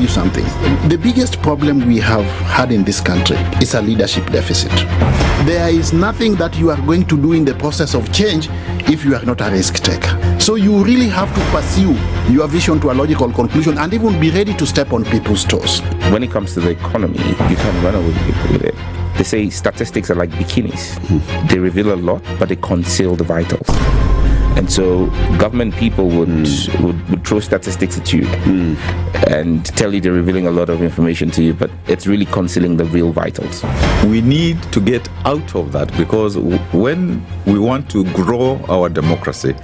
you something. The biggest problem we have had in this country is a leadership deficit. There is nothing that you are going to do in the process of change if you are not a risk taker. So you really have to pursue your vision to a logical conclusion and even be ready to step on people's toes. When it comes to the economy, you can run away with it. They say statistics are like bikinis. They reveal a lot, but they conceal the vitals. And so government people would throw statistics at you and tell you they're revealing a lot of information to you, but it's really concealing the real vitals. We need to get out of that, because when we want to grow our democracy,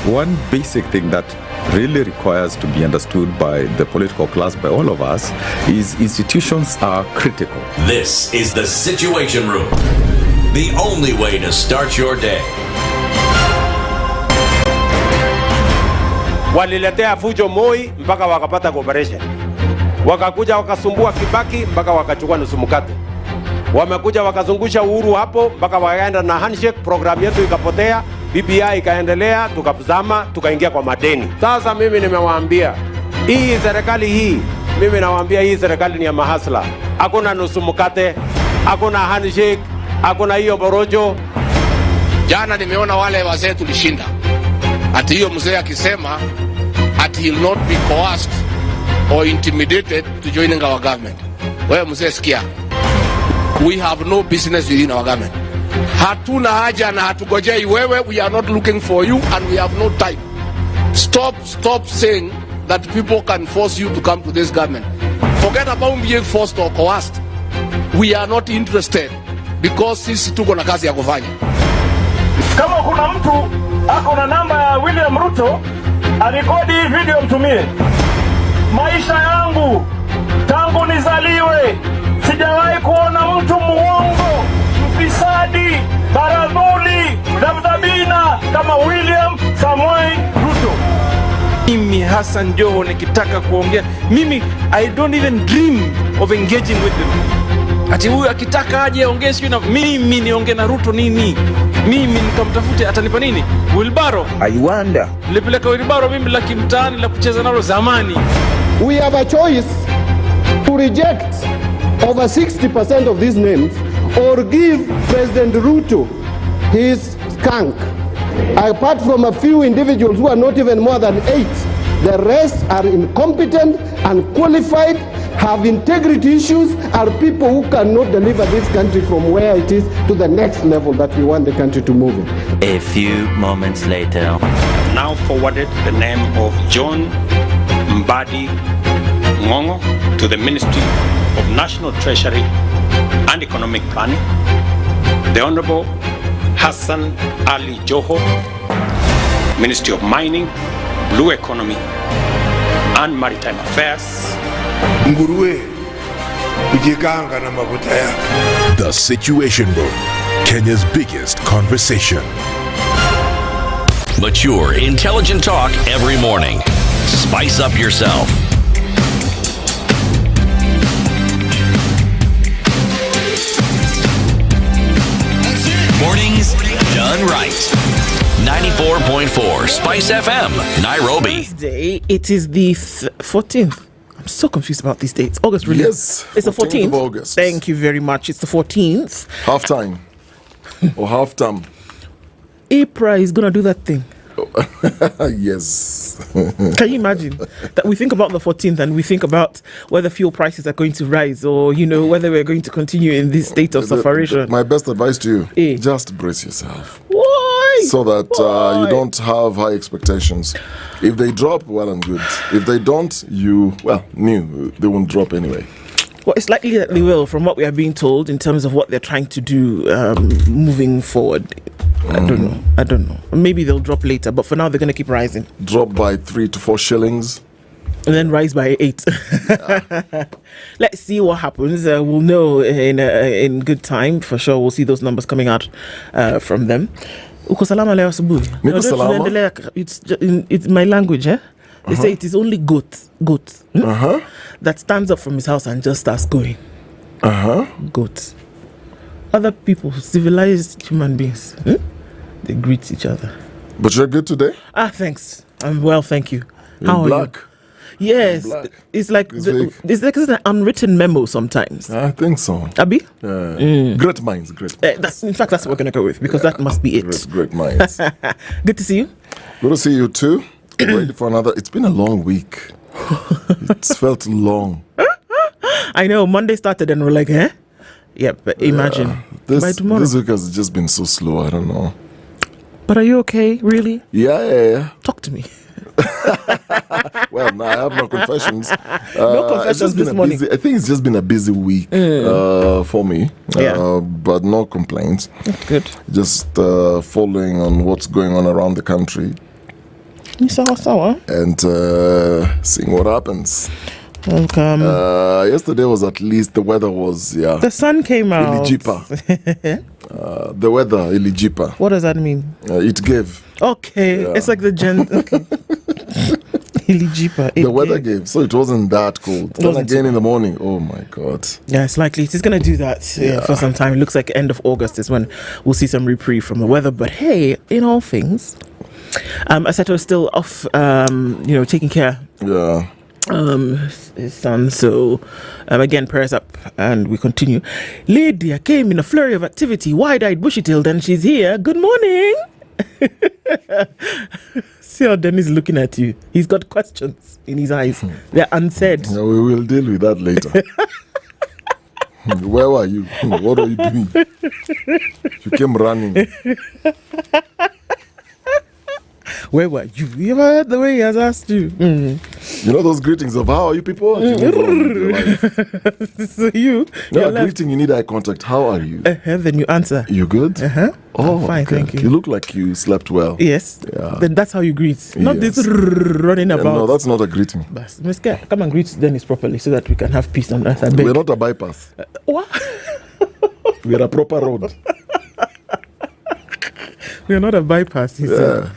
one basic thing that really requires to be understood by the political class, by all of us, is institutions are critical. This is the Situation Room, the only way to start your day. Waliletea fujo Moi mpaka wakapata cooperation. Wakakuja wakasumbua Kibaki mpaka wakachukua nusu mkate. Wamekuja wakazungusha Uhuru hapo mpaka wakaenda na handshake, program yetu ikapotea, BBI ikaendelea, tukazama, tukaingia kwa madeni. Sasa mimi nimewaambia, hii serikali hii, mimi nawaambia hii serikali ni ya mahasla. Hakuna nusu mkate, hakuna handshake, hakuna hiyo borojo. Jana nimeona wale wazee tulishinda. Ati hiyo mzee akisema ati he'll not be coerced or intimidated to joining our government. Wewe mzee sikia. We have no business within our government. Hatuna haja na hatugojei wewe. We are not looking for you and we have no time. Stop saying that people can force you to come to this government. Forget about being forced or coerced. We are not interested because sisi tuko na kazi ya kufanya. Kama kuna mtu ako na namba ya William Ruto, arekodi hii video mtumie. Maisha yangu tangu nizaliwe sijawahi kuona mtu muongo, mfisadi, baradhuli, dhabdhabina kama William Samoei Ruto. Mimi Hassan Joho nikitaka kuongea, mimi I don't even dream of engaging with them. Ati huyu akitaka aje aongee sio na mimi niongee na Ruto nini? Mimi nikamtafute atanipa nini? Wilbaro. I wonder. Nilipeleka Wilbaro mimi la kimtaani la kucheza nalo zamani. We have a choice to reject over 60% of these names or give President Ruto his skunk. Apart from a few individuals who are not even more than 8, the rest are incompetent, unqualified, have integrity issues, are people who cannot deliver this country from where it is to the next level that we want the country to move in. A few moments later. Now forwarded the name of John Mbadi Ngongo to the Ministry of National Treasury and Economic Planning. The Honorable Hassan Ali Joho, Ministry of Mining, Blue Economy and Maritime Affairs. The Situation Room, Kenya's biggest conversation. Mature, intelligent talk every morning. Spice up yourself. Mornings done right. 94.4 Spice FM, Nairobi. Thursday, it is the 14th. I'm so confused about these dates. August, really? Yes. It's the 14th of August. Thank you very much. It's the 14th. Half time. Or half term. April is going to do that thing. Yes. Can you imagine that we think about the 14th and we think about whether fuel prices are going to rise or, whether we're going to continue in this state of sufferation? My best advice to you, just brace yourself. Why? So that you don't have high expectations. If they drop, well and good. If they don't, they won't drop anyway. Well, it's likely that they will, from what we are being told, in terms of what they're trying to do moving forward. I don't know. Maybe they'll drop later, but for now they're going to keep rising. Drop by 3 to 4 shillings. And then rise by 8. Yeah. Let's see what happens. We'll know in good time. For sure, we'll see those numbers coming out from them. Uko salama leo asubuhi. Niko salama. It's my language, eh? They say it is only goat that stands up from his house and just starts going. Goat. Other people, civilized human beings, they greet each other. But you're good today? Thanks. I'm well, thank you. How are black? Yes, Black. it's like it's an unwritten memo sometimes. I think so. Abi? Great minds. In fact, that's what we're going to go with, because that must be it. Great minds. Good to see you. Good to see you too. Ready for another. It's been a long week. It's felt long. I know. Monday started and we're like, eh? Yeah, but imagine. By tomorrow. This week has just been so slow. I don't know. But are you okay, really? Yeah. Talk to me. Well, no, I have no confessions. No confessions this morning. I think it's just been a busy week for me. But no complaints. Good. Just following on what's going on around the country. And seeing what happens. Welcome. Yesterday was at least the weather was The sun came out. Ilijipa. The weather Ilijipa. What does that mean? It gave. Okay, it's like the gen. Okay. Ilijipa. The weather gave, so it wasn't that cold. Then again in the morning, oh my god. Yeah, it's likely it's going to do that for some time. It looks like end of August is when we'll see some reprieve from the weather. But hey, in all things, Aseto is still off. Taking care. Yeah. His son. So again, prayers up, and we continue. Lydiah came in a flurry of activity, wide-eyed, bushy-tailed, and she's here. Good morning. See how Dennis is looking at you. He's got questions in his eyes. They're unsaid. Yeah, we will deal with that later. Where were you? What are you doing? You came running. Where were you? You ever heard the way he has asked you? You know those greetings of how are you people? So you. No, greeting, you need eye contact. How are you? Then you answer. You good? Oh, fine, okay. thank you. You look like you slept well. Yes. Yeah. Then that's how you greet. Not this running about. No, that's not a greeting. Come and greet Dennis properly so that we can have peace on earth. We're not a bypass. What? We're a proper road. We're not a bypass, he said.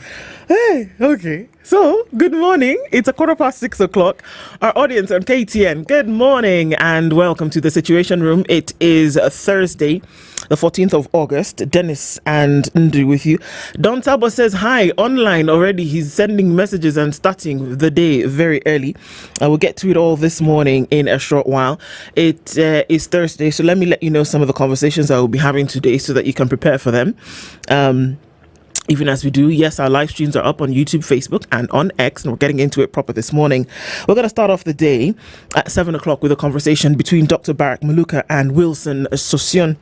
Hey, okay. So, good morning. It's 6:15. Our audience on KTN, good morning and welcome to the Situation Room. It is Thursday, the 14th of August. Dennis and Ndu with you. Don Tabo says hi online already. He's sending messages and starting the day very early. I will get to it all this morning in a short while. It is Thursday, so let me let you know some of the conversations I will be having today so that you can prepare for them. Even as we do, yes, our live streams are up on YouTube, Facebook, and on X, and we're getting into it proper this morning. We're going to start off the day at 7 o'clock with a conversation between Dr. Barak Maluka and Wilson Sossion.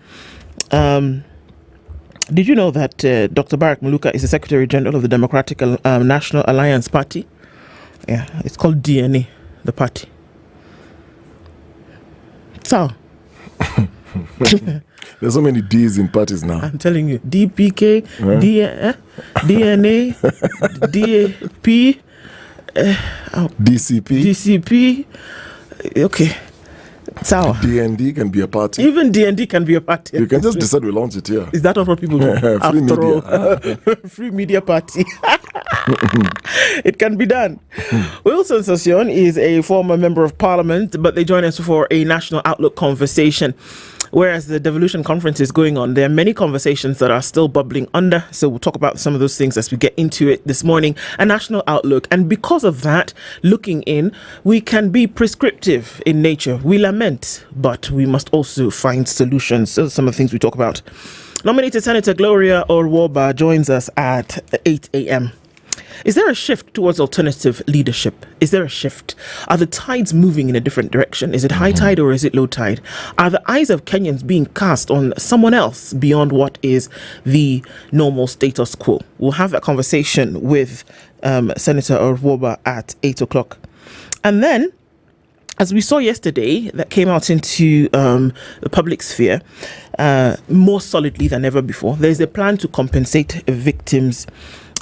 Did you know that Dr. Barak Maluka is the Secretary General of the Democratic National Alliance Party? Yeah, it's called DNA, the party. So... There's so many D's in parties now. I'm telling you, DPK, DNA, DAP, DCP. Okay. Sour. DND can be a party. Even DND can be a party. You can just decide we launch it here. Is that what people do? Free media. Free media party. It can be done. Wilson Sossion is a former member of parliament, but they join us for a National Outlook conversation. Whereas the Devolution conference is going on, there are many conversations that are still bubbling under. So we'll talk about some of those things as we get into it this morning. A national outlook. And because of that, looking in, we can be prescriptive in nature. We lament, but we must also find solutions. So some of the things we talk about. Nominated Senator Gloria Orwa joins us at 8 a.m. Is there a shift towards alternative leadership? Is there a shift? Are the tides moving in a different direction? Is it high tide or is it low tide? Are the eyes of Kenyans being cast on someone else beyond what is the normal status quo? We'll have that conversation with Senator Orwa at 8 o'clock. And then, as we saw yesterday, that came out into the public sphere more solidly than ever before. There's a plan to compensate victims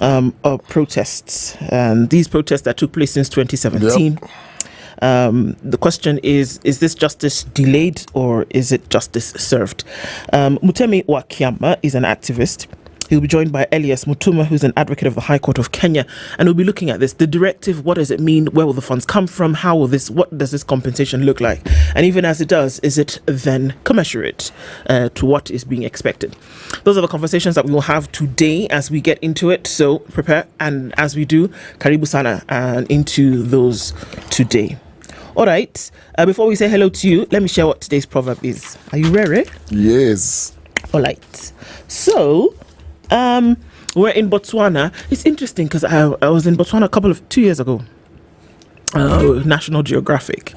of protests, and these protests that took place since 2017. Yep. The question is this justice delayed or is it justice served? Mutemi Wakiama is an activist. He'll be joined by Elias Mutuma, who's an advocate of the High Court of Kenya, and we'll be looking at this. The directive, what does it mean? Where will the funds come from? What does this compensation look like? And even as it does, is it then commensurate to what is being expected? Those are the conversations that we will have today as we get into it. So prepare, and as we do, karibu sana into those today. All right. Before we say hello to you, let me share what today's proverb is. Are you ready? Yes. All right. So, we're in Botswana. It's interesting because I was in Botswana 2 years ago. National Geographic,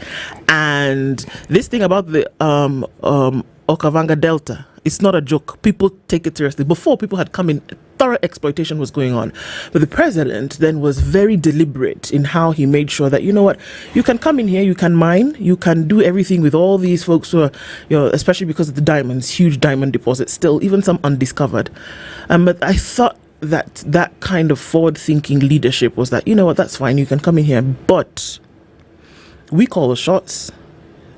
and this thing about the Okavango Delta, it's not a joke. People take it seriously. Before, people had come in, thorough exploitation was going on, but the president then was very deliberate in how he made sure that, you know what, you can come in here, you can mine, you can do everything with all these folks who are, especially because of the diamonds, huge diamond deposits, still even some undiscovered. But I thought that kind of forward-thinking leadership was that, you know what, that's fine, you can come in here, but we call the shots.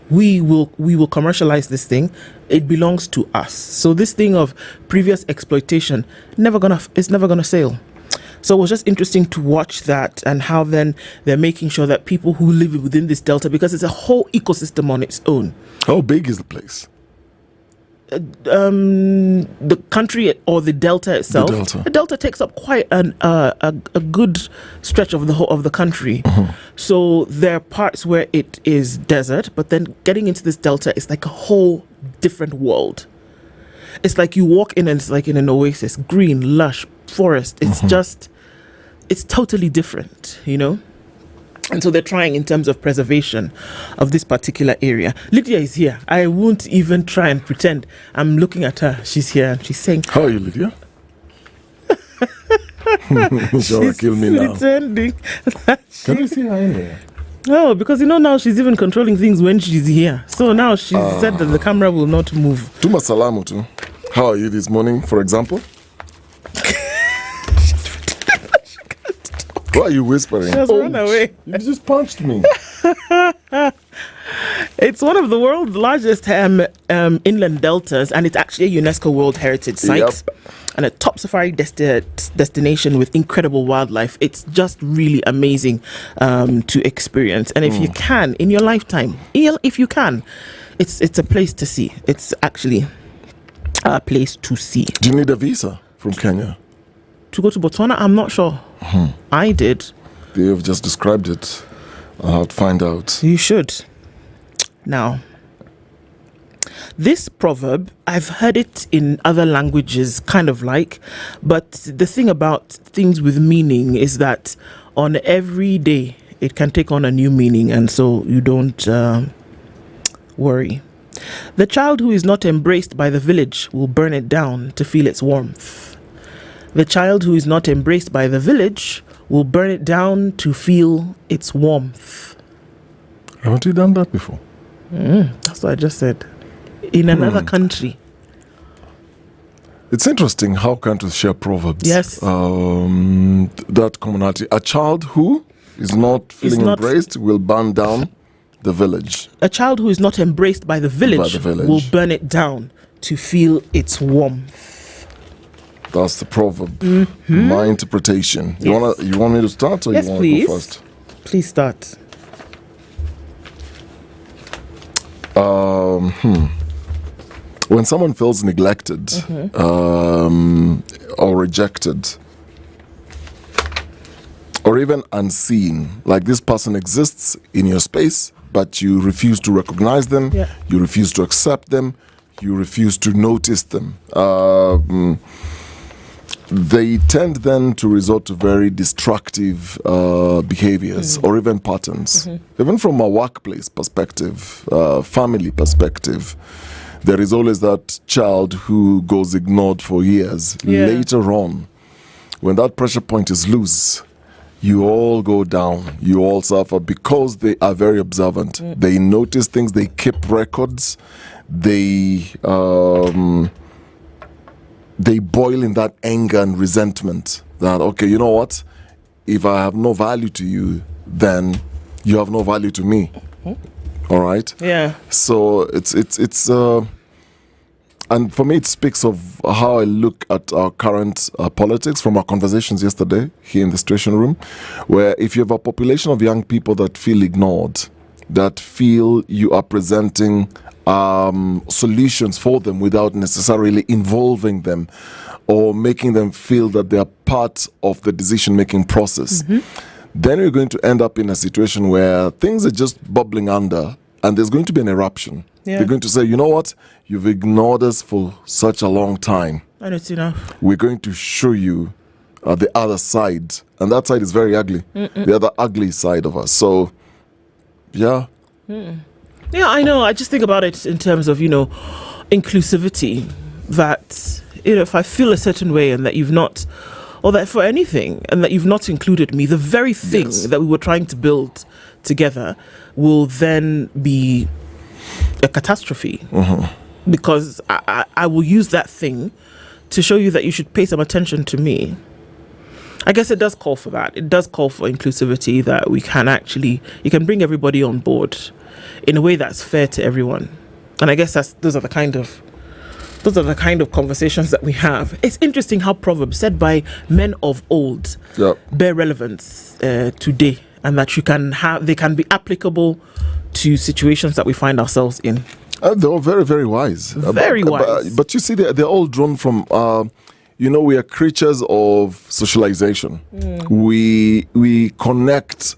We will commercialize this thing. It belongs to us. So this thing of previous exploitation it's never gonna sail. So it was just interesting to watch that, and how then they're making sure that people who live within this delta, because it's a whole ecosystem on its own. How big is the place? The country or the delta itself. The delta takes up quite a good stretch of the country. So there are parts where it is desert, but then getting into this delta is like a whole different world. It's like you walk in and it's like in an oasis, green, lush forest. It's it's totally different, And so they're trying in terms of preservation of this particular area. Lydiah is here. I won't even try and pretend. I'm looking at her. She's here and she's saying, how are you, Lydiah? She's kill me now. Pretending. Can we see her in there? Oh, because now she's even controlling things when she's here. So now she's said that the camera will not move. Tuma salamu tu. How are you this morning, for example? Why are you whispering? She has run away. You just punched me. It's one of the world's largest inland deltas, and it's actually a UNESCO World Heritage Site and a top safari destination with incredible wildlife. It's just really amazing to experience. And if you can, in your lifetime, if you can, it's a place to see. It's actually a place to see. Do you need a visa from Kenya? To go to Botswana? I'm not sure. I did. They've just described it. I'll have to find out. You should. Now, this proverb, I've heard it in other languages, kind of like, but the thing about things with meaning is that on every day, it can take on a new meaning, and so you don't worry. The child who is not embraced by the village will burn it down to feel its warmth. The child who is not embraced by the village will burn it down to feel its warmth. Haven't you done that before? That's what I just said. In another country. It's interesting how countries share proverbs. Yes. That commonality. A child who is not feeling embraced will burn down the village. A child who is not embraced by the village will burn it down to feel its warmth. That's the proverb. My interpretation. You want me to start, or yes, you want to go first? Please start. When someone feels neglected or rejected or even unseen, like this person exists in your space, but you refuse to recognize them, you refuse to accept them, you refuse to notice them. They tend then to resort to very destructive behaviors or even patterns. Even from a workplace perspective, family perspective, there is always that child who goes ignored for years. Later on, when that pressure point is loose, you all go down, you all suffer, because they are very observant. They notice things, they keep records, they boil in that anger and resentment that, okay, you know what? If I have no value to you, then you have no value to me. All right? Yeah. So it's and for me, it speaks of how I look at our current politics from our conversations yesterday here in the station room, where if you have a population of young people that feel ignored, that feel you are presenting solutions for them without necessarily involving them or making them feel that they are part of the decision-making process, then we're going to end up in a situation where things are just bubbling under and there's going to be an eruption. Yeah. They're going to say, you know what? You've ignored us for such a long time. And it's enough. We're going to show you the other side. And that side is very ugly. The other ugly side of us. So, yeah. Yeah, I know. I just think about it in terms of, inclusivity. That, if I feel a certain way and that you've not, or that for anything, and that you've not included me, the very thing that we were trying to build together will then be a catastrophe. Because I will use that thing to show you that you should pay some attention to me. I guess it does call for that. It does call for inclusivity, that we can actually, you can bring everybody on board in a way that's fair to everyone. And I guess those are the kind of conversations that we have. It's interesting how Proverbs said by men of old bear relevance today, and that they can be applicable to situations that we find ourselves in. They're all very, very wise. Very wise. But you see, they're all drawn from, we are creatures of socialization. We connect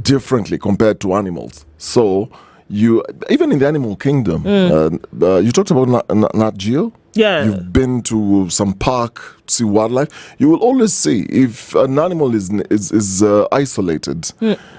differently compared to animals. So, even in the animal kingdom, you talked about Nat Geo. Yeah. You've been to some park, see wildlife. You will always see if an animal is isolated,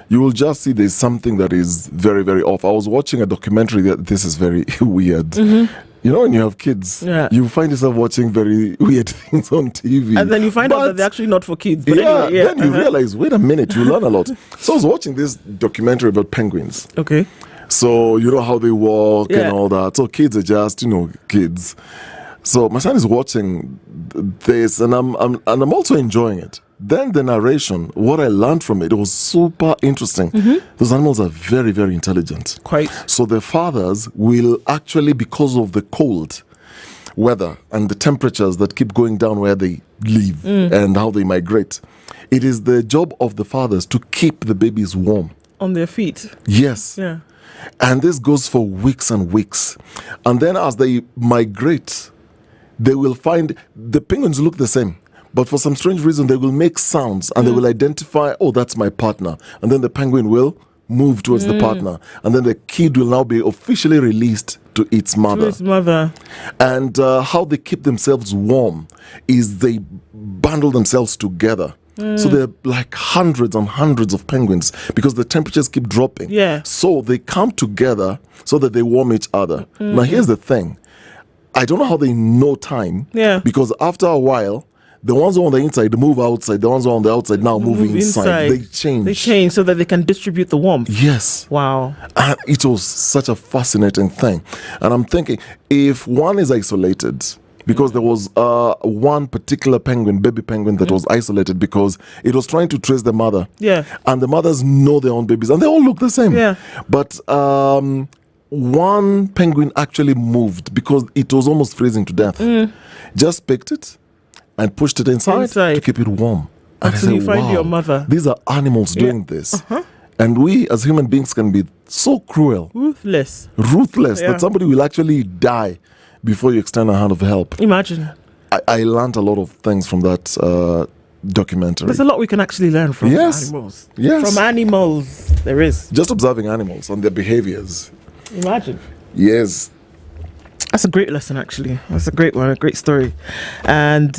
you will just see there's something that is very, very off. I was watching a documentary that this is very weird. When you have kids, you find yourself watching very weird things on TV. And then you find out that they're actually not for kids. But then you realize, wait a minute, you learn a lot. So I was watching this documentary about penguins. Okay. So you know how they walk and all that. So kids are just, kids. So my son is watching this, and I'm also enjoying it. Then the narration, what I learned from it was super interesting. Those animals are very, very intelligent. Quite. So their fathers will actually, because of the cold weather and the temperatures that keep going down where they live and how they migrate, it is the job of the fathers to keep the babies warm. On their feet. Yes. Yeah. And this goes for weeks and weeks. And then as they migrate, they will find the penguins look the same. But for some strange reason, they will make sounds and they will identify, oh, that's my partner. And then the penguin will move towards the partner. And then the kid will now be officially released to its mother. And how they keep themselves warm is they bundle themselves together. So there are like hundreds and hundreds of penguins because the temperatures keep dropping. Yeah. So they come together so that they warm each other. Now, here's the thing. I don't know how they know time. Yeah. Because after a while, the ones who are on the inside move outside. The ones who are on the outside now move inside. They change. They change so that they can distribute the warmth. Yes. Wow. And it was such a fascinating thing. And I'm thinking, if one is isolated, because there was one particular penguin, baby penguin, that was isolated because it was trying to trace the mother. Yeah. And the mothers know their own babies. And they all look the same. Yeah. But one penguin actually moved because it was almost freezing to death. Just picked it and pushed it inside to keep it warm. And until you find your mother. These are animals doing this. And we as human beings can be so cruel. Ruthless. That somebody will actually die before you extend a hand of help. Imagine. I learned a lot of things from that documentary. There's a lot we can actually learn from animals. Yes. From animals, there is. Just observing animals and their behaviors. Imagine. Yes. That's a great lesson, actually. That's a great one, a great story. And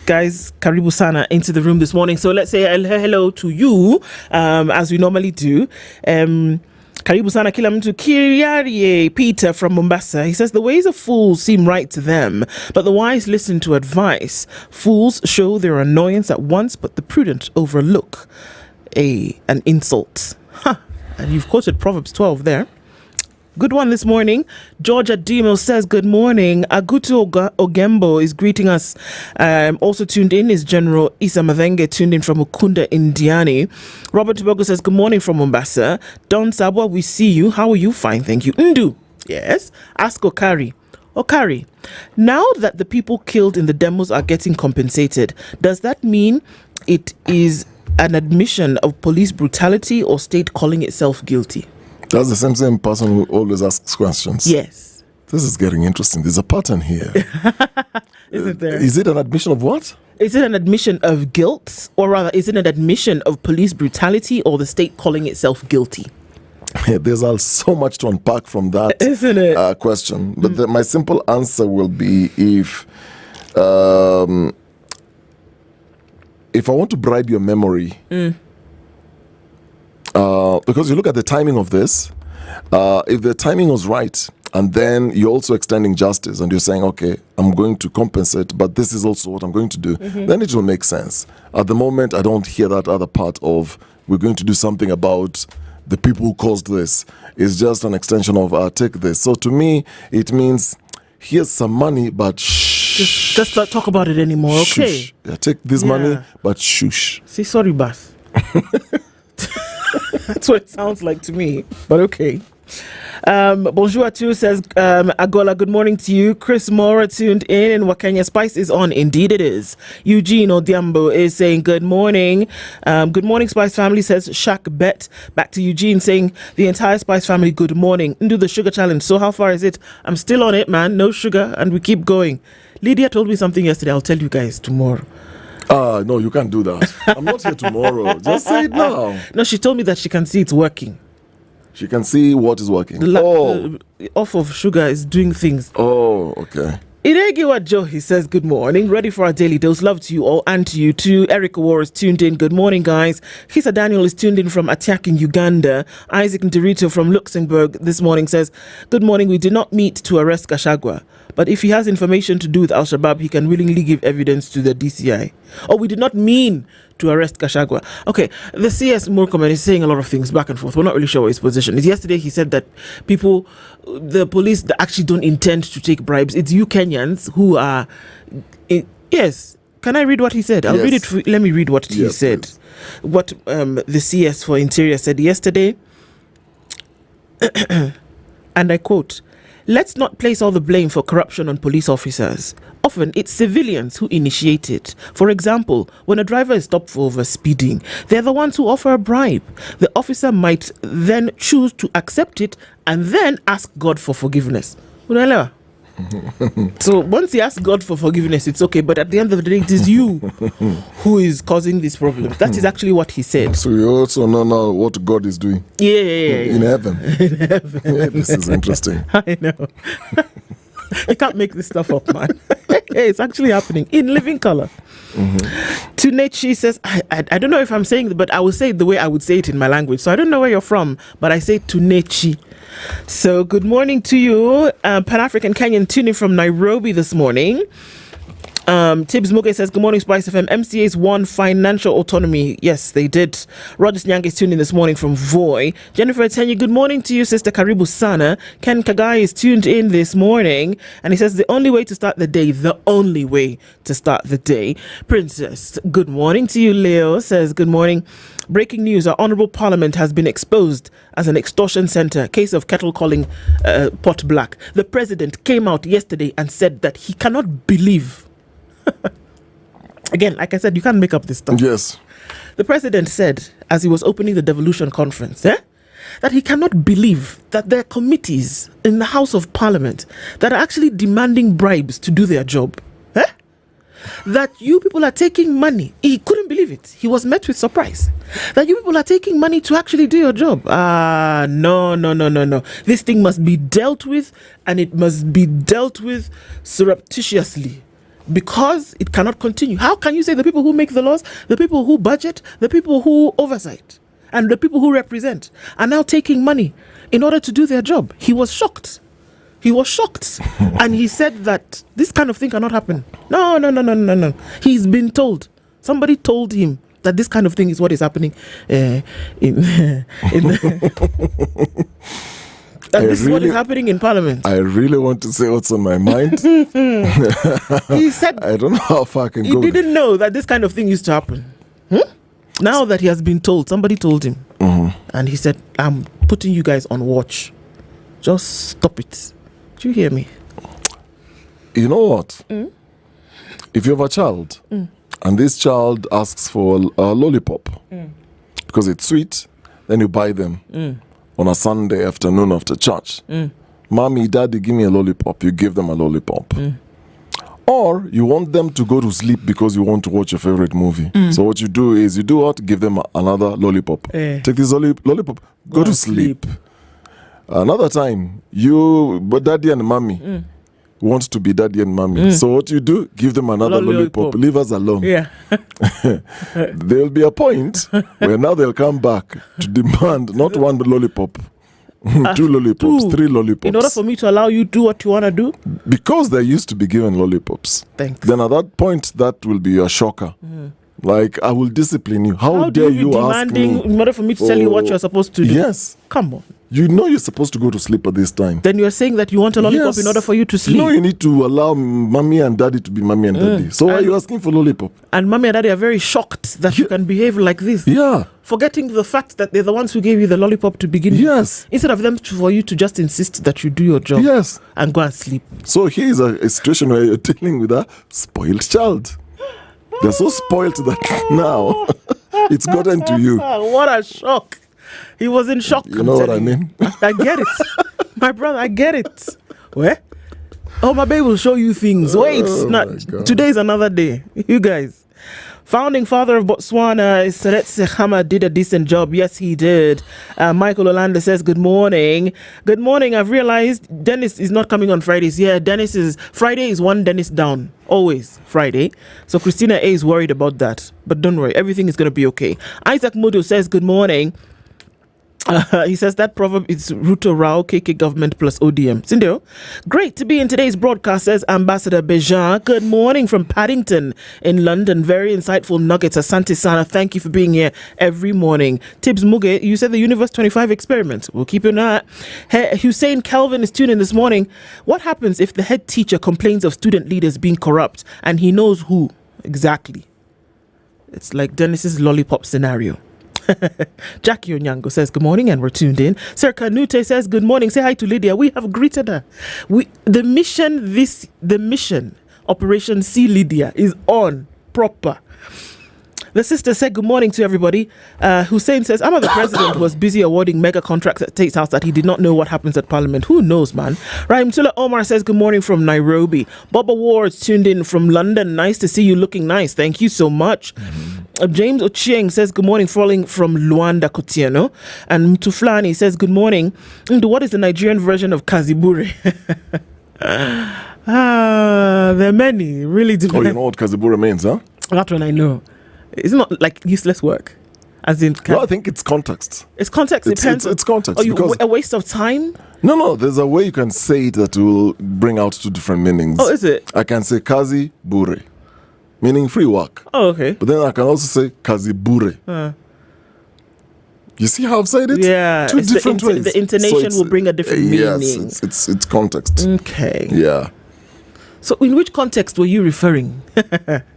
guys, Karibu Sana into the room this morning. So let's say hello to you, as we normally do. Karibu Sana kila mtu. Kiriarie Peter from Mombasa. He says, the ways of fools seem right to them, but the wise listen to advice. Fools show their annoyance at once, but the prudent overlook an insult. And you've quoted Proverbs 12 there. Good one this morning. Georgia Demo says, good morning. Agutu Ogembo is greeting us. Also tuned in is General Isa Mavenge, tuned in from Ukunda, Indiani. Robert Tubogo says, good morning from Mombasa. Don Sabwa, we see you. How are you? Fine, thank you. Ndu. Yes. Ask Okari. Okari, now that the people killed in the demos are getting compensated, does that mean it is an admission of police brutality or state calling itself guilty? That's the same person who always asks questions. Yes. This is getting interesting. There's a pattern here. Isn't there? Is it an admission of what? Is it an admission of guilt, or rather, is it an admission of police brutality or the state calling itself guilty? There's so much to unpack from that, isn't it? Question. But my simple answer will be if I want to bribe your memory, because you look at the timing of this, if the timing was right, and then you're also extending justice and you're saying, okay, I'm going to compensate, but this is also what I'm going to do, then it will make sense. At the moment, I don't hear that other part of we're going to do something about the people who caused this. It's just an extension of take this. So to me, it means here's some money, but shh. Just not talk about it anymore, okay? Shush. Yeah, take this money, but shush. See, sorry, Bath. That's what it sounds like to me, but okay. Bonjour too says Agola, good morning to you. Chris Mora tuned in and Wakenya Spice is on. Indeed it is. Eugene Odiambo is saying good morning. Good morning Spice family, says Shaq Bet. Back to Eugene saying the entire Spice family good morning. Do the sugar challenge. So how far is it? I'm still on it, man. No sugar and we keep going. Lydia told me something yesterday. I'll tell you guys tomorrow. No, you can't do that. I'm not here tomorrow. Just say it now. No, she told me that she can see it's working. She can see what is working. Off of sugar is doing things. Oh, okay. Iregiwa Joe, he says, good morning. Ready for our daily dose. Love to you all and to you too. Eric War is tuned in. Good morning, guys. Kisa Daniel is tuned in from Atiak in Uganda. Isaac Ndirito from Luxembourg this morning says, good morning. We did not meet to arrest Gachagua, but if he has information to do with Al-Shabaab, he can willingly give evidence to the DCI. Oh, we did not mean to arrest Gachagua. Okay, the CS Murkomen is saying a lot of things back and forth. We're not really sure what his position is. Yesterday, he said that the police actually don't intend to take bribes. It's you Kenyans who are... Yes. Can I read what he said? I'll read it. Let me read what he said. Please. What the CS for Interior said yesterday. And I quote, let's not place all the blame for corruption on police officers. Often it's civilians who initiate it. For example, when a driver is stopped for overspeeding, they're the ones who offer a bribe. The officer might then choose to accept it and then ask God for forgiveness. So once he asks God for forgiveness, it's okay. But at the end of the day, it is you who is causing these problems. That is actually what he said. So you also know now what God is doing. Yeah. In heaven. In heaven. Yeah, this is interesting. I know. You can't make this stuff up, man. It's actually happening in living color. Tunechi says, I don't know if I'm saying it, but I will say it the way I would say it in my language. So I don't know where you're from, but I say Tunechi. So good morning to you, Pan-African Kenyan tuning from Nairobi this morning. Tibbs Muge says, good morning, SpiceFM. MCA's won financial autonomy. Yes, they did. Rogers Nyang is tuned in this morning from Voi. Jennifer Tenyi, good morning to you, Sister Karibu Sana. Ken Kagai is tuned in this morning, and he says, the only way to start the day. Princess, good morning to you. Leo says, good morning. Breaking news, our Honourable Parliament has been exposed as an extortion centre. Case of kettle calling pot black. The President came out yesterday and said that he cannot believe... Again, like I said, you can't make up this stuff. Yes. The President said, as he was opening the Devolution conference, that he cannot believe that there are committees in the House of Parliament that are actually demanding bribes to do their job. That you people are taking money. He couldn't believe it. He was met with surprise. That you people are taking money to actually do your job. No. This thing must be dealt with, and it must be dealt with surreptitiously. Because it cannot continue. How can you say the people who make the laws, the people who budget, the people who oversight, and the people who represent are now taking money in order to do their job? He was shocked. And he said that this kind of thing cannot happen. No. He's been told. Somebody told him that this kind of thing is what is happening this is what is happening in Parliament. I really want to say what's on my mind. He said, I don't know how far I can go. He didn't know that this kind of thing used to happen. Now that he has been told, somebody told him. And he said, I'm putting you guys on watch. Just stop it. Do you hear me? You know what? If you have a child and this child asks for a lollipop because it's sweet, then you buy them on a Sunday afternoon after church. Mommy, daddy, give me a lollipop. You give them a lollipop. Or you want them to go to sleep because you want to watch your favorite movie. So what you do is you do what? Give them another lollipop. Take this lollipop, go to sleep. Another time, but daddy and mommy want to be daddy and mommy. So what you do? Give them another lollipop. Leave us alone. Yeah. There'll be a point where now they'll come back to demand not one lollipop, 2 lollipops, 3 lollipops. In order for me to allow you to do what you want to do? Because they used to be given lollipops. Thanks. Then at that point, that will be a shocker. Like, I will discipline you. How dare you ask me? In order for me to tell you what you're supposed to do? Yes. Come on. You know you're supposed to go to sleep at this time. Then you're saying that you want a lollipop in order for you to sleep? No, you need to allow mommy and daddy to be mommy and daddy. So why are you asking for lollipop? And mommy and daddy are very shocked that you can behave like this. Yeah. Forgetting the fact that they're the ones who gave you the lollipop to begin with. Yes. Instead of them for you to just insist that you do your job. Yes. And go and sleep. So here's a situation where you're dealing with a spoiled child. They're so spoiled that now it's gotten to you. What a shock. He was in shock. You know what I mean? I get it. My brother, I get it. Where? Oh, my baby will show you things. Wait, today's another day. You guys. Founding father of Botswana, Seretse Khama, did a decent job. Yes, he did. Michael Olanda says, good morning. Good morning. I've realized Dennis is not coming on Fridays. Yeah, Friday is one Dennis down. Always Friday. So Christina A is worried about that. But don't worry, everything is going to be okay. Isaac Mudu says, good morning. He says that proverb is Ruto Rao, KK government plus ODM. Sindio, great to be in today's broadcast, says Ambassador Bejan. Good morning from Paddington in London. Very insightful nuggets. Asante Sana, thank you for being here every morning. Tibbs Muge, you said the Universe 25 experiment. We'll keep an eye. Hussein Kelvin is tuning in this morning. What happens if the head teacher complains of student leaders being corrupt and he knows who exactly? It's like Dennis's lollipop scenario. Jackie Onyango says good morning and we're tuned in. Sir Kanute says good morning. Say hi to Lydia. We have greeted her. The mission Operation See Lydia is on proper. The sister said good morning to everybody. Hussein says, the president was busy awarding mega contracts at State House that he did not know what happens at Parliament. Who knows, man? Rahimtullah Omar says good morning from Nairobi. Bob Awards tuned in from London. Nice to see you looking nice. Thank you so much. James Ochieng says good morning, falling from Luanda Kotieno. And Mtuflani says good morning. What is the Nigerian version of Kazibure? There are many. Really do. Oh, you know what Kazibure means, huh? That one I know. It's not like useless work. As in, no, I think it's context. It's context. It's context. Because a waste of time? No. There's a way you can say it that will bring out 2 different meanings. Oh, is it? I can say kazi bure, meaning free work. Oh, okay. But then I can also say kazi bure. You see how I've said it? Yeah. 2 different ways. The intonation will bring a different meaning. Yes, it's context. Okay. Yeah. So in which context were you referring?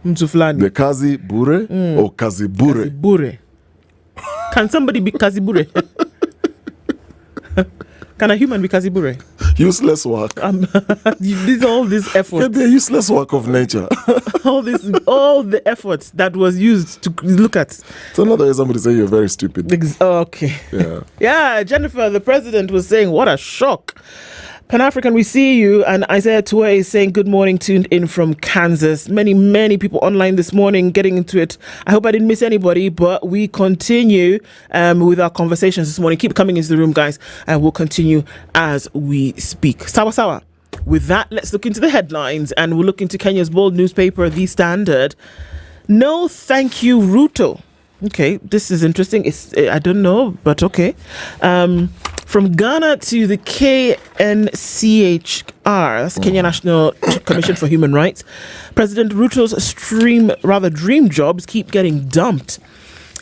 Mtuflani. The kazi bure or kazi bure? Kazi bure. Can somebody be kazi bure? Can a human be kazi bure? Useless work. All this effort. Yeah, the useless work of nature. all the efforts that was used to look at. So another way somebody say you're very stupid. Okay. Yeah. Yeah, Jennifer, the president was saying, what a shock. Pan-African, we see you. And Isaiah Toure is saying good morning, tuned in from Kansas. Many people online this morning getting into it. I hope I didn't miss anybody, but we continue with our conversations this morning. Keep coming into the room, guys, and we'll continue as we speak. Sawa. With that, let's look into the headlines, and we'll look into Kenya's bold newspaper, The Standard. No thank you, Ruto. Okay, this is interesting. I don't know, but okay. From Ghana to the KNCHR, that's Kenya National Commission for Human Rights, President Ruto's dream jobs keep getting dumped.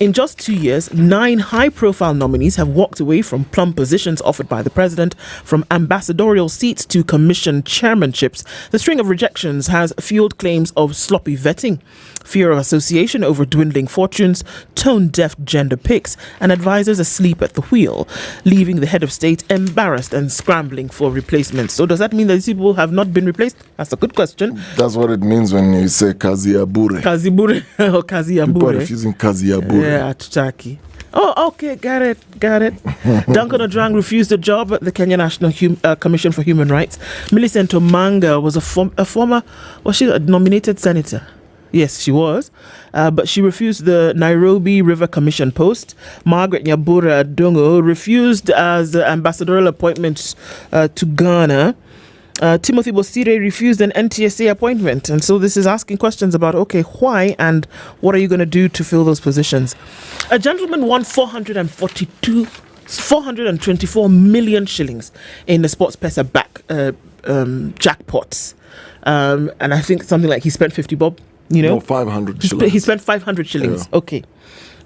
In just 2 years, 9 high-profile nominees have walked away from plum positions offered by the president, from ambassadorial seats to commission chairmanships. The string of rejections has fueled claims of sloppy vetting, fear of association over dwindling fortunes, tone-deaf gender picks, and advisors asleep at the wheel, leaving the head of state embarrassed and scrambling for replacements. So does that mean that these people have not been replaced? That's a good question. That's what it means when you say kazi ya bure. Kazi bure or kazi ya bure. People are refusing kazi ya bure. Yeah, Tutaki. Oh, okay, got it. Duncan Ojwang refused a job at the Kenya National Commission for Human Rights. Millicent Omanga was a former, was she a nominated senator? Yes, she was. But she refused the Nairobi River Commission post. Margaret Nyabura Dongo refused as ambassadorial appointment to Ghana. Timothy Bosire refused an NTSA appointment. And so this is asking questions about, okay, why and what are you going to do to fill those positions? A gentleman won 424 million shillings in the Sports Pesa jackpots. And I think something like he spent 50 bob, No, 500 shillings. He spent 500 shillings. Yeah. Okay.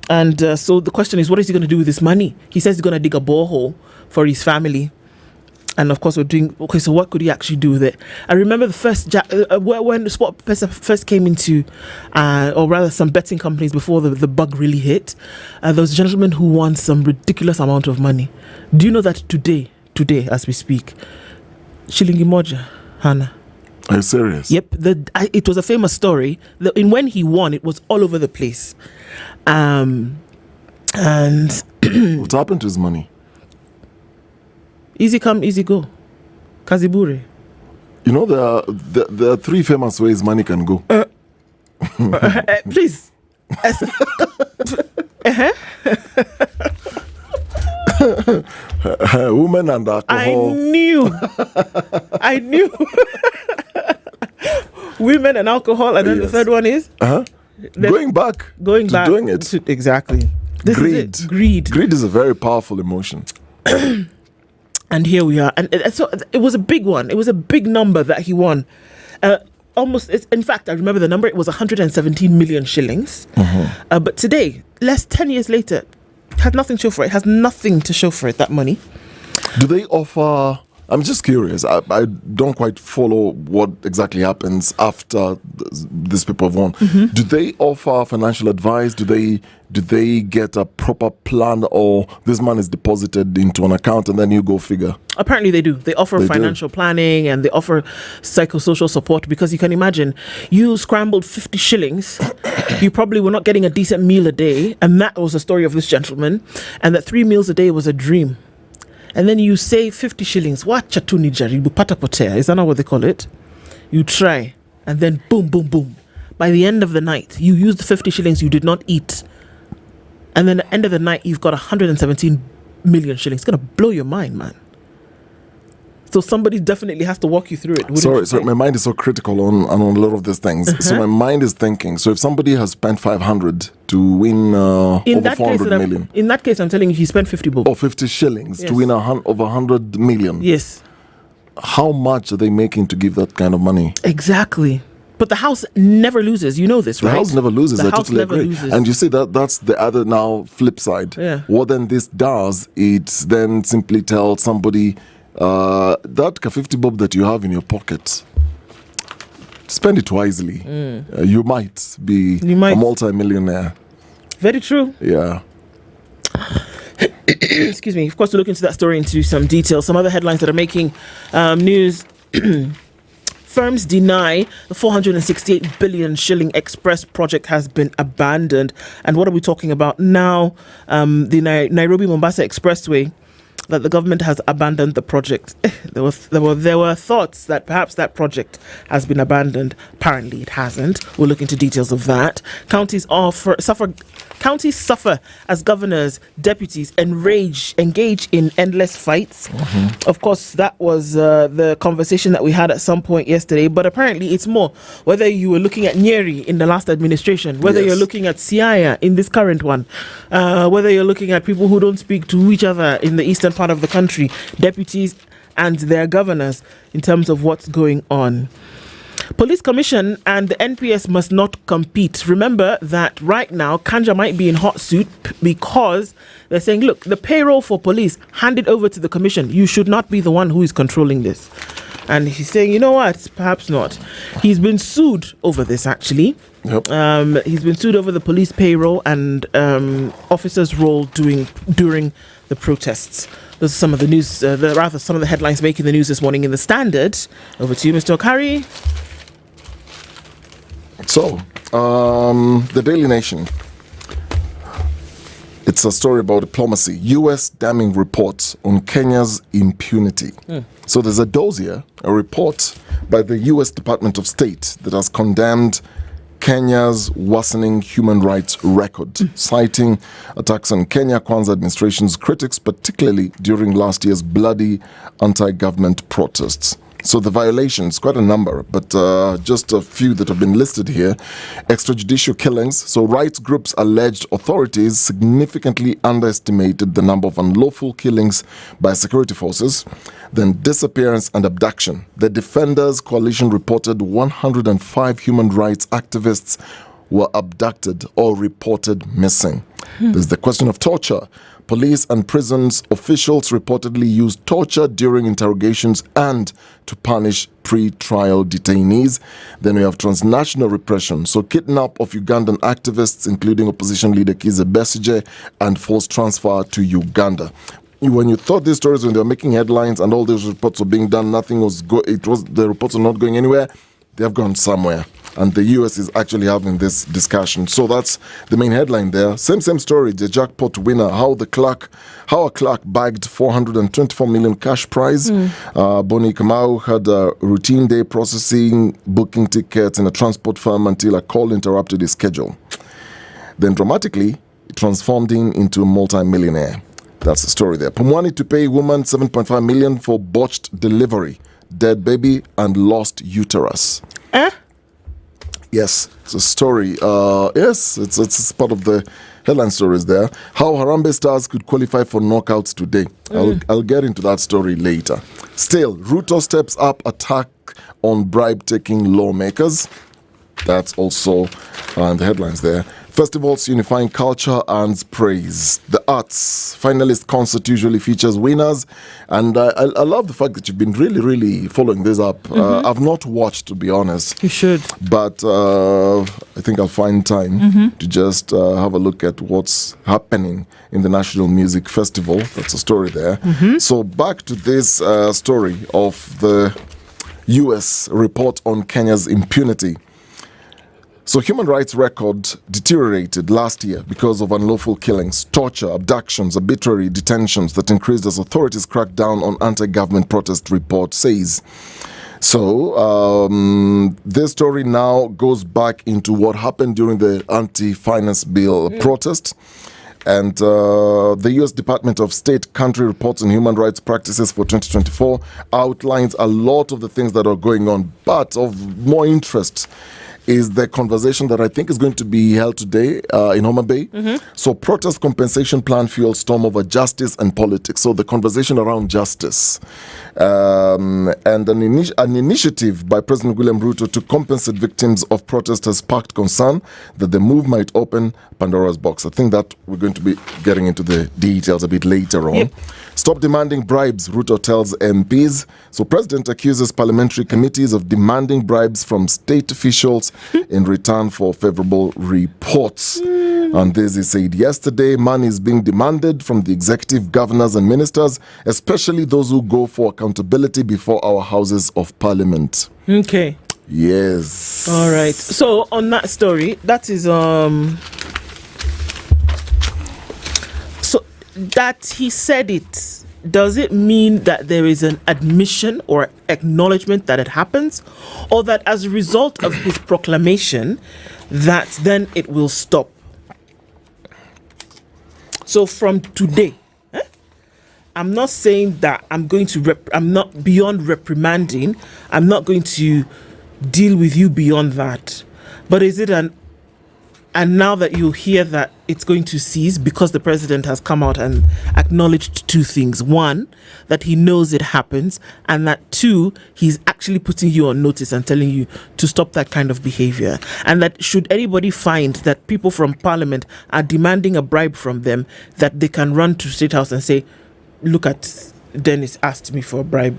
And so the question is, what is he going to do with this money? He says he's going to dig a borehole for his family. And of course, we're doing, okay, so what could he actually do with it? I remember the first, when the Sport Pesa first came into, or rather some betting companies before the bug really hit, there was a gentleman who won some ridiculous amount of money. Do you know that today, as we speak, Shilingi Moja, Hannah? Are you serious? Yep. It was a famous story. When he won, it was all over the place. And what happened to his money? Easy come, easy go. Kazibure. You know, there are 3 famous ways money can go. Please. Women and alcohol. I knew. Women and alcohol, and then the third one is? Going back to doing it. Exactly. Greed. Greed is a very powerful emotion. And here we are. And so it was a big one. It was a big number that he won. In fact, I remember the number. It was 117 million shillings. But today, 10 years later, had nothing to show for it. Has nothing to show for it, that money. Do they offer... I'm just curious. I don't quite follow what exactly happens after these people have won. Do they offer financial advice? Do they get a proper plan, or this man is deposited into an account and then you go figure? Apparently they do. They offer financial planning and they offer psychosocial support, because you can imagine, you scrambled 50 shillings, you probably were not getting a decent meal a day, and that was the story of this gentleman, and that 3 meals a day was a dream. And then you save 50 shillings. What chatuni jaribu pata potea? Is that not what they call it? You try, and then boom, boom, boom. By the end of the night, you use the 50 shillings you did not eat. And then at the end of the night, you've got 117 million shillings. It's going to blow your mind, man. So somebody definitely has to walk you through it. Sorry, my mind is so critical on a lot of these things. So my mind is thinking, so if somebody has spent 500 to win over 400 million. In that case, I'm telling you, he spent 50 bob. Or 50 shillings to win over 100 million. Yes. How much are they making to give that kind of money? Exactly. But the house never loses. You know this, right? The house never loses. I totally agree. Loses. And you see that's the other now flip side. Yeah. What then this does, it then simply tells somebody, that 50 bob that you have in your pocket, spend it wisely. You might be a multi-millionaire. Very true. Yeah. Excuse me. Of course, we'll look into that story into some detail. Some other headlines that are making news. Firms deny the 468 billion shilling express project has been abandoned. And what are we talking about now? The Nairobi-Mombasa Expressway, that the government has abandoned the project. There were thoughts that perhaps that project has been abandoned. Apparently it hasn't. We'll look into details of that. Counties suffer as governors, deputies engage in endless fights. Of course, that was the conversation that we had at some point yesterday, but apparently it's more. Whether you were looking at Nyeri in the last administration, whether you're looking at Siaya in this current one, whether you're looking at people who don't speak to each other in the eastern part of the country, deputies and their governors, in terms of what's going on. Police Commission and the NPS must not compete. Remember that right now, Kanja might be in hot suit because they're saying, look, the payroll for police, hand it over to the commission. You should not be the one who is controlling this. And he's saying, you know what? Perhaps not. He's been sued over this, actually. Yep. He's been sued over the police payroll and officers' role during the protests. Those are some of the news, some of the headlines making the news this morning in the Standard. Over to you, Mr. Okari. So, the Daily Nation. It's a story about diplomacy. U.S. damning reports on Kenya's impunity. So there's a dossier, a report by the U.S. Department of State that has condemned Kenya's worsening human rights record, citing attacks on Kenya Kwanza administration's critics, particularly during last year's bloody anti-government protests. So the violations, quite a number, but just a few that have been listed here. Extrajudicial killings. So rights groups alleged authorities significantly underestimated the number of unlawful killings by security forces. Then disappearance and abduction. The Defenders Coalition reported 105 human rights activists were abducted or reported missing. There's the question of torture. Police and prisons officials reportedly used torture during interrogations and to punish pre-trial detainees. Then we have transnational repression. So kidnap of Ugandan activists, including opposition leader Kizza Besigye, and forced transfer to Uganda. When you thought these stories, when they were making headlines and all these reports were being done, nothing was the reports are not going anywhere. They have gone somewhere. And the US is actually having this discussion. So that's the main headline there. Same story, the jackpot winner, how a clerk bagged 424 million cash prize. Boni Kamau had a routine day processing, booking tickets in a transport firm until a call interrupted his schedule. Then dramatically, it transformed him into a multi-millionaire. That's the story there. Pumwani to pay woman 7.5 million for botched delivery, dead baby and lost uterus. Yes, it's a story. Yes, it's part of the headline stories there. How Harambee Stars could qualify for knockouts today. I'll get into that story later. Still, Ruto steps up attack on bribe-taking lawmakers. That's also in the headlines there. Festivals unifying culture earns praise. The arts finalist concert usually features winners, and I love the fact that you've been really following this up. I've not watched, to be honest. You should. But I think I'll find time to just have a look at what's happening in the National Music Festival. That's a story there. So back to this story of the US report on Kenya's impunity. So human rights record deteriorated last year because of unlawful killings, torture, abductions, arbitrary detentions that increased as authorities cracked down on anti-government protest, report says. So this story now goes back into what happened during the anti-finance bill protest. And the U.S. Department of State Country Reports on Human Rights Practices for 2024 outlines a lot of the things that are going on, but of more interest is the conversation that I think is going to be held today in Homa Bay. So protest compensation plan fuels storm over justice and politics. So the conversation around justice. And an initiative by President William Ruto to compensate victims of protest has sparked concern that the move might open Pandora's box. I think that we're going to be getting into the details a bit later on. Stop demanding bribes, Ruto tells MPs. So President accuses parliamentary committees of demanding bribes from state officials in return for favorable reports. And this is said yesterday, money is being demanded from the executive governors and ministers, especially those who go for accountability before our houses of parliament. Okay. Yes. All right. So on that story, that is so that he said it, does it mean that there is an admission or acknowledgement that it happens, or that as a result of his proclamation that then it will stop? So from today, I'm not saying that I'm going to I'm not beyond reprimanding. I'm not going to deal with you beyond that. But is it an And now that you hear that it's going to cease because the president has come out and acknowledged two things. One, that he knows it happens, and that two, he's actually putting you on notice and telling you to stop that kind of behavior. And that should anybody find that people from parliament are demanding a bribe from them, that they can run to State House and say, look at Dennis asked me for a bribe,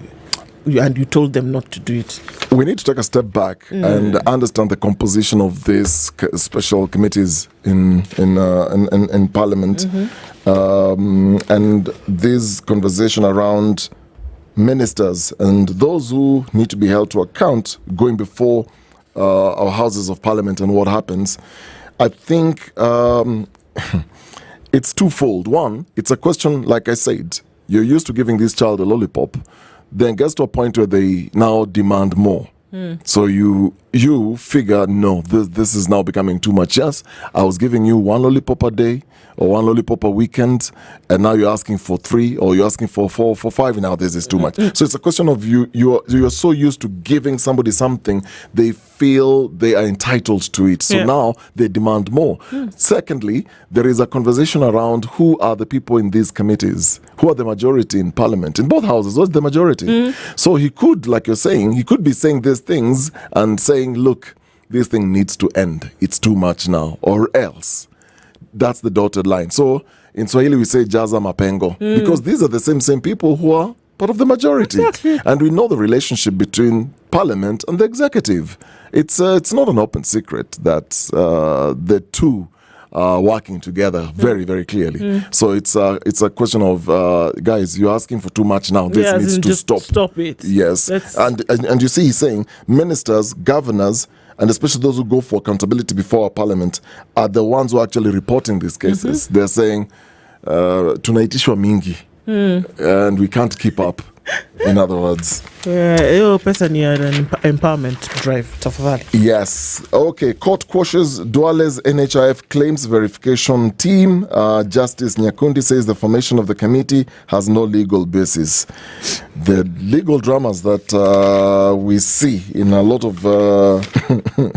and you told them not to do it. We need to take a step back and understand the composition of these special committees in Parliament, and this conversation around ministers and those who need to be held to account going before our Houses of Parliament and what happens. I think it's twofold. One, it's a question, like I said, you're used to giving this child a lollipop, then gets to a point where they now demand more. So you figure, no, this is now becoming too much. Yes, I was giving you one lollipop a day or one lollipop a weekend, and now you're asking for 3, or you're asking for 4, for 5. Now this is too much. So it's a question of you're so used to giving somebody something, they feel they are entitled to it. So now they demand more. Secondly, there is a conversation around who are the people in these committees, who are the majority in Parliament, in both houses. What's the majority? So he could, like you're saying, he could be saying these things and saying, look, this thing needs to end. It's too much now, or else. That's the dotted line. So in Swahili we say jaza mapengo, because these are the same people who are part of the majority. Exactly. And we know the relationship between Parliament and the executive. It's not an open secret that the two are working together very, very clearly. So it's a question of guys, you're asking for too much now. This needs to stop. Stop it. Yes. And you see, he's saying ministers, governors, and especially those who go for accountability before our Parliament are the ones who are actually reporting these cases. They're saying tunaitishwa mingi and we can't keep up. In other words, person an empowerment drive. Tafadhali. Yes. Okay. Court quashes Duale's NHIF claims verification team. Justice Nyakundi says the formation of the committee has no legal basis. The legal dramas that we see in a lot of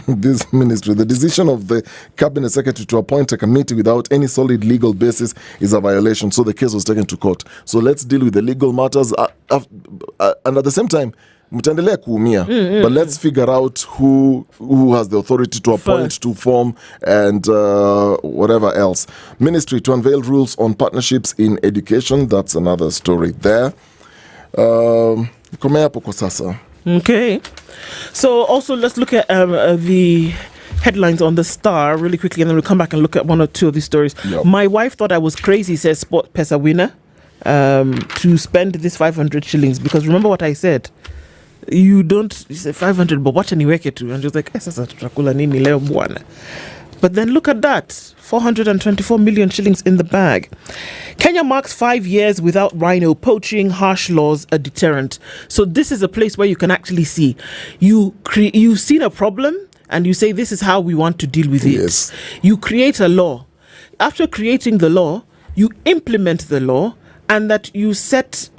this ministry, the decision of the cabinet secretary to appoint a committee without any solid legal basis is a violation. So the case was taken to court. So let's deal with the legal matters. And at the same time, mtaendelea kuumia, but let's figure out who has the authority to appoint, to form, and whatever else. Ministry to unveil rules on partnerships in education. That's another story there. Komea hapo kwa sasa. Okay. So also let's look at the headlines on the Star really quickly, and then we'll come back and look at one or two of these stories. Yep. My wife thought I was crazy, says Sport Pesa winner. To spend this 500 shillings, because remember what I said, you said 500 but what niweke tu, and she was like sasa tutakula nini leo bwana. But then look at that, 424 million shillings in the bag. Kenya marks 5 years without rhino poaching, harsh laws a deterrent. So this is a place where you can actually see you've seen a problem and you say this is how we want to deal with it. Yes. You create a law. After creating the law, you implement the law, and that you set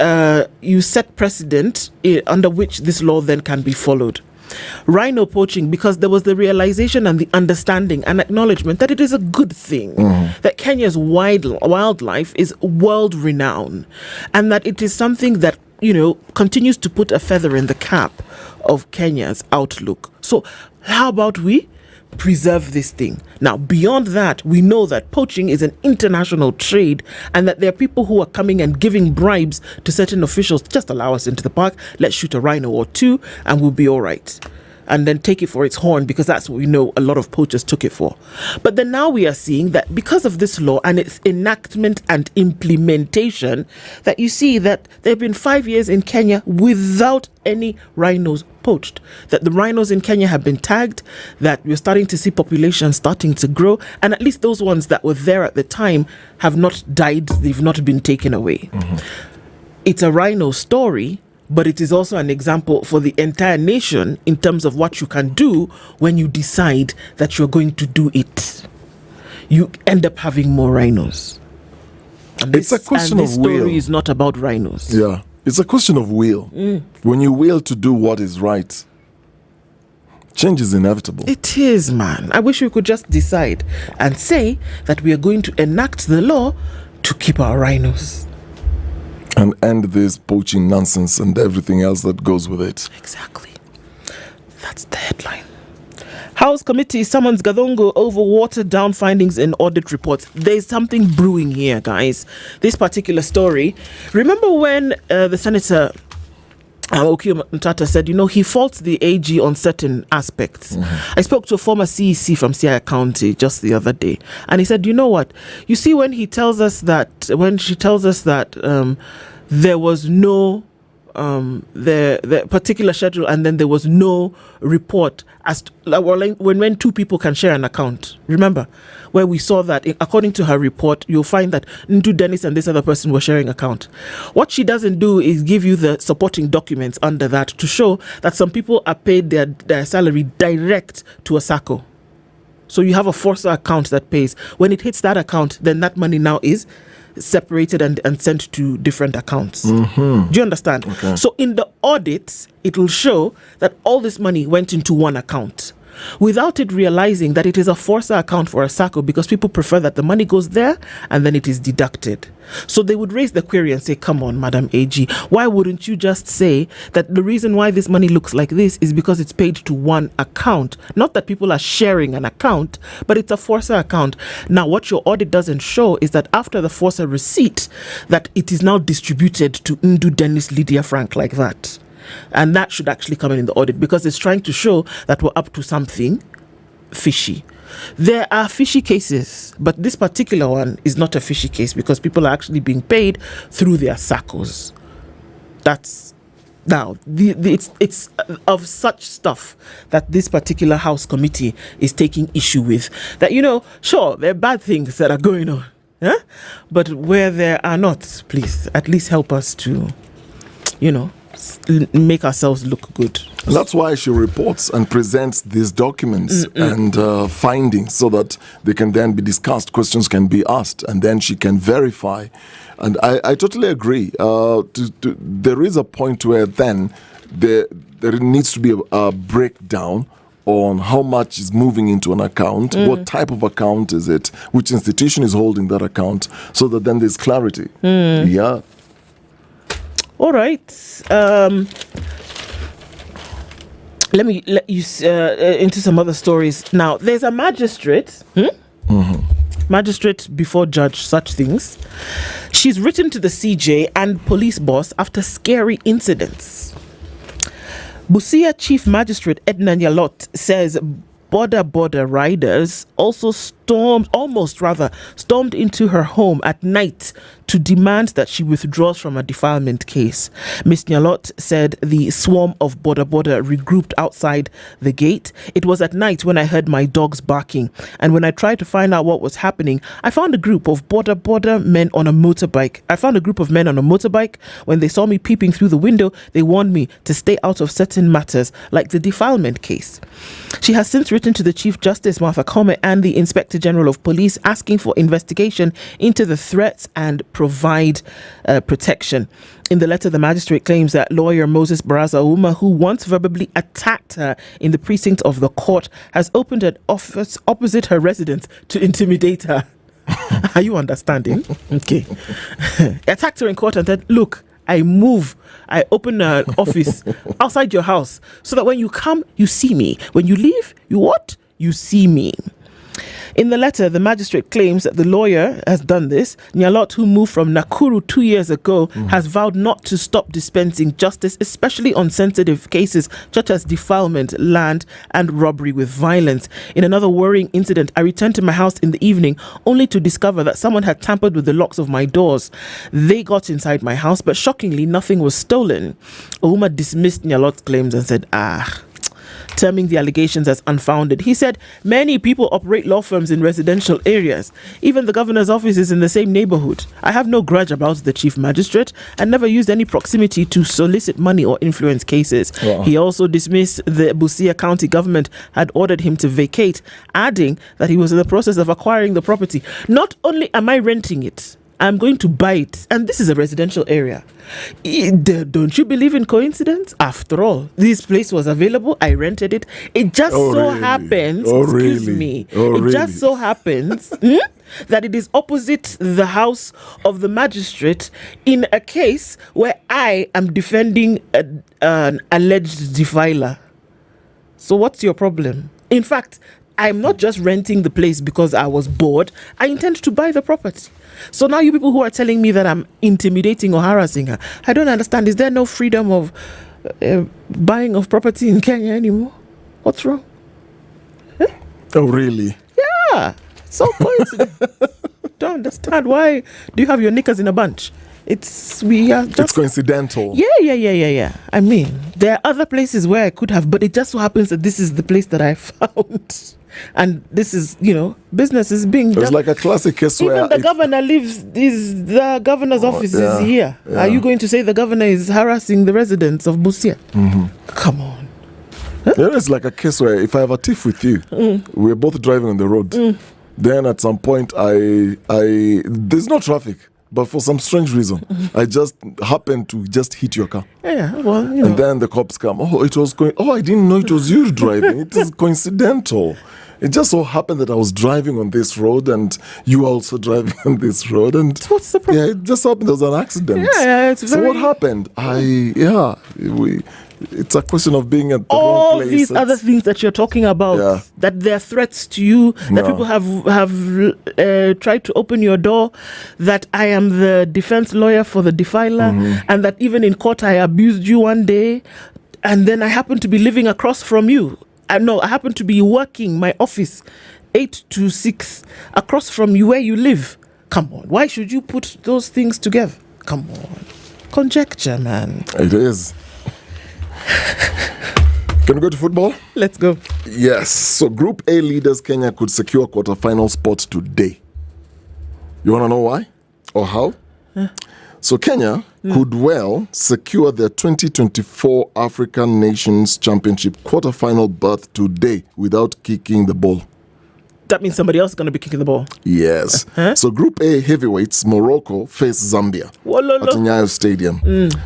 precedent under which this law then can be followed. Rhino poaching, because there was the realization and the understanding and acknowledgement that it is a good thing, that Kenya's wildlife is world renowned, and that it is something that continues to put a feather in the cap of Kenya's outlook. So how about we preserve this thing? Now, beyond that, we know that poaching is an international trade, and that there are people who are coming and giving bribes to certain officials. Just allow us into the park, let's shoot a rhino or two, and we'll be all right. And then take it for its horn, because that's what we know a lot of poachers took it for. But then now we are seeing that because of this law and its enactment and implementation, that you see that there have been 5 years in Kenya without any rhinos poached. That the rhinos in Kenya have been tagged, that we're starting to see populations starting to grow, and at least those ones that were there at the time have not died, they've not been taken away. It's a rhino story, but it is also an example for the entire nation in terms of what you can do when you decide that you're going to do it. You end up having more rhinos. It's a question of will. This story is not about rhinos. Yeah, it's a question of will. When you will to do what is right, Change is inevitable. It is, man. I wish we could just decide and say that we are going to enact the law to keep our rhinos. And end this poaching nonsense and everything else that goes with it. Exactly. That's the headline. House committee summons Gadongo over watered down findings in audit reports. There's something brewing here, guys. This particular story. Remember when the Senator Okoh Mtata said, he faults the AG on certain aspects. I spoke to a former CEC from Siaya County just the other day, and he said, you know what? You see, when she tells us that there was no the particular schedule, and then there was no report as to, when two people can share an account. Remember where we saw that according to her report, you'll find that Ndu Dennis and this other person were sharing account. What she doesn't do is give you the supporting documents under that to show that some people are paid their salary direct to a SACCO. So you have a forcer account that pays. When it hits that account, then that money now is separated and sent to different accounts. Do you understand? Okay. So in the audits, it will show that all this money went into one account without it realizing that it is a forcer account for a SACCO, because people prefer that the money goes there and then it is deducted. So they would raise the query and say, come on, Madam AG, why wouldn't you just say that the reason why this money looks like this is because it's paid to one account? Not that people are sharing an account, but it's a forcer account. Now, what your audit doesn't show is that after the forcer receipt, that it is now distributed to Ndu, Dennis, Lydiah, Frank, like that. And that should actually come in the audit, because it's trying to show that we're up to something fishy. There are fishy cases, but this particular one is not a fishy case because people are actually being paid through their SACCOs. That's now it's of such stuff that this particular House committee is taking issue with. That, sure, there are bad things that are going on, but where there are not, please at least help us to, make ourselves look good. And that's why she reports and presents these documents and findings, so that they can then be discussed, questions can be asked, and then she can verify. And I totally agree. There is a point where then there needs to be a breakdown on how much is moving into an account, what type of account is it, which institution is holding that account, so that then there's clarity. Yeah. All right. Let me let you into some other stories. Now, there's a magistrate. Magistrate before judge, such things. She's written to the CJ and police boss after scary incidents. Busia Chief Magistrate Edna Nyalot says border riders also stormed into her home at night to demand that she withdraws from a defilement case. Ms. Nyalot said the swarm of border regrouped outside the gate. It was at night when I heard my dogs barking, and when I tried to find out what was happening, I found a group of border men on a motorbike. When they saw me peeping through the window, they warned me to stay out of certain matters like the defilement case. She has since written to the Chief Justice Martha Koome and the Inspector General of Police asking for investigation into the threats and provide protection. In the letter, the magistrate claims that lawyer Moses Baraza Ouma, who once verbally attacked her in the precinct of the court, has opened an office opposite her residence to intimidate her. Are you understanding? Okay. Attacked her in court and said, look, I open an office outside your house so that when you come, you see me. When you leave, you see me. In the letter, the magistrate claims that the lawyer has done this. Nyalot, who moved from Nakuru 2 years ago, has vowed not to stop dispensing justice, especially on sensitive cases such as defilement, land, and robbery with violence. In another worrying incident, I returned to my house in the evening only to discover that someone had tampered with the locks of my doors. They got inside my house, but shockingly, nothing was stolen. Ouma dismissed Nyalot's claims and said, terming the allegations as unfounded. He said many people operate law firms in residential areas. Even the governor's office is in the same neighborhood. I have no grudge about the chief magistrate and never used any proximity to solicit money or influence cases. Wow. He also dismissed the Busia County government had ordered him to vacate, adding that he was in the process of acquiring the property. Not only am I renting it, I'm going to buy it. And this is a residential area. Don't you believe in coincidence? After all, this place was available. I rented it. It just happens, just so happens that it is opposite the house of the magistrate in a case where I am defending an alleged defiler. So what's your problem? In fact, I'm not just renting the place because I was bored. I intend to buy the property. So now you people who are telling me that I'm intimidating or harassing her, I don't understand. Is there no freedom of buying of property in Kenya anymore? What's wrong? Huh? Oh, really? Yeah. So coincident. Don't understand. Why do you have your knickers in a bunch? It's coincidental. Yeah. I mean, there are other places where I could have, but it just so happens that this is the place that I found. And this is, business is being done. It's like a classic case where... Even the governor the governor's office is here. Yeah. Are you going to say the governor is harassing the residents of Busia? Mm-hmm. Come on. It's like a case where if I have a tiff with you, we're both driving on the road. Then at some point, there's no traffic. But for some strange reason, I just happened to just hit your car. Yeah, well, And then the cops come. I didn't know it was you driving. It is coincidental. It just so happened that I was driving on this road and you were also driving on this road. And what's the problem? Yeah, it just happened there was an accident. Yeah, So what happened? It's a question of being at the wrong place. All these other things that you're talking about, that they're threats to you, that people have tried to open your door, that I am the defense lawyer for the defiler, and that even in court I abused you one day, and then I happen to be living across from you. I happen to be working my office 8 to 6 across from you where you live. Come on, why should you put those things together? Come on. Conjecture, man. It is. Can we go to football? Let's go. Yes. So Group A leaders Kenya could secure quarterfinal spot today. You want to know why? Or how? So Kenya could well secure their 2024 African Nations Championship quarterfinal berth today without kicking the ball. That means somebody else is going to be kicking the ball. Yes. So Group A heavyweights Morocco face Zambia at Nyayo Stadium,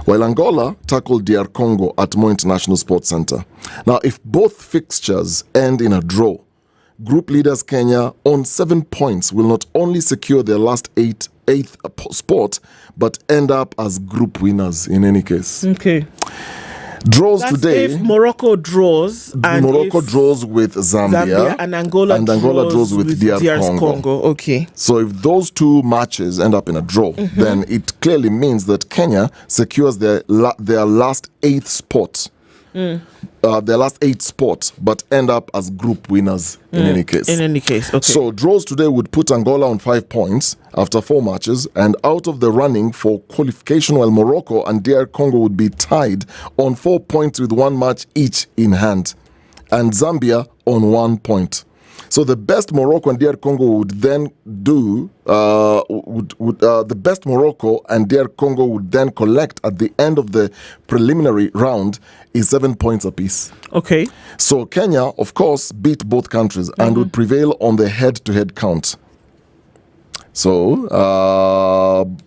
while Angola tackled DR Congo at Mo International Sports Center. Now, if both fixtures end in a draw, Group leaders Kenya on 7 points will not only secure their last eighth spot, but end up as group winners in any case. Okay. Draws That's today. If Morocco draws, and Morocco draws with Zambia and Angola draws with DR Congo. Okay. So if those two matches end up in a draw, then it clearly means that Kenya secures their last 8th spot. Their last 8 spots, but end up as group winners in any case. In any case, okay. So draws today would put Angola on 5 points after 4 matches and out of the running for qualification, while Morocco and DR Congo would be tied on 4 points with 1 match each in hand, and Zambia on 1 point. So the best Morocco and DR Congo would then do, the best Morocco and DR Congo would then collect at the end of the preliminary round is 7 points apiece. Okay. So Kenya, of course, beat both countries and would prevail on the head-to-head count. So,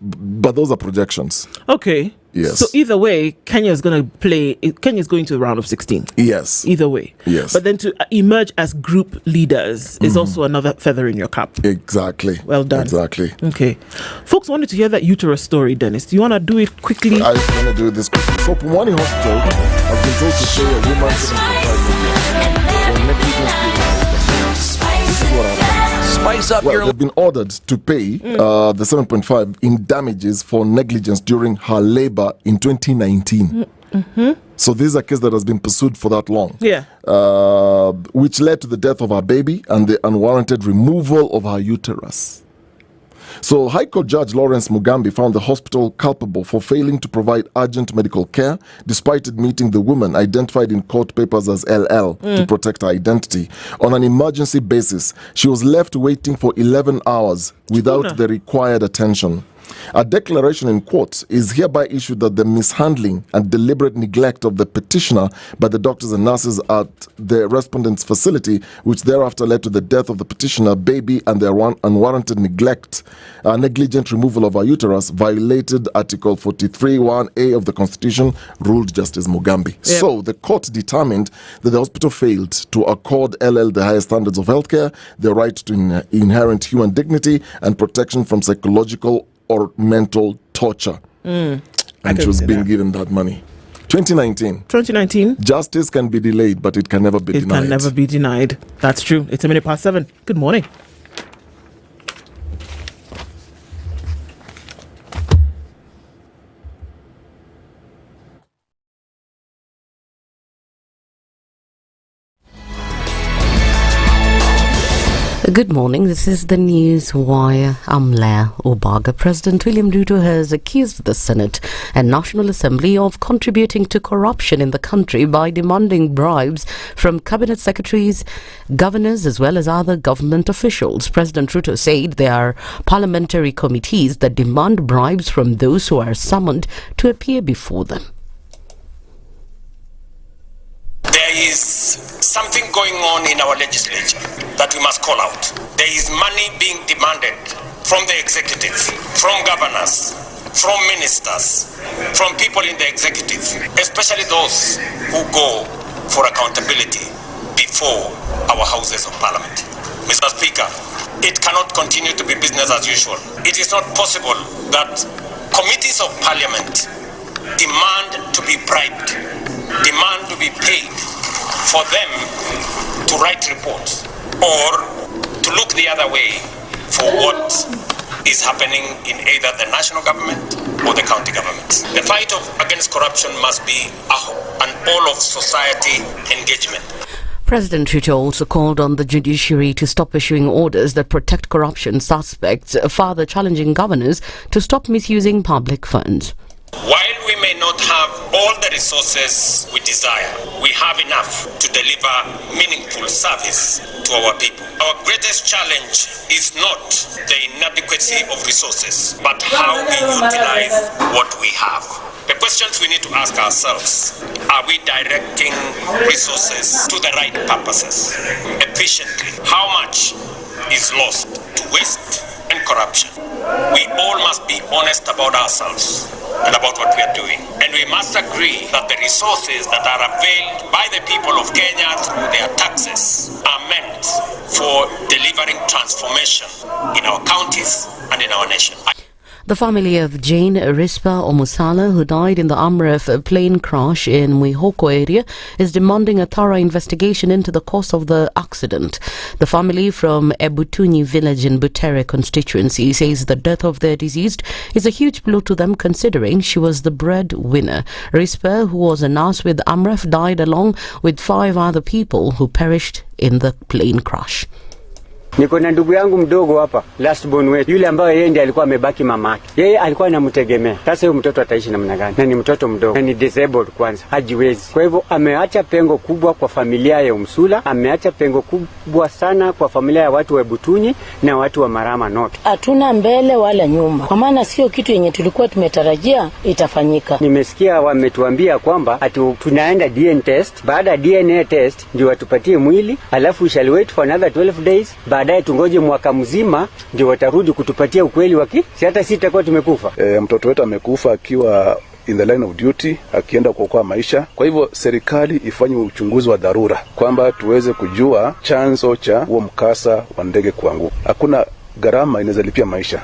but those are projections. Okay. Yes. So either way, Kenya is going to the round of 16. Yes. Either way. Yes. But then to emerge as group leaders is also another feather in your cap. Exactly. Well done. Exactly. Okay. Folks wanted to hear that uterus story, Dennis. Do you want to do it quickly? I was going to do this quickly. So Pumwani Hospital has been told to pay a woman 7.5 million for negligence. This is what happened. Spice up your... They've been ordered to pay the 7.5 in damages for negligence during her labor in 2019. So this is a case that has been pursued for that long. Yeah. Which led to the death of her baby and the unwarranted removal of her uterus. So High Court Judge Lawrence Mugambi found the hospital culpable for failing to provide urgent medical care despite admitting the woman, identified in court papers as LL to protect her identity, on an emergency basis. She was left waiting for 11 hours without the required attention. A declaration in court is hereby issued that the mishandling and deliberate neglect of the petitioner by the doctors and nurses at the respondent's facility, which thereafter led to the death of the petitioner, baby, and their unwarranted negligent removal of her uterus, violated Article 43(1)(a) of the Constitution, ruled Justice Mugambi. Yep. So the court determined that the hospital failed to accord LL the highest standards of healthcare, the right to inherent human dignity, and protection from psychological or mental torture. And she was being given that money. 2019. Justice can be delayed, but it can never be denied. It can never be denied. That's true. It's 7:01. Good morning. Good morning. This is the Nyamweya. I'm Leah Obaga. President William Ruto has accused the Senate and National Assembly of contributing to corruption in the country by demanding bribes from cabinet secretaries, governors, as well as other government officials. President Ruto said there are parliamentary committees that demand bribes from those who are summoned to appear before them. There is something going on in our legislature that we must call out. There is money being demanded from the executive, from governors, from ministers, from people in the executive, especially those who go for accountability before our houses of parliament. Mr. Speaker, it cannot continue to be business as usual. It is not possible that committees of parliament demand to be bribed, demand to be paid for them to write reports or to look the other way for what is happening in either the national government or the county governments. The fight against corruption must be an all of society engagement. President Ruto also called on the judiciary to stop issuing orders that protect corruption suspects, further challenging governors to stop misusing public funds. While we may not have all the resources we desire, we have enough to deliver meaningful service to our people. Our greatest challenge is not the inadequacy of resources, but how we utilize what we have. The questions we need to ask ourselves: are we directing resources to the right purposes efficiently? How much is lost to waste and corruption? We all must be honest about ourselves and about what we are doing. And we must agree that the resources that are availed by the people of Kenya through their taxes are meant for delivering transformation in our counties and in our nation. The family of Jane Rispa Omusala, who died in the Amref plane crash in Okoh area, is demanding a thorough investigation into the cause of the accident. The family from Ebutunyi village in Butere constituency says the death of their deceased is a huge blow to them, considering she was the breadwinner. Rispa, who was a nurse with Amref, died along with 5 other people who perished in the plane crash. Niko na ndugu yangu mdogo hapa, last born wetu, yule ambaye yeye ndiye alikuwa amebaki mamake. Yeye alikuwa anamtegemea. Sasa huyo mtoto ataishi namna gani? Na ni mtoto mdogo, na ni disabled kwanza, hajiwezi. Kwa hivyo ameacha pengo kubwa kwa familia ya Umsula, ameacha pengo kubwa sana kwa familia ya watu wa Butunyi na watu wa Marama North. Hatuna mbele wala nyuma, kwa maana sio kitu yenye tulikuwa tumetarajia itafanyika. Nimesikia wametuambia kwamba tunaenda DNA test, baada ya DNA test ndio watupatie mwili, alafu we shall wait for another 12 days. Baadaye tungoje mwaka mzima ndio watarudi kutupatia ukweli si hata sisi tutakuwa tumekufa. Mtoto wetu amekufa akiwa in the line of duty, akienda kuokoa maisha. Kwa hivyo serikali ifanye uchunguzi wa dharura kwamba tuweze kujua chanzo cha huo mkasa wa ndege kuanguka. Hakuna gharama inaweza lipia maisha.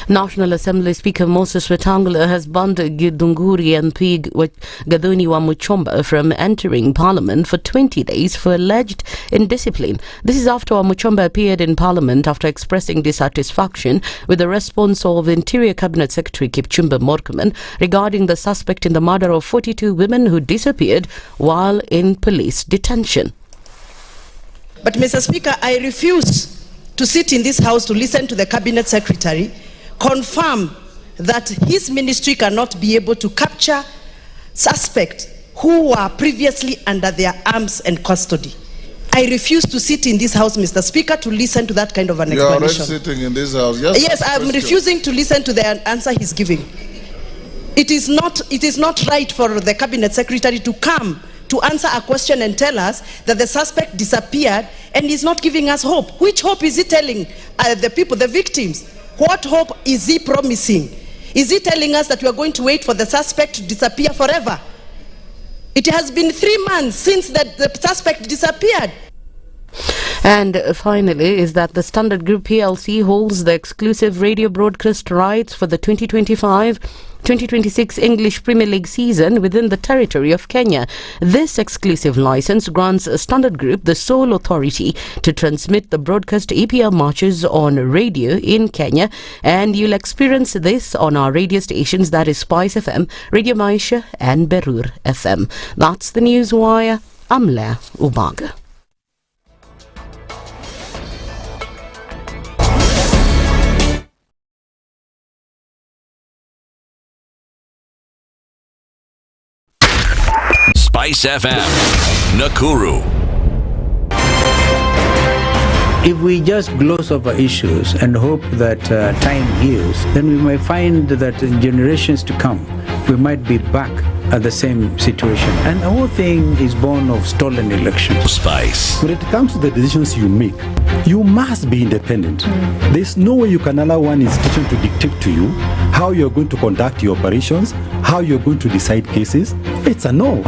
National Assembly Speaker Moses Wetangula has banned Githunguri MP Gathoni wa Muchomba from entering Parliament for 20 days for alleged indiscipline. This is after Muchomba appeared in Parliament after expressing dissatisfaction with the response of Interior Cabinet Secretary Kipchumba Murkomen regarding the suspect in the murder of 42 women who disappeared while in police detention. But Mr. Speaker, I refuse to sit in this house to listen to the Cabinet Secretary confirm that his ministry cannot be able to capture suspects who were previously under their arms and custody. I refuse to sit in this house, Mr. Speaker, to listen to that kind of an explanation. You are already sitting in this house. Yes, I'm refusing to listen to the answer he's giving. It is not right for the Cabinet Secretary to come to answer a question and tell us that the suspect disappeared and is not giving us hope. Which hope is he telling the people, the victims? What hope is he promising? Is he telling us that we are going to wait for the suspect to disappear forever? It has been 3 months since the suspect disappeared. And finally, is that the Standard Group PLC holds the exclusive radio broadcast rights for the 2025-2026 English Premier League season within the territory of Kenya. This exclusive license grants Standard Group the sole authority to transmit the broadcast EPL matches on radio in Kenya, and you'll experience this on our radio stations, that is SpiceFM, Radio Maisha and Berur FM. That's the News Wire. I'm Leah Ubaga. SpiceFM, Nakuru. If we just gloss over issues and hope that time heals, then we might find that in generations to come, we might be back at the same situation. And the whole thing is born of stolen elections. Spice. When it comes to the decisions you make, you must be independent. There's no way you can allow one institution to dictate to you how you're going to conduct your operations, how you're going to decide cases. It's a no.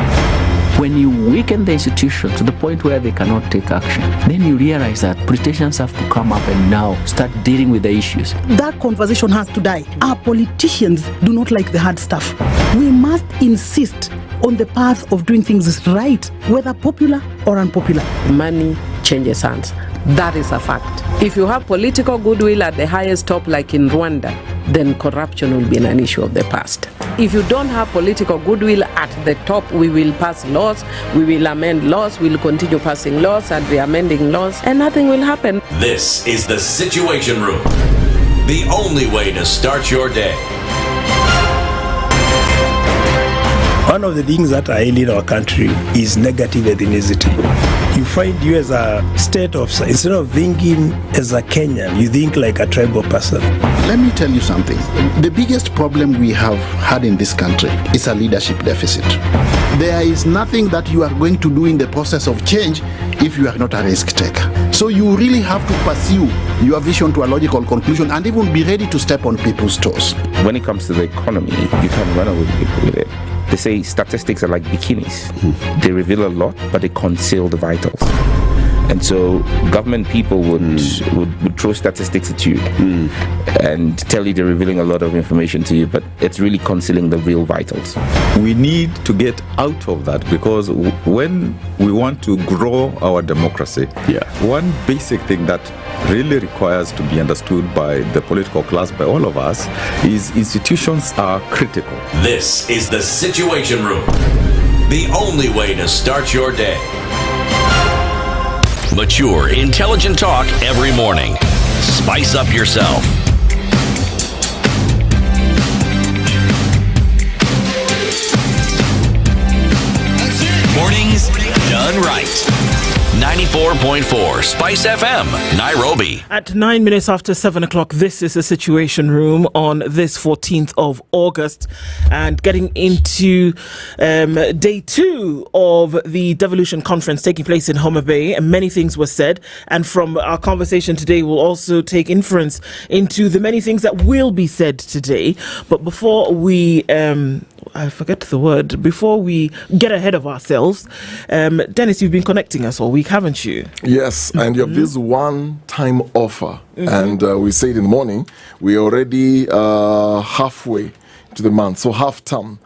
When you weaken the institution to the point where they cannot take action, then you realize that politicians have to come up and now start dealing with the issues. That conversation has to die. Our politicians do not like the hard stuff. We must insist on the path of doing things right, whether popular or unpopular. Money changes hands. That is a fact. If you have political goodwill at the highest top, like in Rwanda, then corruption will be an issue of the past. If you don't have political goodwill at the top, we will pass laws, we will amend laws, we will continue passing laws and re-amending laws, and nothing will happen. This is the Situation Room, the only way to start your day. One of the things that are ailing our country is negative ethnicity. You find you as a state officer, instead of thinking as a Kenyan, you think like a tribal person. Let me tell you something. The biggest problem we have had in this country is a leadership deficit. There is nothing that you are going to do in the process of change if you are not a risk taker. So you really have to pursue your vision to a logical conclusion and even be ready to step on people's toes. When it comes to the economy, you can run away with it. They say statistics are like bikinis. They reveal a lot, but they conceal the vitals. And so government people would throw statistics at you and tell you they're revealing a lot of information to you, but it's really concealing the real vitals. We need to get out of that, because when we want to grow our democracy, one basic thing that really requires to be understood by the political class, by all of us, is institutions are critical. This is the Situation Room, the only way to start your day. Mature, intelligent talk every morning. Spice up yourself. Mornings done right. 94.4 Spice FM, Nairobi. At 9 minutes after 7 o'clock, this is the Situation Room on this 14th of August, and getting into day 2 of the Devolution conference taking place in Homa Bay, and many things were said, and from our conversation today we'll also take inference into the many things that will be said today. But before we before we get ahead of ourselves, Dennis, you've been connecting us all week, haven't you? Yes, and you have this one-time offer, and we said in the morning, we're already halfway to the month, so half-term.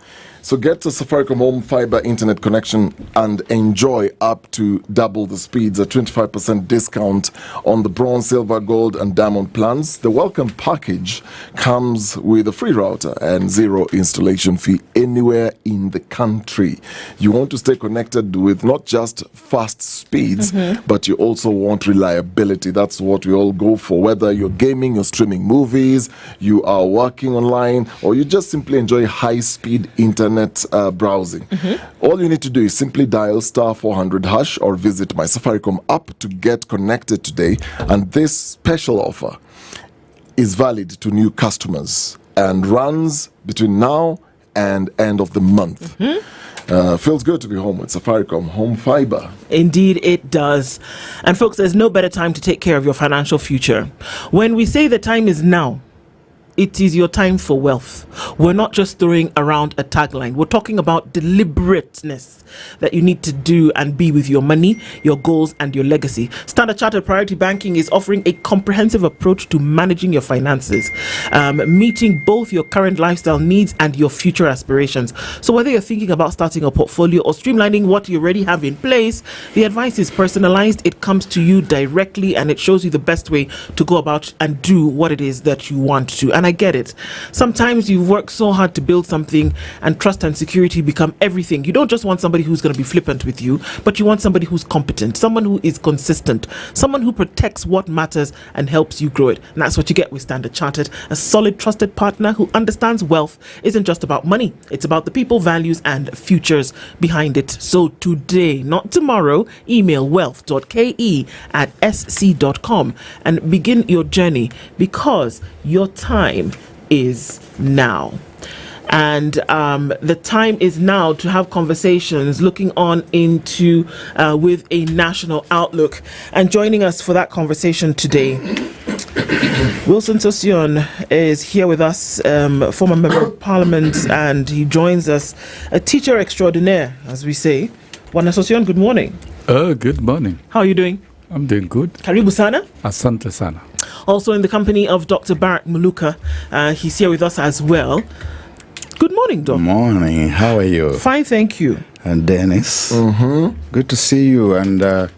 So get a Safaricom Home Fiber Internet connection and enjoy up to double the speeds, a 25% discount on the bronze, silver, gold, and diamond plans. The welcome package comes with a free router and zero installation fee anywhere in the country. You want to stay connected with not just fast speeds, but you also want reliability. That's what we all go for. Whether you're gaming, you're streaming movies, you are working online, or you just simply enjoy high-speed internet internet browsing. All you need to do is simply dial *400# or visit my Safaricom app to get connected today. And this special offer is valid to new customers and runs between now and end of the month. Feels good to be home with Safaricom Home Fiber. Indeed, it does. And folks, there's no better time to take care of your financial future. When we say the time is now, it is your time for wealth. We're not just throwing around a tagline. We're talking about deliberateness that you need to do and be with your money, your goals, and your legacy. Standard Chartered Priority Banking is offering a comprehensive approach to managing your finances, meeting both your current lifestyle needs and your future aspirations. So whether you're thinking about starting a portfolio or streamlining what you already have in place, the advice is personalized. It comes to you directly and it shows you the best way to go about and do what it is that you want to. And I get it. Sometimes you work so hard to build something and trust and security become everything. You don't just want somebody who's going to be flippant with you, but you want somebody who's competent, someone who is consistent, someone who protects what matters and helps you grow it. And that's what you get with Standard Chartered, a solid, trusted partner who understands wealth isn't just about money. It's about the people, values, and futures behind it. So today, not tomorrow, email wealth.ke@sc.com and begin your journey, because your time is now. And the time is now to have conversations looking on into with a national outlook. And joining us for that conversation today, Wilson Sossion is here with us, former member of Parliament, and he joins us, a teacher extraordinaire, as we say. Bwana Sossion, good morning. Good morning. How are you doing? I'm doing good. Karibu sana. Asante sana. Also in the company of Dr. Barak Muluka, he's here with us as well. Good morning, Doc. Good morning. How are you? Fine, thank you. And Dennis. Good to see you. And the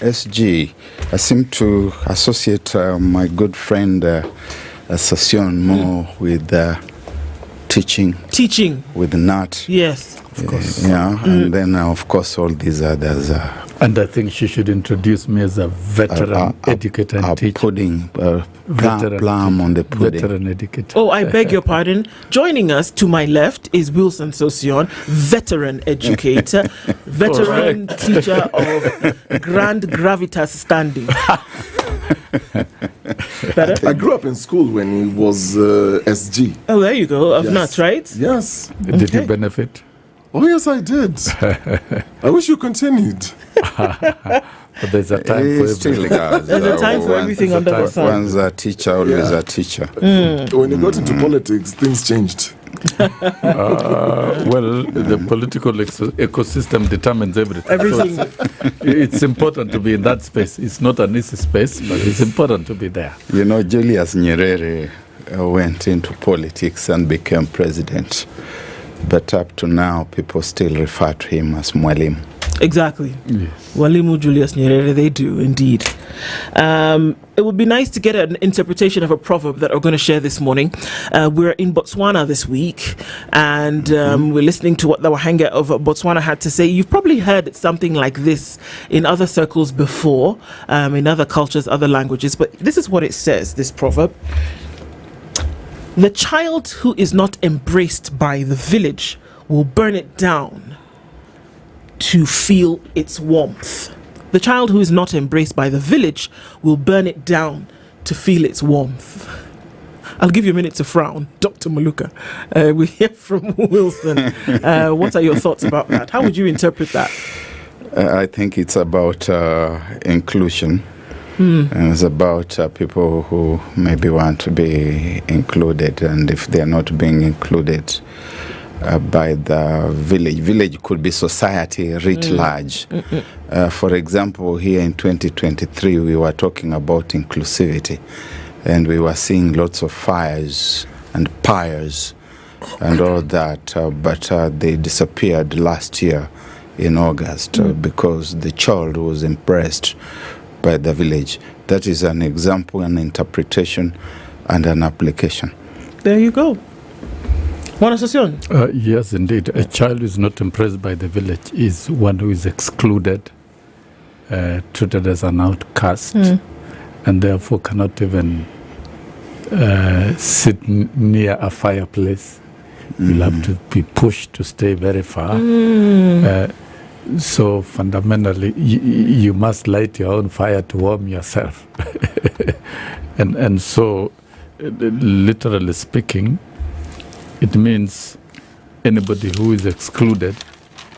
SG. I seem to associate my good friend Sassion more with teaching. Teaching. With Nat. Yes, of course. Yeah, and then of course all these others. And I think she should introduce me as a veteran educator and teacher. Pudding, plum on the pudding. Veteran educator. Oh, I beg your pardon. Joining us to my left is Wilson Sossion, veteran educator, veteran teacher of grand gravitas standing. I grew up in school when he was SG. Oh, there you go, of Nat, right? Yes. Did you benefit? Oh, yes, I did. I wish you continued. But there's a time for everything. There's a time for everything under the sun. One's a teacher, always a teacher. When you got into politics, things changed. Well, the political ecosystem determines everything. Everything. So it's important to be in that space. It's not an easy space, but it's important to be there. You know, Julius Nyerere went into politics and became president. But up to now, people still refer to him as Mwalimu. Exactly. Yes. Walimu Julius Nyerere, they do indeed. It would be nice to get an interpretation of a proverb that we're going to share this morning. We're in Botswana this week, and we're listening to what the Wahanga of Botswana had to say. You've probably heard something like this in other circles before, in other cultures, other languages, but this is what it says, this proverb. The child who is not embraced by the village will burn it down to feel its warmth. The child who is not embraced by the village will burn it down to feel its warmth. I'll give you a minute to frown, Dr. Muluka. We hear from Wilson. What are your thoughts about that? How would you interpret that? I think it's about inclusion. And it's about people who maybe want to be included, and if they're not being included by the village could be society writ large. For example, here in 2023, we were talking about inclusivity, and we were seeing lots of fires and pyres and all that, but they disappeared last year in August because the child was impressed by the village. That is an example, an interpretation, and an application. There you go. Bwana Sossion? Yes, indeed. A child who is not impressed by the village is one who is excluded, treated as an outcast, and therefore cannot even sit near a fireplace You'll have to be pushed to stay very far. So fundamentally, you must light your own fire to warm yourself. and so, literally speaking, it means anybody who is excluded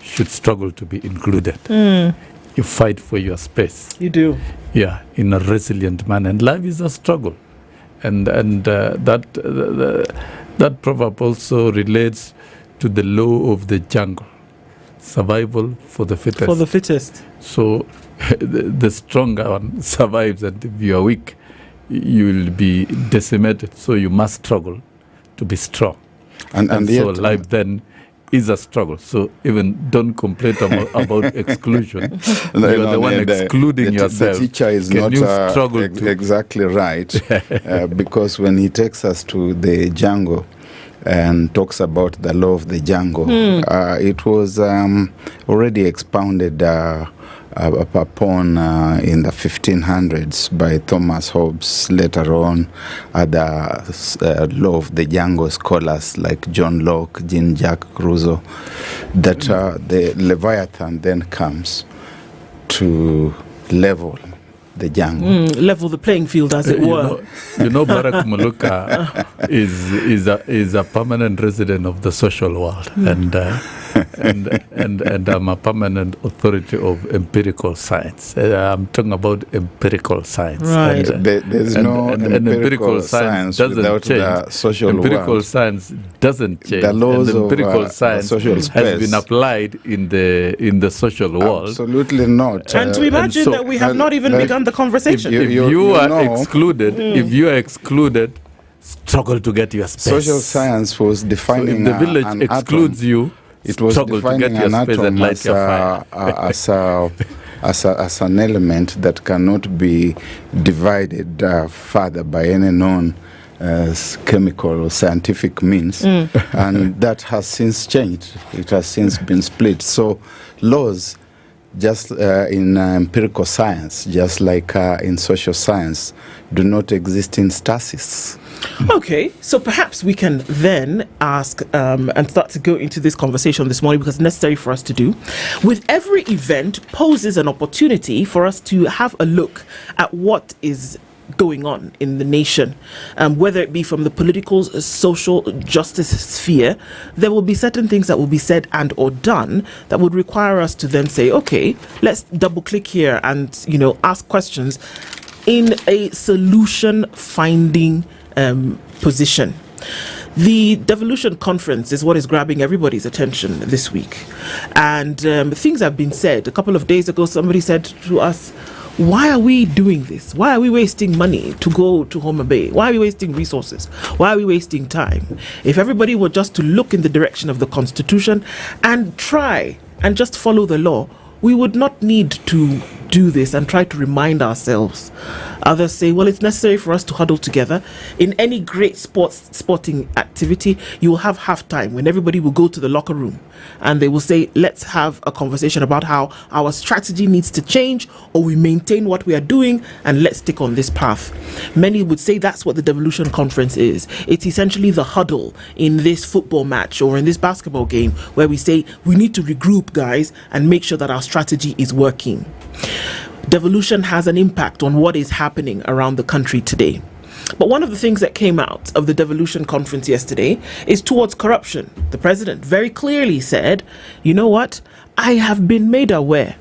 should struggle to be included. You fight for your space. You do. Yeah, in a resilient manner. And life is a struggle. And that proverb also relates to the law of the jungle. Survival for the fittest. For the fittest. So the stronger one survives, and if you are weak, you will be decimated. So you must struggle to be strong. And so yet, life then is a struggle. So even don't complain about exclusion. You are the one excluding yourself. The teacher is Can not exactly right, because when he takes us to the jungle and talks about the law of the jungle, it was already expounded upon in the 1500s by Thomas Hobbes. Later on, other law of the jungle scholars like John Locke, Jean-Jacques Rousseau, that the Leviathan then comes to level the jungle. Level the playing field, as it were. You know Barack Muluka is a permanent resident of the social world, and I'm a permanent authority of empirical science. I'm talking about empirical science. Right. There's no empirical science doesn't without change. the social empirical world. science doesn't change. The laws and empirical of science social has space. been applied in the social world. Absolutely not. And to imagine that we have not even begun the conversation. If you are excluded, struggle to get your space. Social science was defining so if the village an excludes atom. you, It was struggle to get defining your an space atom and light your fire. as an element that cannot be divided further by any known chemical or scientific means. And that has since changed. It has since been split. So laws, just in empirical science, just like in social science, do not exist in stasis. Okay, so perhaps we can then ask and start to go into this conversation this morning, because it's necessary for us to do. With every event poses an opportunity for us to have a look at what is going on in the nation, whether it be from the political, social justice sphere. There will be certain things that will be said and or done that would require us to then say, okay, let's double click here and ask questions in a solution finding position. The Devolution conference is what is grabbing everybody's attention this week, and things have been said. A couple of days ago, somebody said to us, why are we doing this? Why are we wasting money to go to Homa Bay? Why are we wasting resources? Why are we wasting time? If everybody were just to look in the direction of the Constitution and try and just follow the law, we would not need to do this and try to remind ourselves. Others say, well, it's necessary for us to huddle together. In any great sporting activity, you will have halftime when everybody will go to the locker room and they will say, let's have a conversation about how our strategy needs to change, or we maintain what we are doing and let's stick on this path. Many would say that's what the Devolution conference is. It's essentially the huddle in this football match or in this basketball game where we say we need to regroup, guys, and make sure that our strategy is working. Devolution has an impact on what is happening around the country today. But one of the things that came out of the Devolution conference yesterday is towards corruption. The president very clearly said, you know what, I have been made aware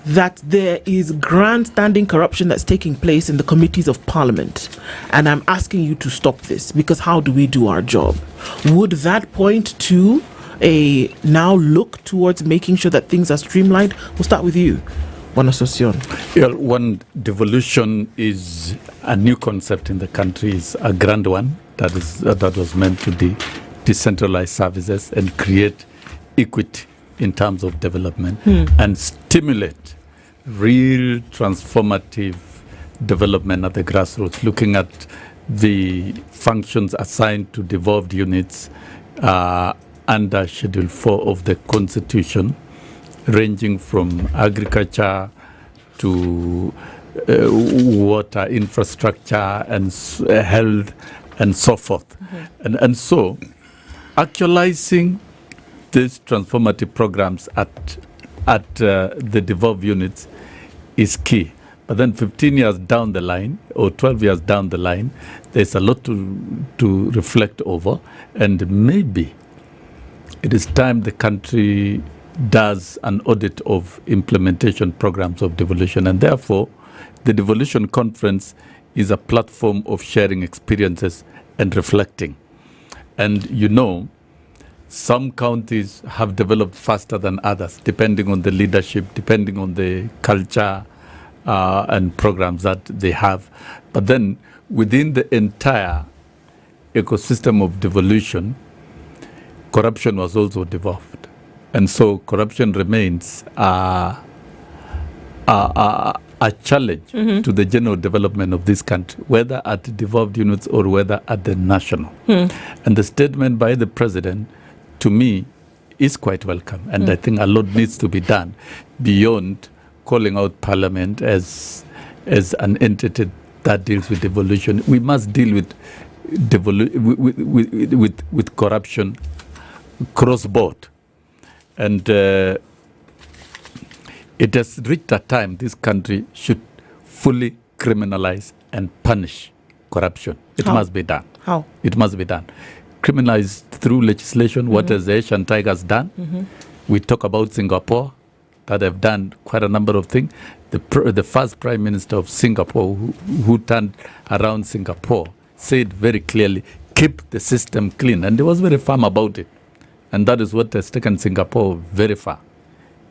that there is grandstanding corruption that's taking place in the committees of parliament, and I'm asking you to stop this, because how do we do our job? Would that point to a now look towards making sure that things are streamlined? We'll start with you, One, devolution is a new concept in the country. It's a grand one that was meant to decentralize services and create equity in terms of development and stimulate real transformative development at the grassroots, looking at the functions assigned to devolved units under Schedule 4 of the Constitution, ranging from agriculture to water infrastructure and health and so forth. And so actualizing these transformative programs at the devolved units is key. But then 15 years down the line, or 12 years down the line, there's a lot to reflect over. And maybe it is time the country does an audit of implementation programs of devolution. And therefore, the Devolution Conference is a platform of sharing experiences and reflecting. And you know, some counties have developed faster than others, depending on the leadership, depending on the culture and programs that they have. But then within the entire ecosystem of devolution, corruption was also devolved. And so corruption remains a challenge to the general development of this country, whether at devolved units or whether at the national. And the statement by the president, to me, is quite welcome. And I think a lot needs to be done beyond calling out Parliament as an entity that deals with devolution. We must deal with corruption cross-board. And it has reached a time this country should fully criminalize and punish corruption. It must be done. How? It must be done. Criminalized through legislation, what has the Asian Tigers done? We talk about Singapore, that have done quite a number of things. The first Prime Minister of Singapore, who turned around Singapore, said very clearly, keep the system clean. And he was very firm about it. And that is what has taken Singapore very far.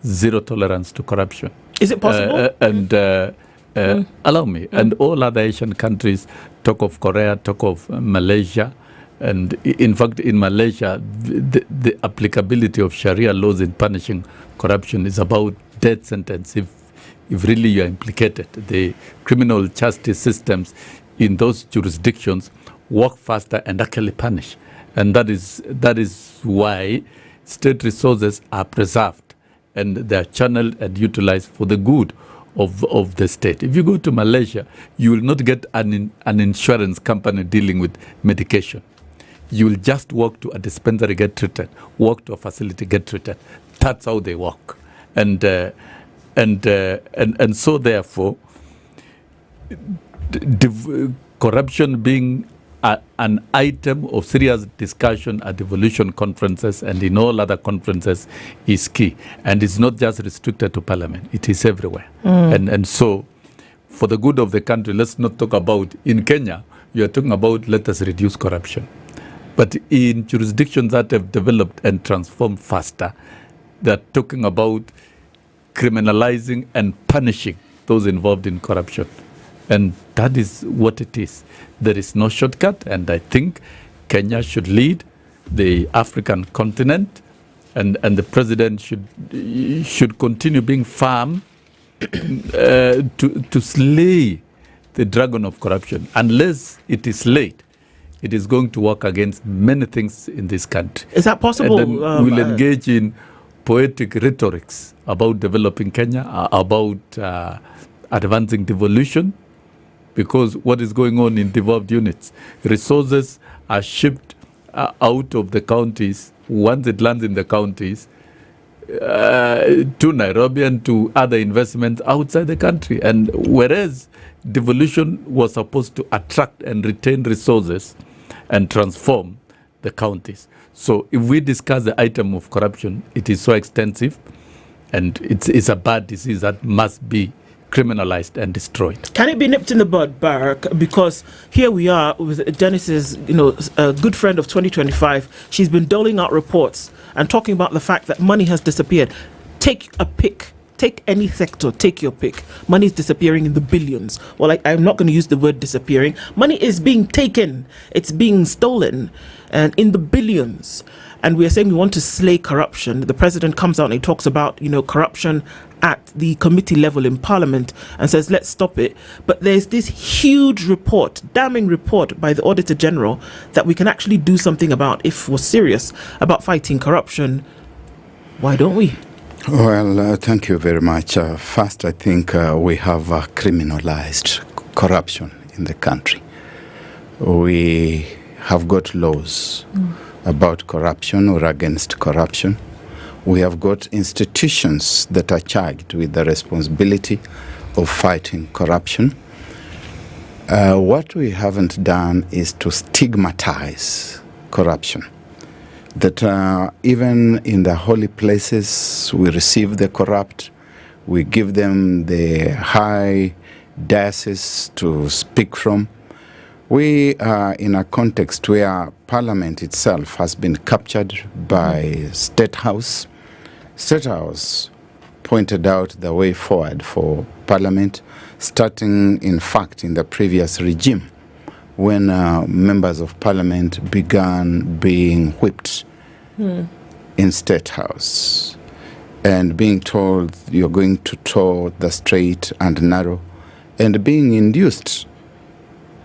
Zero tolerance to corruption. Is it possible? Allow me. And all other Asian countries, talk of Korea, talk of Malaysia. And in fact, in Malaysia, the applicability of Sharia laws in punishing corruption is about death sentence if really you are implicated. The criminal justice systems in those jurisdictions work faster and actually punish. And that is why state resources are preserved and they are channeled and utilized for the good of the state. If you go to Malaysia, you will not get an insurance company dealing with medication. You will just walk to a dispensary, get treated, walk to a facility, get treated. That's how they work. And so therefore, corruption being an item of serious discussion at devolution conferences and in all other conferences is key. And it's not just restricted to Parliament. It is everywhere. And so, for the good of the country, let's not talk about, in Kenya, you are talking about let us reduce corruption. But in jurisdictions that have developed and transformed faster, they're talking about criminalizing and punishing those involved in corruption. And that is what it is. There is no shortcut, and I think Kenya should lead the African continent, and the president should continue being firm to slay the dragon of corruption. Unless it is laid, it is going to work against many things in this country. Is that possible? And then we'll engage in poetic rhetorics about developing Kenya, about advancing devolution, because what is going on in devolved units, resources are shipped out of the counties. Once it lands in the counties, to Nairobi and to other investments outside the country. And whereas devolution was supposed to attract and retain resources and transform the counties. So if we discuss the item of corruption, it is so extensive and it's a bad disease that must be criminalized and destroyed. Can it be nipped in the bud, Barak? Because here we are with Dennis's, a good friend of 2025. She's been doling out reports and talking about the fact that money has disappeared. Take a pick. Take any sector, take your pick. Money is disappearing in the billions. Well, I'm not going to use the word disappearing. Money is being taken. It's being stolen, and in the billions. And we are saying we want to slay corruption. The president comes out and he talks about, corruption at the committee level in Parliament and says, let's stop it. But there's this huge report, damning report by the Auditor General that we can actually do something about if we're serious about fighting corruption. Why don't we? Well, thank you very much. First, I think we have criminalized corruption in the country. We have got laws about corruption or against corruption. We have got institutions that are charged with the responsibility of fighting corruption. What we haven't done is to stigmatize corruption. That even in the holy places, we receive the corrupt, we give them the high diocese to speak from. We are in a context where Parliament itself has been captured by State House. State House pointed out the way forward for Parliament, starting, in fact, in the previous regime, when members of Parliament began being whipped in State House and being told you're going to toe the straight and narrow, and being induced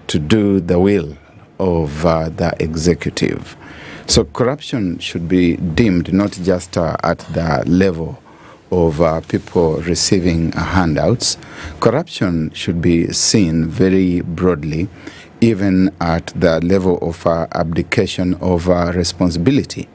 to do the will of the executive. So corruption should be deemed not just at the level of people receiving handouts. Corruption should be seen very broadly, even at the level of abdication of responsibility.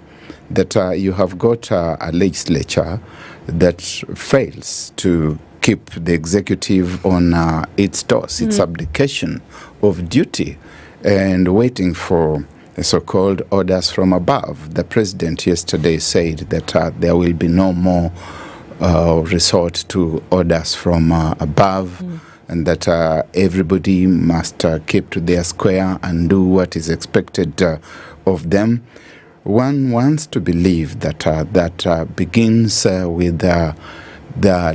That you have got a legislature that fails to keep the executive on its toes, its abdication of duty, and waiting for the so-called orders from above. The president yesterday said that there will be no more resort to orders from above, and that everybody must keep to their square and do what is expected of them. One wants to believe that that begins with the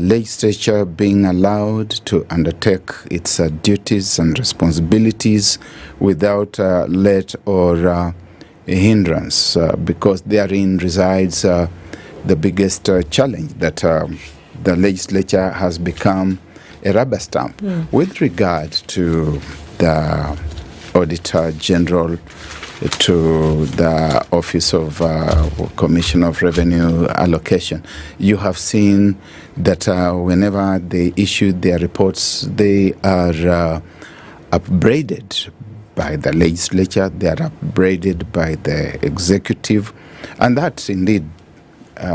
legislature being allowed to undertake its duties and responsibilities without let or hindrance, because therein resides the biggest challenge, that the legislature has become a rubber stamp. With regard to the Auditor General, to the Office of Commission of Revenue Allocation, you have seen that whenever they issue their reports, they are upbraided by the legislature, they are upbraided by the executive, and that indeed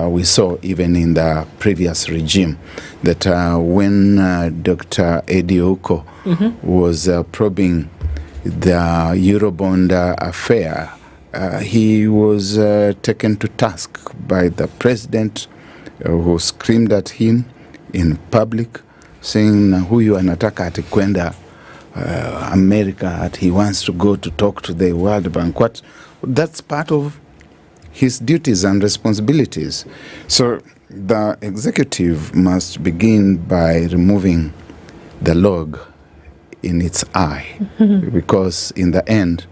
we saw even in the previous regime, that when Dr. Eddie Okoh was probing the Eurobond affair, he was taken to task by the president, who screamed at him in public, saying huyu anataka ati kwenda America, ati he wants to go to talk to the World Bank. What? That's part of his duties and responsibilities. So the executive must begin by removing the log in its eye, because in the end,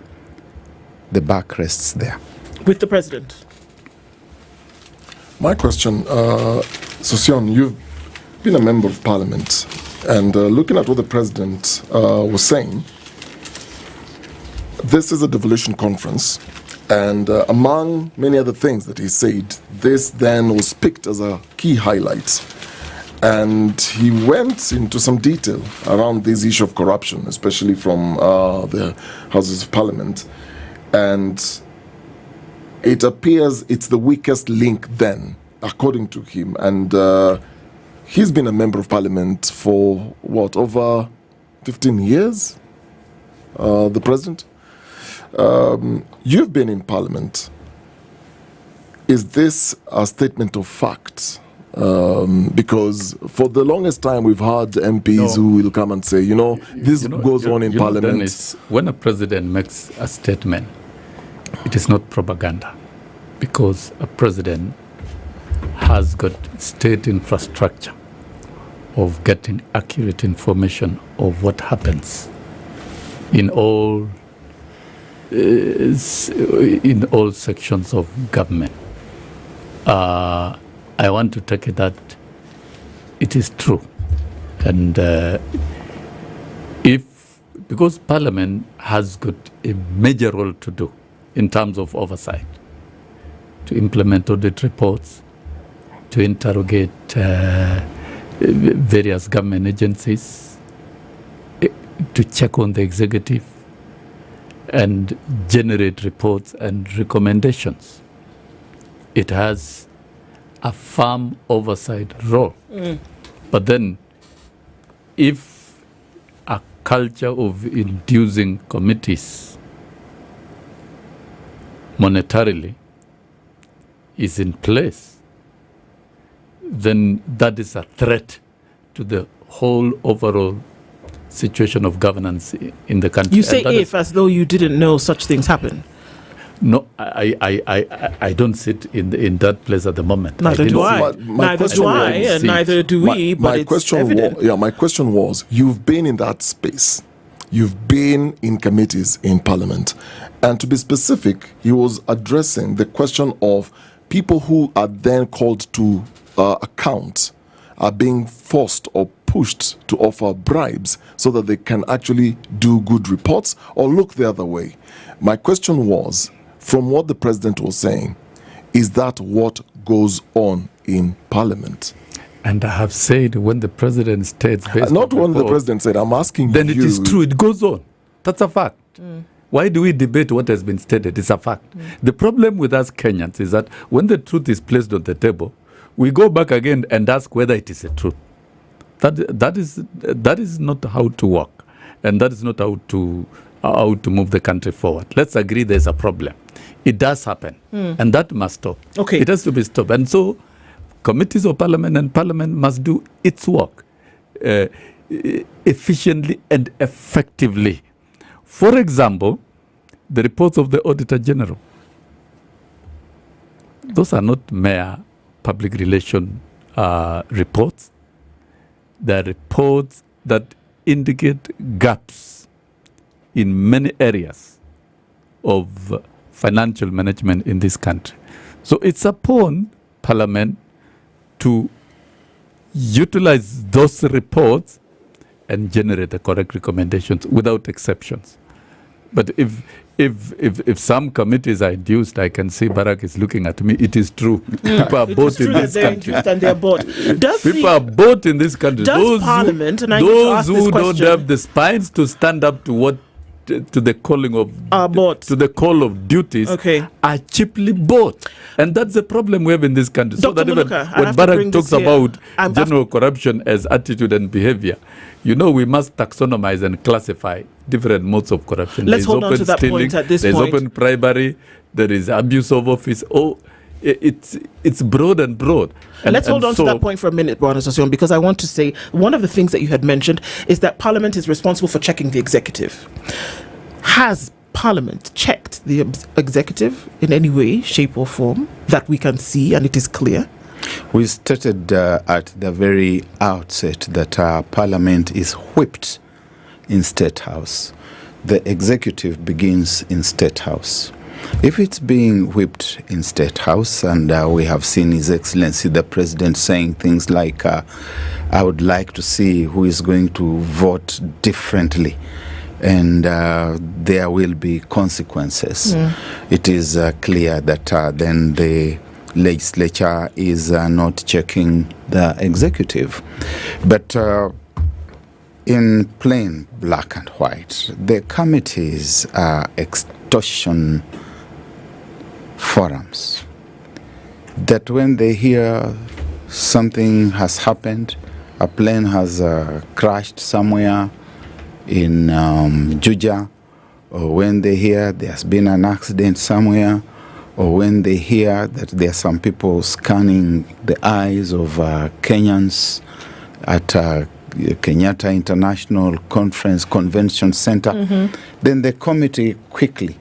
the buck rests there. With the president. My question, Sosion, you've been a member of parliament, and looking at what the president was saying, this is a devolution conference, and among many other things that he said, this then was picked as a key highlight. And he went into some detail around this issue of corruption, especially from the Houses of Parliament. And it appears it's the weakest link then, according to him. And he's been a member of Parliament for, what, over 15 years? The President? You've been in Parliament. Is this a statement of fact? Because for the longest time we've had MPs who will come and say, this goes on in Parliament. Dennis, when a president makes a statement, it is not propaganda, because a president has got state infrastructure of getting accurate information of what happens in all sections of government. I want to take it that it is true. And because Parliament has got a major role to do in terms of oversight, to implement audit reports, to interrogate various government agencies, to check on the executive, and generate reports and recommendations. It has a firm oversight role. But then, if a culture of inducing committees monetarily is in place, then that is a threat to the whole overall situation of governance in the country. You say if, as though you didn't know such things happen. No, I don't sit in that place at the moment. Neither do I. Neither do I, and neither do we. But it's evident. My question was: you've been in that space, you've been in committees in Parliament, and to be specific, he was addressing the question of people who are then called to account are being forced or pushed to offer bribes so that they can actually do good reports or look the other way. My question was, from what the president was saying, is that what goes on in Parliament? And I have said, when the president states... Not when the president said, I'm asking then you... Then it is true, it goes on. That's a fact. Why do we debate what has been stated? It's a fact. The problem with us Kenyans is that when the truth is placed on the table, we go back again and ask whether it is a truth. That is not how to work, and that is not how to move the country forward. Let's agree there's a problem. It does happen, and that must stop. Okay. It has to be stopped. And so committees of Parliament and Parliament must do its work efficiently and effectively. For example, the reports of the Auditor General. Those are not mere public relation reports. They are reports that indicate gaps in many areas of financial management in this country. So it's upon Parliament to utilize those reports and generate the correct recommendations without exceptions. But if some committees are induced, I can see Barack is looking at me. It is true. People are bought in this country. And they're bought. People are bought in this country. Does Parliament, and I those need to ask who this don't question, have the spines to stand up to the calling of to the call of duties, are cheaply bought, and that's the problem we have in this country. So that even when Barack talks about general corruption as attitude and behavior, we must taxonomize and classify different modes of corruption. Let's hold on to that point at this point. There's open bribery, there is abuse of office. It's broad and broad. Let's hold on to that point for a minute, Bwana Sosyon, because I want to say one of the things that you had mentioned is that Parliament is responsible for checking the executive. Has Parliament checked the executive in any way, shape or form that we can see and it is clear? We stated at the very outset that Parliament is whipped in State House. The executive begins in State House. If it's being whipped in State House, and we have seen His Excellency the President saying things like, I would like to see who is going to vote differently, and there will be consequences. It is clear that then the legislature is not checking the executive. But in plain black and white, the committees are extortion forums that when they hear something has happened, a plane has crashed somewhere in Juja, or when they hear there's been an accident somewhere, or when they hear that there are some people scanning the eyes of Kenyans at Kenyatta International Convention Center, then the committee quickly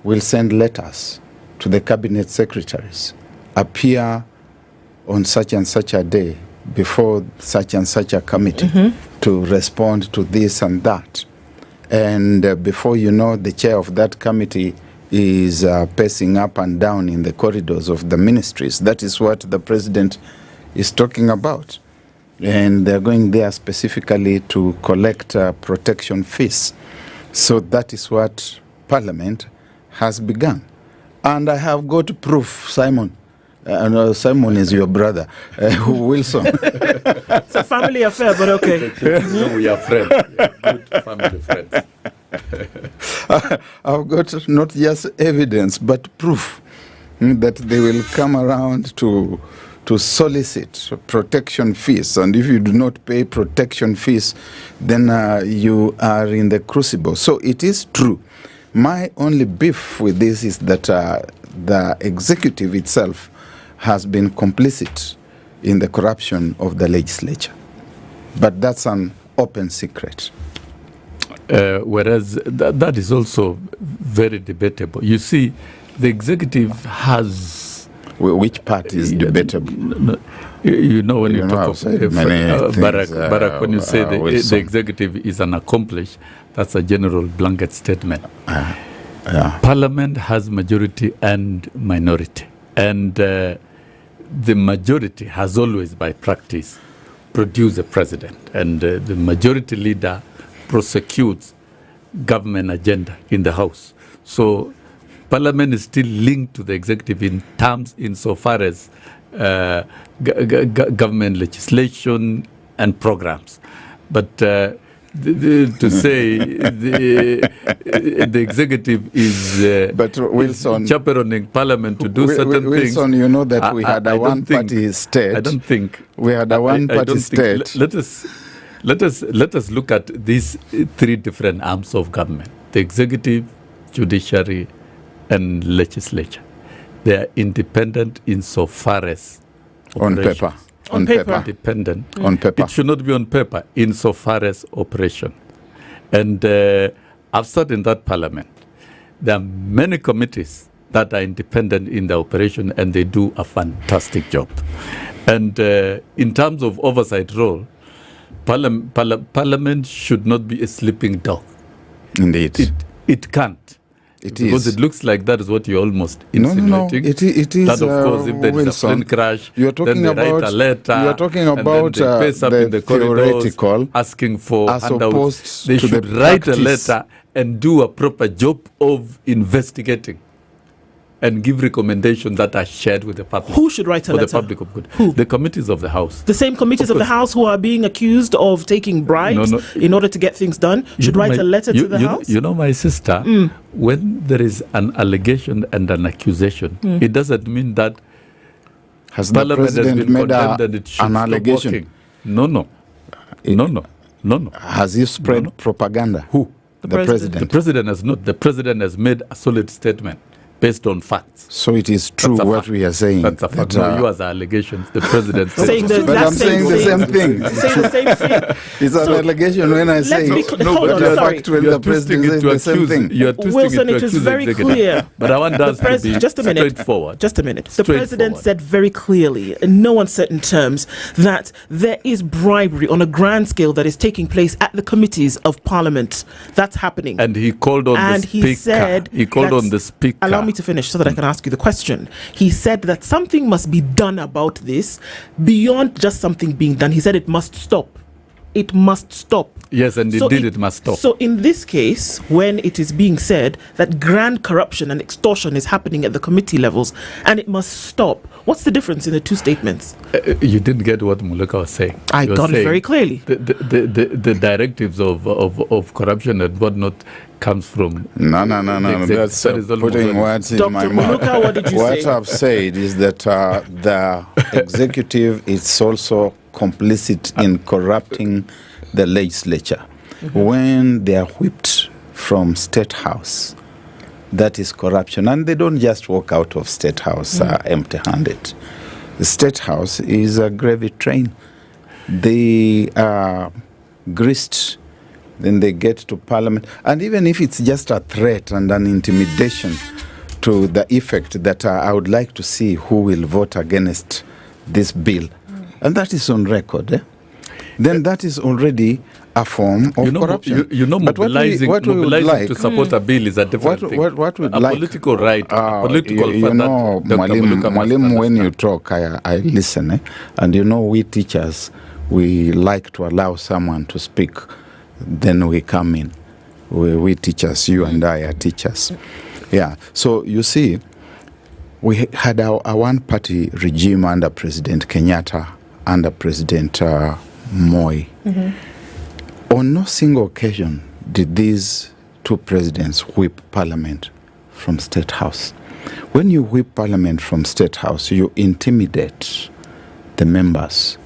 will send letters to the cabinet secretaries, appear on such and such a day before such and such a committee to respond to this and that. And before you know, the chair of that committee is pacing up and down in the corridors of the ministries. That is what the president is talking about. And they're going there specifically to collect protection fees. So that is what Parliament has begun. And I have got proof, Simon. No, Simon is your brother, Wilson. It's a family affair, but okay. No, we are friends. We are good family friends. I've got not just evidence but proof that they will come around to solicit protection fees, and if you do not pay protection fees, then you are in the crucible. So it is true. My only beef with this is that the executive itself has been complicit in the corruption of the legislature. But that's an open secret. Whereas that is also very debatable. You see, the executive has... Which part is debatable? You know, when you talk of Barack, when you say the executive is unaccomplished, that's a general blanket statement. Parliament has majority and minority. And the majority has always, by practice, produced a president. And the majority leader prosecutes government agenda in the House. So Parliament is still linked to the executive in terms insofar as government legislation and programs. But to say the executive is but Wilson, chaperoning Parliament to do certain things. Wilson, you know that we had a one-party state. I don't think we had a one-party state. Let us look at these three different arms of government: the executive, judiciary, and legislature. They are independent insofar as on paper. On paper. Independent. On paper. It should not be on paper insofar as operation. And I've sat in that parliament. There are many committees that are independent in the operation, and they do a fantastic job. And in terms of oversight role, Parliament should not be a sleeping dog. Indeed. It can't. Because it looks like that is what you're almost insinuating. No. It is. That, of course, if there is a plane crash, you're talking then they write a letter. You're talking about the theoretical, asking for handouts. They should write a letter and do a proper job of investigating and give recommendations that are shared with the public. Who should write a letter? For the public of good. Who? The committees of the House. The same committees of the House who are being accused of taking bribes in order to get things done should write a letter to the House? You know, my sister, when there is an allegation and an accusation, it doesn't mean that has the president made an allegation? No. Has he spread propaganda? Who? The president. The president has not. The president has made a solid statement based on facts. So it is true what we are saying. That's a fact. No, you as allegations, the president saying but I'm saying the same thing. Saying the same thing. It's an allegation when I say the president says the same thing. You're twisting Wilson, it was very clear. But I want us to be straightforward. Just a minute. The president said very clearly, in no uncertain terms, that there is bribery on a grand scale that is taking place at the committees of Parliament. That's happening. And he called on the speaker. He said he called on the speaker. Allow me to finish so that I can ask you the question. He said that something must be done about this beyond just something being done. He said it must stop. It must stop. Yes, and indeed it must stop. So in this case, when it is being said that grand corruption and extortion is happening at the committee levels and it must stop, what's the difference in the two statements? You didn't get what Muleka was saying. I got it very clearly. The directives of corruption and whatnot comes from... No. That's putting words in my mouth. Muleka, what did you say? What I've said is that the executive is also complicit in corrupting the legislature. When they are whipped from State House, that is corruption. And they don't just walk out of State House empty-handed. The State House is a gravy train. They are grist, then they get to Parliament. And even if it's just a threat and an intimidation to the effect that I would like to see who will vote against this bill, and that is on record, then that is already a form of corruption. Mobilizing to support a bill is a different thing. Political right, political Mwalimu, when you talk, I listen. And we teachers, we like to allow someone to speak. Then we come in. We teachers, you and I are teachers. Yeah. So you see, we had a one-party regime under President Kenyatta, under President Moi. On no single occasion did these two presidents whip parliament from State House. When you whip parliament from State House, you intimidate the members,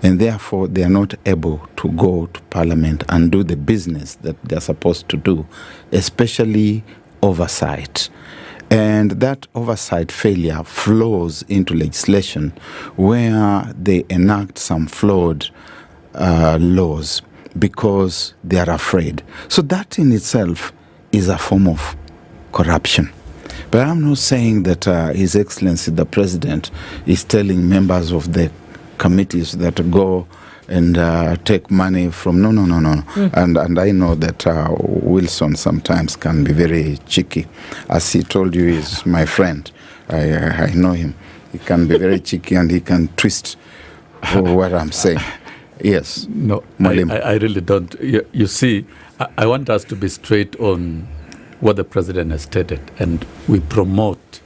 and therefore they are not able to go to parliament and do the business that they're supposed to do, especially oversight. And that oversight failure flows into legislation where they enact some flawed laws because they are afraid. So that in itself is a form of corruption. But I'm not saying that His Excellency the President is telling members of the committees that go and take money from no. And I know that Wilson sometimes can be very cheeky. As he told you, he's my friend. I know him. He can be very cheeky and he can twist what I'm saying. Yes. No, I really don't. You see, I want us to be straight on what the president has stated, and we promote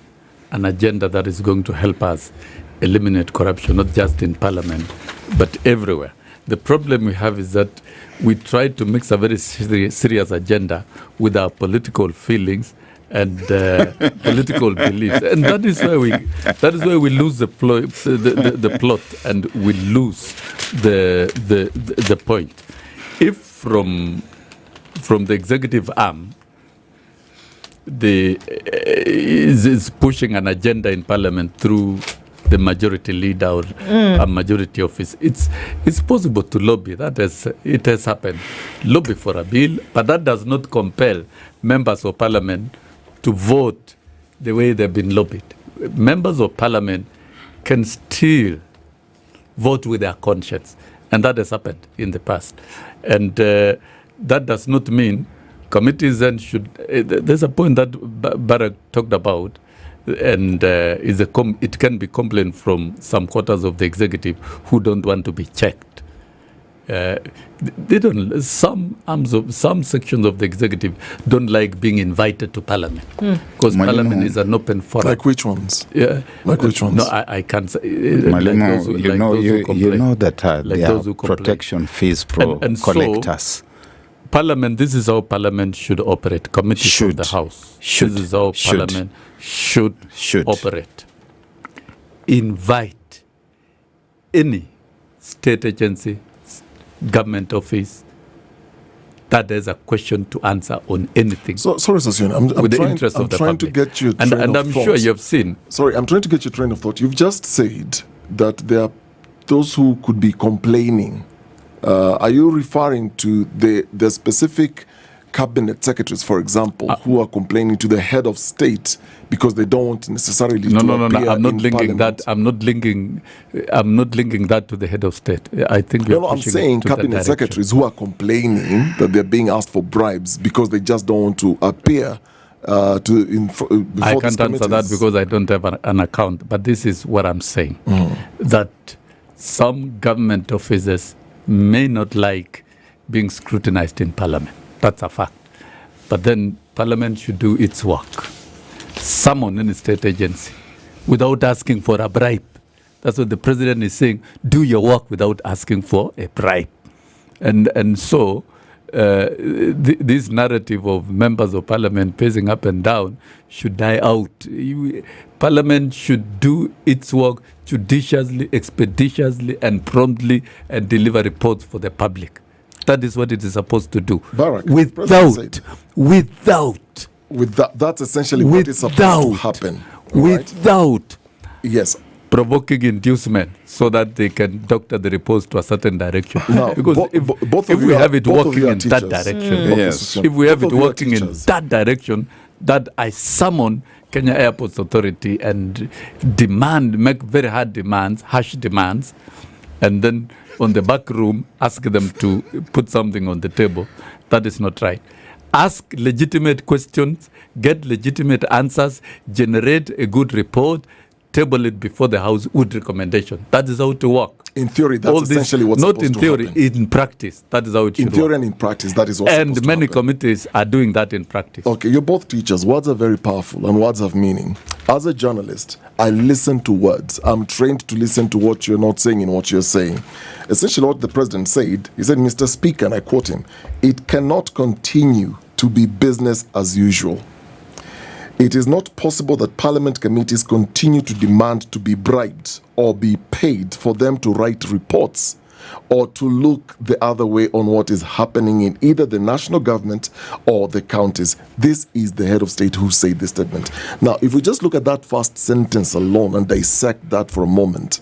an agenda that is going to help us eliminate corruption, not just in parliament, but everywhere. The problem we have is that we try to mix a very serious agenda with our political feelings and political beliefs, and that is where we lose the plot, and we lose the point. If from the executive arm is pushing an agenda in parliament through the majority leader or a majority office, it's possible to lobby. It has happened. Lobby for a bill, but that does not compel members of parliament to vote the way they've been lobbied. Members of parliament can still vote with their conscience, and that has happened in the past. And that does not mean committees then should. There's a point that Barack talked about, and it can be complaint from some quarters of the executive who don't want to be checked. They don't. Some sections of the executive don't like being invited to parliament because parliament is an open forum. Like which ones? Yeah, like which ones? No, I can't say. You know that they are protection fees collectors. So, Parliament. This is how Parliament should operate. Committees of the House. This is how Parliament should operate. Invite any state agency, government office that there's a question to answer on anything. So, sorry, Sassoon, I'm trying to get you. And I'm sure you've seen. Sorry, I'm trying to get your train of thought. You've just said that there are those who could be complaining. Are you referring to the specific cabinet secretaries, for example, who are complaining to the head of state because they don't want necessarily to appear I'm not in linking parliament? that. I'm not linking that to the head of state. I think I'm saying cabinet secretaries who are complaining that they're being asked for bribes because they just don't want to appear before I can't answer that because I don't have an account. But this is what I'm saying: that some government officers may not like being scrutinized in parliament. That's a fact. But then parliament should do its work. Summon any state agency without asking for a bribe. That's what the president is saying. Do your work without asking for a bribe. And so this narrative of members of parliament pacing up and down should die out. Parliament should do its work judiciously, expeditiously, and promptly, and deliver reports for the public. That is what it is supposed to do. Barack, that's essentially what is supposed to happen. Without provoking inducement so that they can doctor the reports to a certain direction. Now, because if we have it working in that direction, if we have it working in that direction, that I summon Kenya Airports Authority and make very hard demands, harsh demands, and then on the back room ask them to put something on the table. That is not right. Ask legitimate questions, get legitimate answers, generate a good report, table it before the House with recommendation. That is how to work. In theory, that's essentially what's supposed to happen. Not in theory, in practice. That is how it should work. In theory and in practice, that is what's supposed to happen. And many committees are doing that in practice. Okay, you're both teachers. Words are very powerful and words have meaning. As a journalist, I listen to words. I'm trained to listen to what you're not saying and what you're saying. Essentially what the president said, he said, Mr. Speaker, and I quote him, "It cannot continue to be business as usual. It is not possible that Parliament committees continue to demand to be bribed or be paid for them to write reports or to look the other way on what is happening in either the national government or the counties. This is the head of state who said this statement. Now, if we just look at that first sentence alone and dissect that for a moment,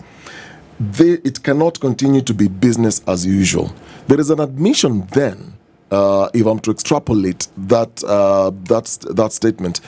it cannot continue to be business as usual. There is an admission then, if I'm to extrapolate that statement,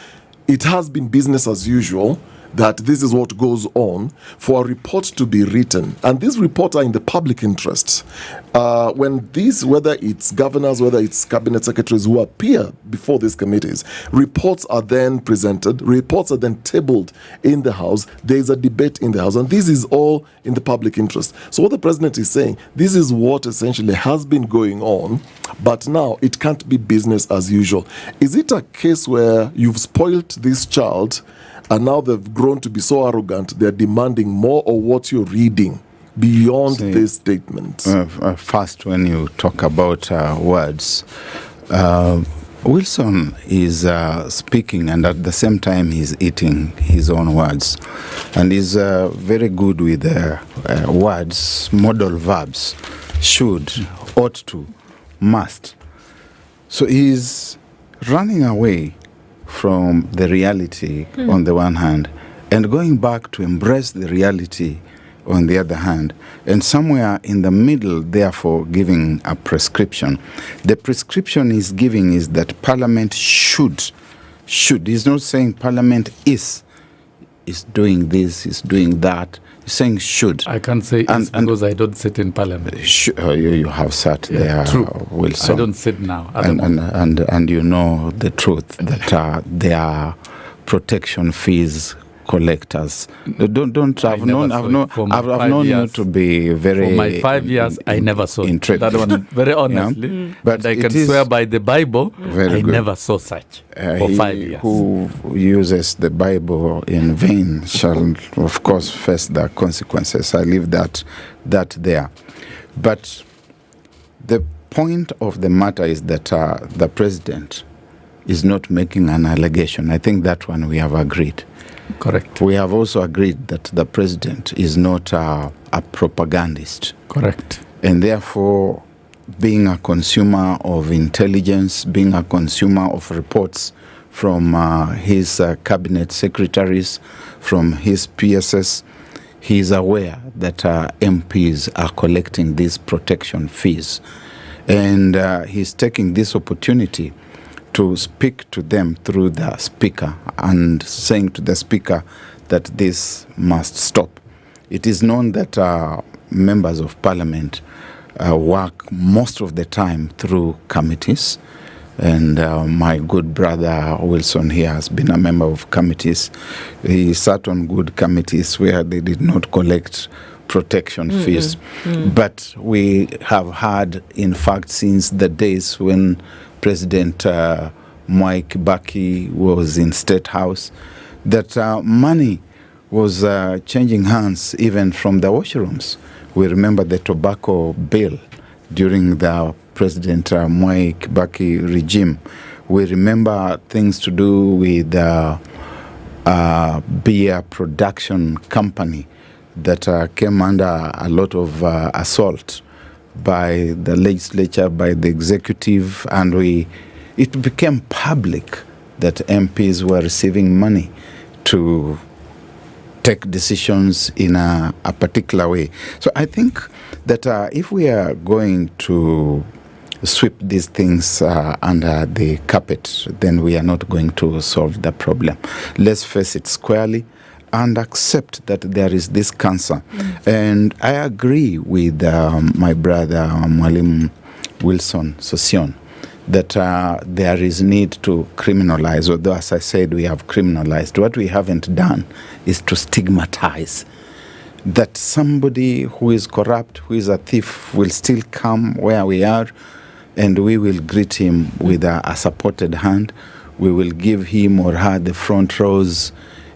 it has been business as usual, that this is what goes on for a report to be written. And these reports are in the public interest. When these, whether it's governors, whether it's cabinet secretaries who appear before these committees, reports are then presented, reports are then tabled in the House, there is a debate in the House, and this is all in the public interest. So what the president is saying, this is what essentially has been going on, but now it can't be business as usual. Is it a case where you've spoiled this child and now they've grown to be so arrogant, they're demanding more of what you're reading beyond this statement? First, when you talk about words, Wilson is speaking, and at the same time he's eating his own words. And he's very good with words, modal verbs, should, ought to, must. So he's running away from the reality on the one hand, and going back to embrace the reality on the other hand, and somewhere in the middle, therefore, giving a prescription. The prescription he's giving is that Parliament should. He's not saying Parliament is doing this, is doing that. He's saying should. I can't say it's because I don't sit in Parliament. You have sat there, true. Wilson. I don't sit now. And you know the truth that there are protection fees collectors. I've known you to be very. For my 5 years, I never saw that one. Very honestly, yeah. But I can swear by the Bible, I never saw such for 5 years. Who uses the Bible in vain shall, of course, face the consequences. I leave that there. But the point of the matter is that the president is not making an allegation. I think that one we have agreed. Correct. We have also agreed that the president is not a propagandist. Correct. And therefore, being a consumer of intelligence, being a consumer of reports from his cabinet secretaries, from his PSS, he is aware that MPs are collecting these protection fees. And he's taking this opportunity to speak to them through the speaker and saying to the speaker that this must stop. It is known that members of parliament work most of the time through committees, and my good brother Wilson here has been a member of committees. He sat on good committees where they did not collect protection fees. But we have had, in fact, since the days when President Mwai Kibaki was in State House, that money was changing hands even from the washrooms. We remember the tobacco bill during the President Mwai Kibaki regime. We remember things to do with beer production company that came under a lot of assault by the legislature, by the executive, and it became public that MPs were receiving money to take decisions in a particular way. So I think that if we are going to sweep these things under the carpet, then we are not going to solve the problem. Let's face it squarely and accept that there is this cancer. And I agree with my brother Mwalimu Wilson Sosion that there is need to criminalize, although as I said we have criminalized. What we haven't done is to stigmatize that somebody who is corrupt, who is a thief, will still come where we are, and we will greet him with a supported hand. We will give him or her the front rows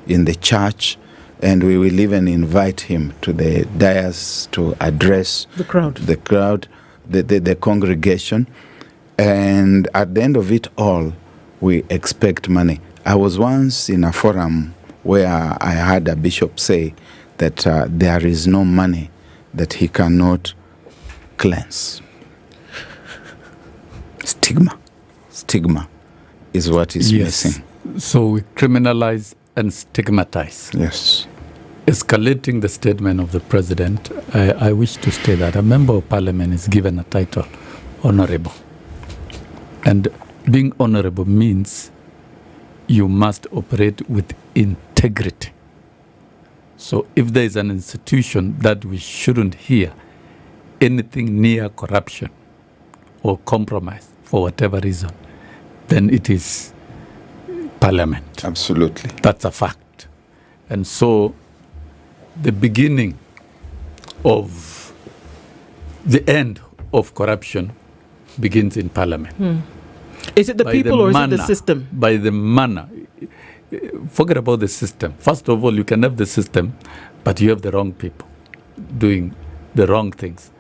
in the church, and we will even invite him to the dais to address the congregation. And at the end of it all, we expect money. I was once in a forum where I had a bishop say that there is no money that he cannot cleanse. Stigma is what is missing. So we criminalize and stigmatize. Yes. Escalating the statement of the president, I wish to state that a member of parliament is given a title, honorable. And being honorable means you must operate with integrity. So if there is an institution that we shouldn't hear anything near corruption or compromise for whatever reason, then it is parliament. Absolutely. That's a fact. And so the beginning of the end of corruption begins in parliament. Is it the people or is it the system? By the manner. Forget about the system. First of all, you can have the system, but you have the wrong people doing the wrong things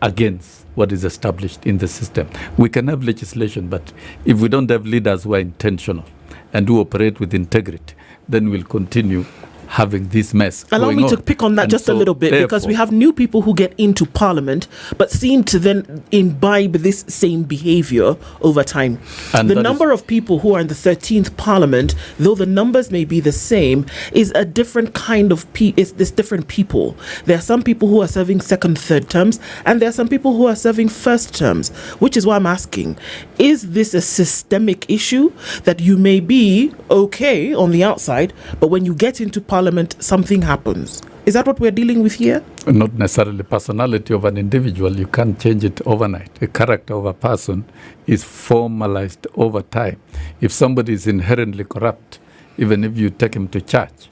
against what is established in the system. We can have legislation, but if we don't have leaders who are intentional and who operate with integrity, then we'll continue having this mess. Allow me to pick on that just a little bit, because we have new people who get into parliament but seem to then imbibe this same behavior over time. And the number of people who are in the 13th parliament, though the numbers may be the same, is a different kind of it's different people. There are some people who are serving second, third terms, and there are some people who are serving first terms, which is why I'm asking, is this a systemic issue that you may be okay on the outside, but when you get into parliament, something happens? Is that what we're dealing with here? Not necessarily. Personality of an individual, you can't change it overnight. The character of a person is formalized over time. If somebody is inherently corrupt, even if you take him to church,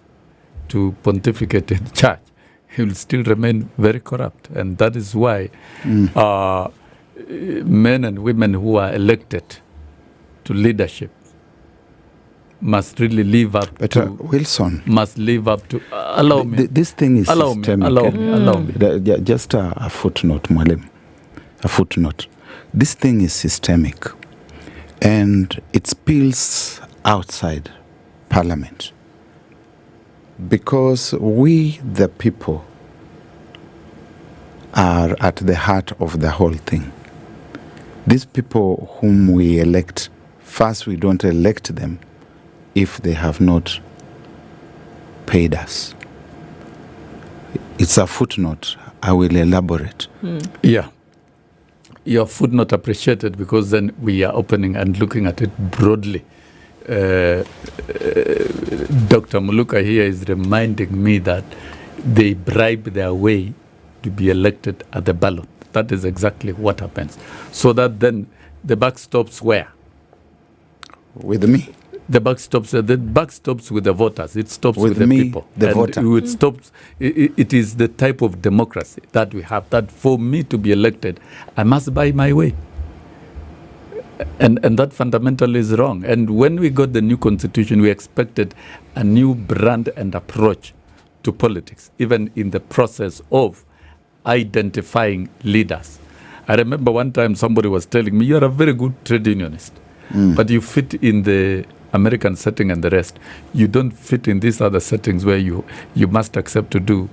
to pontificate in church, he will still remain very corrupt. And that is why men and women who are elected to leadership must really live up to Wilson. Must live up to allow me. This thing is systemic. Allow me. Just a footnote, Mwalim. A footnote. This thing is systemic, and it spills outside Parliament because we, the people, are at the heart of the whole thing. These people whom we elect, first we don't elect them if they have not paid us. It's a footnote. I will elaborate. Yeah. Your footnote appreciated, because then we are opening and looking at it broadly. Dr. Muluka here is reminding me that they bribe their way to be elected at the ballot. That is exactly what happens. So that then the buck stops where? With me. The buck stops with the voters. It stops with the people. The voter. It stops. It is the type of democracy that we have, that for me to be elected, I must buy my way. And that fundamentally is wrong. And when we got the new constitution, we expected a new brand and approach to politics, even in the process of identifying leaders. I remember one time somebody was telling me, you're a very good trade unionist, but you fit in the American setting and the rest. You don't fit in these other settings where you must accept to do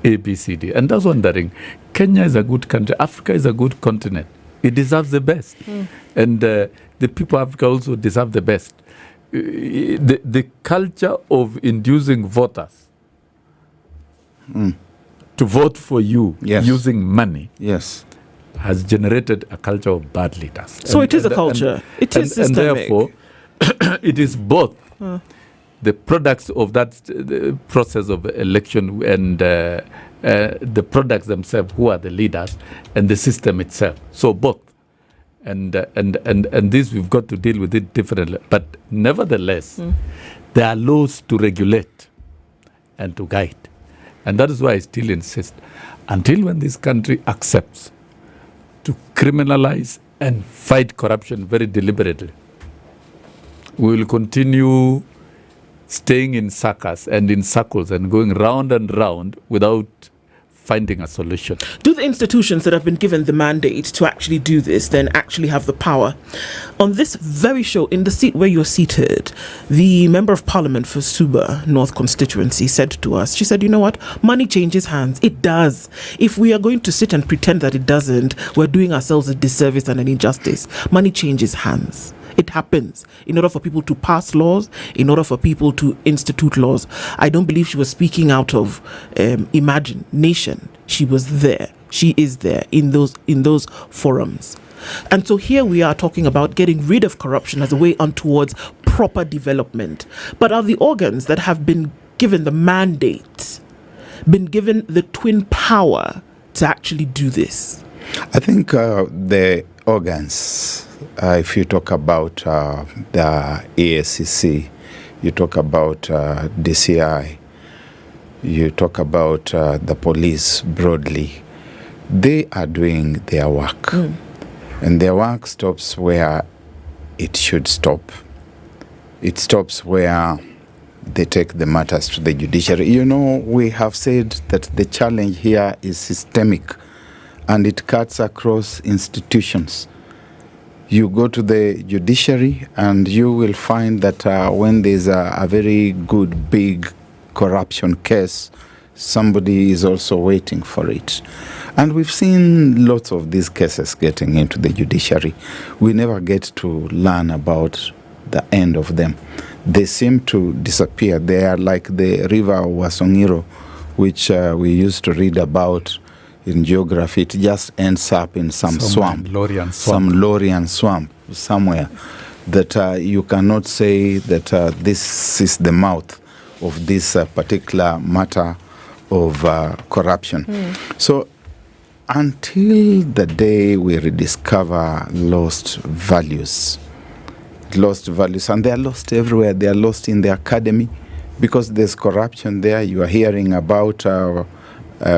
A, B, C, D. And I was wondering, Kenya is a good country. Africa is a good continent. It deserves the best. And the people of Africa also deserve the best. The culture of inducing voters to vote for you using money has generated a culture of bad leaders. So it is a culture. It is systemic. And therefore, it is both the products of that the process of election and the products themselves, who are the leaders, and the system itself. So both. And this, we've got to deal with it differently. But nevertheless, there are laws to regulate and to guide. And that is why I still insist, until when this country accepts to criminalize and fight corruption very deliberately, we will continue staying in circles and in circles and going round and round without finding a solution. Do the institutions that have been given the mandate to actually do this then actually have the power? On this very show, in the seat where you're seated, the Member of Parliament for Suba North constituency said to us, she said, you know what, money changes hands. It does. If we are going to sit and pretend that it doesn't, we're doing ourselves a disservice and an injustice. Money changes hands. It happens in order for people to pass laws, in order for people to institute laws. I don't believe she was speaking out of imagination. She was there. She is there in those forums. And so here we are talking about getting rid of corruption as a way on towards proper development. But are the organs that have been given the mandate, been given the twin power to actually do this? I think the organs, if you talk about the EACC, you talk about DCI, you talk about the police broadly, they are doing their work. And their work stops where it should stop. It stops where they take the matters to the judiciary. You know, we have said that the challenge here is systemic and it cuts across institutions. You go to the judiciary and you will find that when there's a very good, big corruption case, somebody is also waiting for it. And we've seen lots of these cases getting into the judiciary. We never get to learn about the end of them. They seem to disappear. They are like the river Wasongiro, which we used to read about in geography. It just ends up in some swamp, some Lorian swamp somewhere, that you cannot say that this is the mouth of this particular matter of corruption. So until the day we rediscover lost values, and they are lost everywhere. They are lost in the academy because there's corruption there. You are hearing about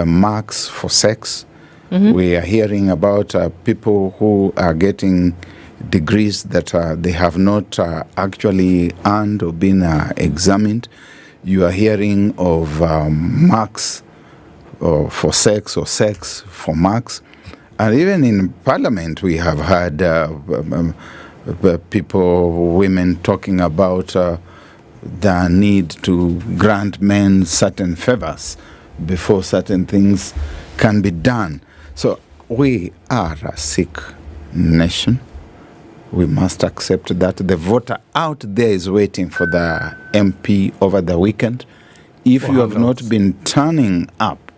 marks for sex. We are hearing about people who are getting degrees that they have not actually earned or been examined. You are hearing of marks for sex or sex for marks. And even in Parliament, we have had women talking about the need to grant men certain favors before certain things can be done. So we are a sick nation. We must accept that. The voter out there is waiting for the MP over the weekend. If you have not been turning up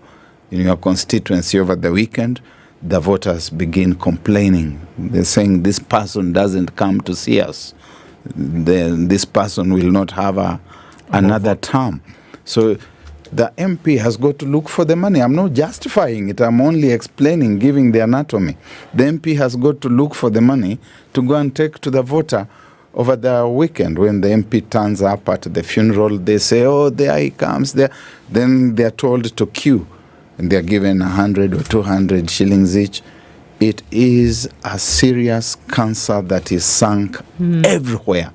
in your constituency over the weekend, the voters begin complaining. They're saying this person doesn't come to see us. This person will not have another term. So the MP has got to look for the money. I'm not justifying it. I'm only explaining, giving the anatomy. The MP has got to look for the money to go and take to the voter over the weekend. When the MP turns up at the funeral, they say, oh, there he comes. There. Then they're told to queue, and they're given 100 or 200 shillings each. It is a serious cancer that is sunk everywhere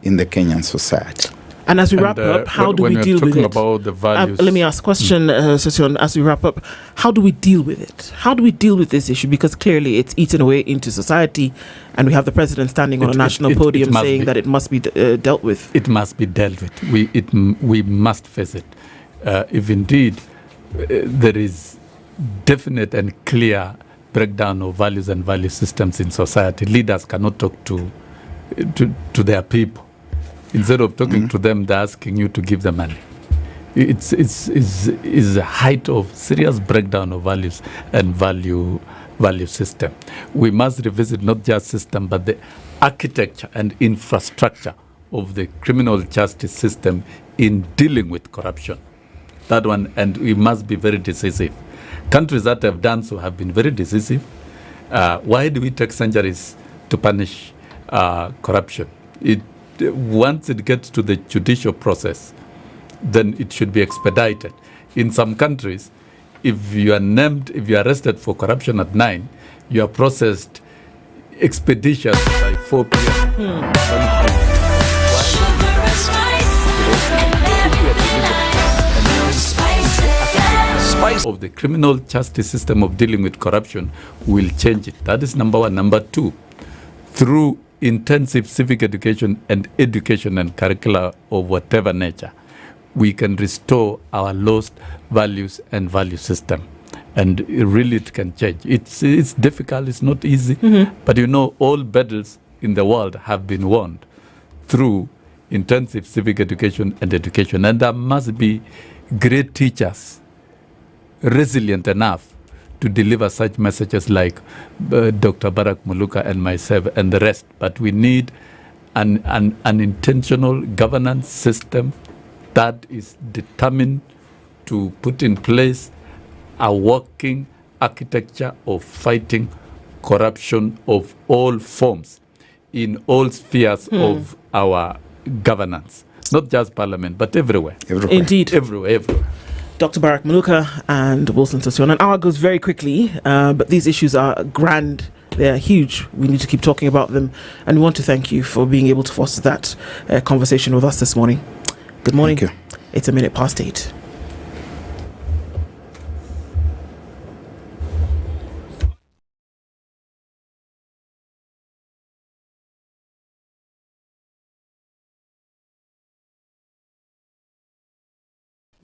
in the Kenyan society. And as we wrap up, how do we deal with it? About the values, let me ask a question, Session, as we wrap up. How do we deal with it? How do we deal with this issue? Because clearly it's eaten away into society, and we have the president standing on a national podium saying that it must be dealt with. It must be dealt with. We must face it. If indeed there is definite and clear breakdown of values and value systems in society, leaders cannot talk to their people. Instead of talking to them, they're asking you to give them money. It's a height of serious breakdown of values and value system. We must revisit not just system, but the architecture and infrastructure of the criminal justice system in dealing with corruption. That one, and we must be very decisive. Countries that have done so have been very decisive. Why do we take centuries to punish corruption? Once it gets to the judicial process, then it should be expedited. In some countries, if you are arrested for corruption at 9, you are processed expeditiously by 4 p.m. of the criminal justice system of dealing with corruption will change it. That is number one. Number two, through intensive civic education and education and curricula of whatever nature, we can restore our lost values and value system. And it can change. It's difficult, it's not easy, but all battles in the world have been won through intensive civic education and education. And there must be great teachers, resilient enough to deliver such messages like Dr. Barak Muluka and myself and the rest. But we need an intentional governance system that is determined to put in place a working architecture of fighting corruption of all forms in all spheres of our governance. Not just parliament, but everywhere. Indeed. Everywhere. Dr. Barak Muluka and Wilson Sossion. An hour goes very quickly, but these issues are grand. They are huge. We need to keep talking about them. And we want to thank you for being able to foster that conversation with us this morning. Good morning. Thank you. It's 8:01.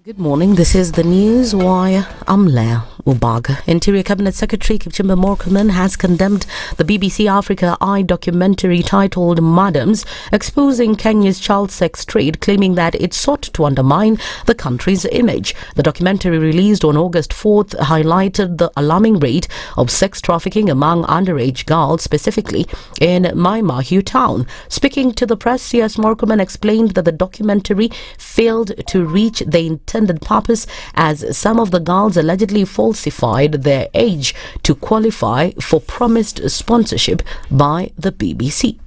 Good morning, this is the News Wire. I'm Leah Ubaga. Interior Cabinet Secretary Kipchumba Murkomen has condemned the BBC Africa Eye documentary titled Madams, exposing Kenya's child sex trade, claiming that it sought to undermine the country's image. The documentary, released on August 4th, highlighted the alarming rate of sex trafficking among underage girls, specifically in Maimahiu town. Speaking to the press, CS Murkomen explained that the documentary failed to reach the intended purpose, as some of the girls allegedly falsified their age to qualify for promised sponsorship by the BBC.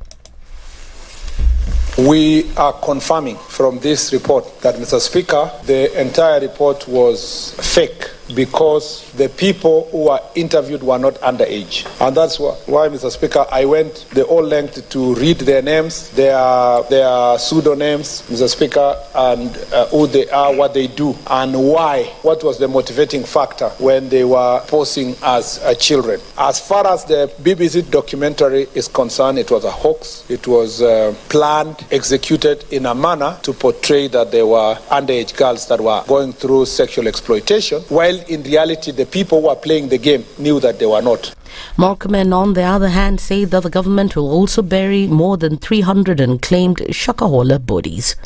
We are confirming from this report that, Mr. Speaker, the entire report was fake because the people who were interviewed were not underage. And that's why, Mr. Speaker, I went the whole length to read their names, their pseudonyms, Mr. Speaker, and who they are, what they do, and why, what was the motivating factor when they were posing as children. As far as the BBC documentary is concerned, it was a hoax. It was planned, executed in a manner to portray that there were underage girls that were going through sexual exploitation, while in reality the people who were playing the game knew that they were not. Murkomen, on the other hand, said that the government will also bury more than 300 unclaimed Shakahola bodies.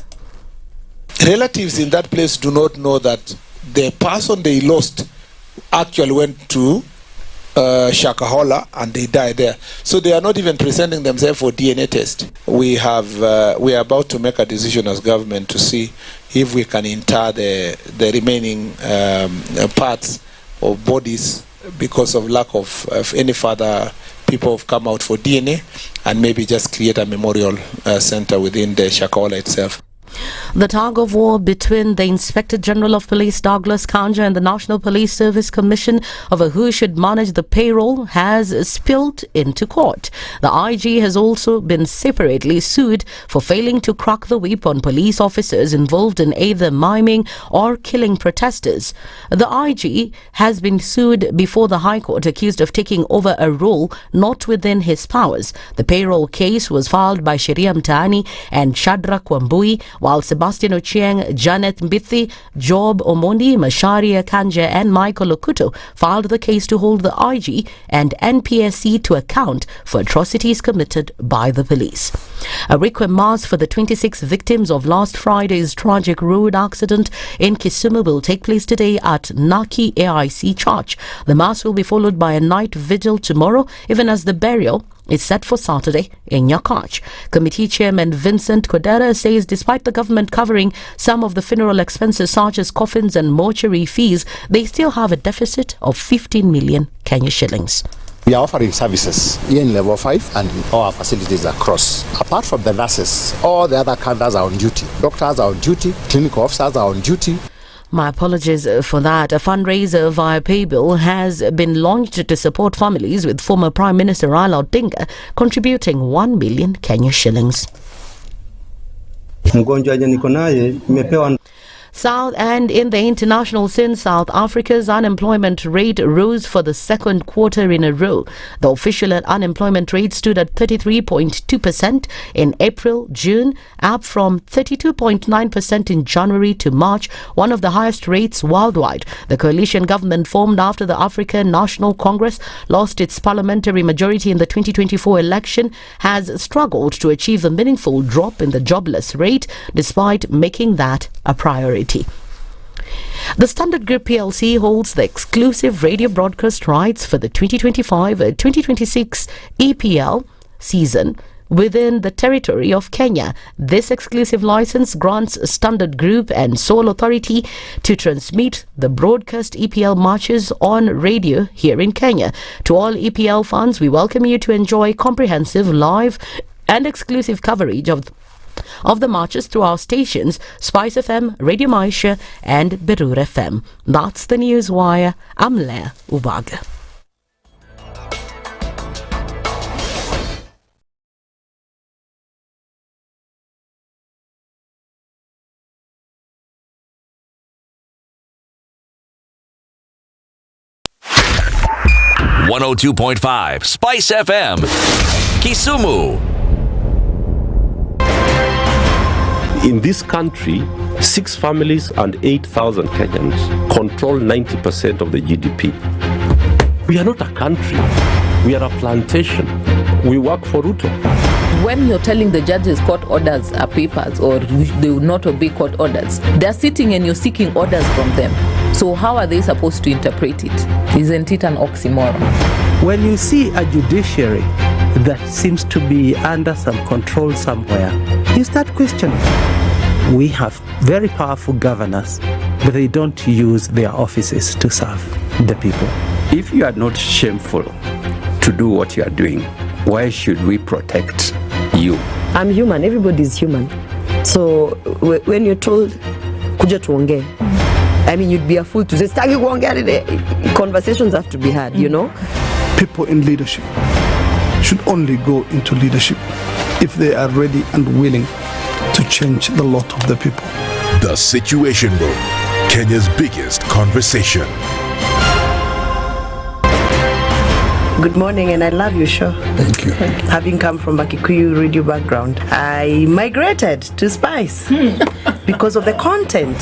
Relatives in that place do not know that the person they lost actually went to Shakahola and they died there. So they are not even presenting themselves for DNA test. We are about to make a decision as government to see if we can inter the remaining parts of bodies because of lack of any further people have come out for DNA, and maybe just create a memorial center within the Shakahola itself. The tug of war between the Inspector General of Police Douglas Kanja and the National Police Service Commission over who should manage the payroll has spilled into court. The IG has also been separately sued for failing to crack the whip on police officers involved in either miming or killing protesters. The IG has been sued before the High Court, accused of taking over a role not within his powers. The payroll case was filed by Sheria Mtaani and Shadrack Wambui, while Sebastian Ochieng, Janet Mbithi, Job Omondi, Masharia Kanje and Michael Okuto filed the case to hold the IG and NPSC to account for atrocities committed by the police. A requiem mass for the 26 victims of last Friday's tragic road accident in Kisumu will take place today at Naki AIC Church. The mass will be followed by a night vigil tomorrow, even as the burial is set for Saturday in Nyakach. Committee Chairman Vincent Kodera says despite the government covering some of the funeral expenses such as coffins and mortuary fees, they still have a deficit of 15 million Kenya shillings. We are offering services here in level 5 and in all our facilities across. Apart from the nurses, all the other cadres are on duty. Doctors are on duty, clinical officers are on duty. My apologies for that. A fundraiser via PayBill has been launched to support families, with former Prime Minister Raila Odinga contributing 1 million Kenya shillings. South and in the international scene, South Africa's unemployment rate rose for the second quarter in a row. The official unemployment rate stood at 33.2% in April-June, up from 32.9% in January to March, one of the highest rates worldwide. The coalition government formed after the African National Congress lost its parliamentary majority in the 2024 election has struggled to achieve a meaningful drop in the jobless rate, despite making that a priority. The Standard Group PLC holds the exclusive radio broadcast rights for the 2025-2026 EPL season within the territory of Kenya. This exclusive license grants Standard Group and Sole Authority to transmit the broadcast EPL matches on radio here in Kenya. To all EPL fans, we welcome you to enjoy comprehensive live and exclusive coverage of the matches through our stations, SpiceFM, Radio Maisha and Berur FM. That's the news wire. I'm Leah Ubaga. .5 Spice FM, Kisumu. In this country, 6 families and 8,000 Kenyans control 90% of the GDP. We are not a country. We are a plantation. We work for Ruto. When you're telling the judges court orders are papers or they will not obey court orders, they're sitting and you're seeking orders from them. So how are they supposed to interpret it? Isn't it an oxymoron? When you see a judiciary that seems to be under some control somewhere, you start questioning. We have very powerful governors, but they don't use their offices to serve the people. If you are not shameful to do what you are doing, why should we protect you? I'm human. Everybody's human. So when you're told, kuja tuongee, I mean, you'd be a fool to say, stagi kuongea today. Conversations have to be had, you know? People in leadership should only go into leadership if they are ready and willing to change the lot of the people. The Situation Room, Kenya's biggest conversation. Good morning, and I love your show. Thank you. Having come from a Kikuyu radio background, I migrated to Spice because of the content.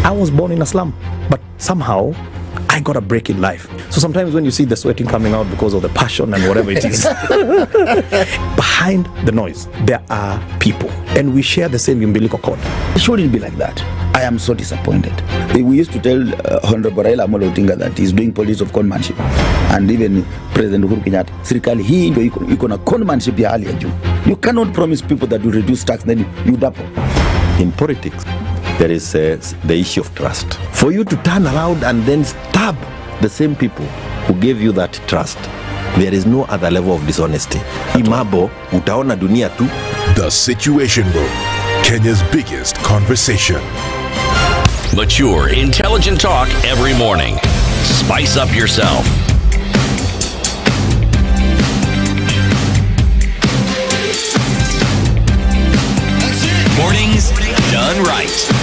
I was born in a slum, but somehow I got a break in life. So sometimes when you see the sweating coming out because of the passion and whatever it is, behind the noise, there are people. And we share the same umbilical cord. It shouldn't be like that. I am so disappointed. We used to tell Honorable Raila Amolo Odinga that he's doing politics of conmanship. And even President Uhuru Kenyatta, serikali hii ndio iko na conmanship ya hali ya juu. You cannot promise people that you reduce tax, then you double. In politics, there is the issue of trust. For you to turn around and then stab the same people who gave you that trust, there is no other level of dishonesty. Imabo, utaona dunia tu. The Situation Room, Kenya's biggest conversation. Mature, intelligent talk every morning. Spice up yourself. Mornings done right.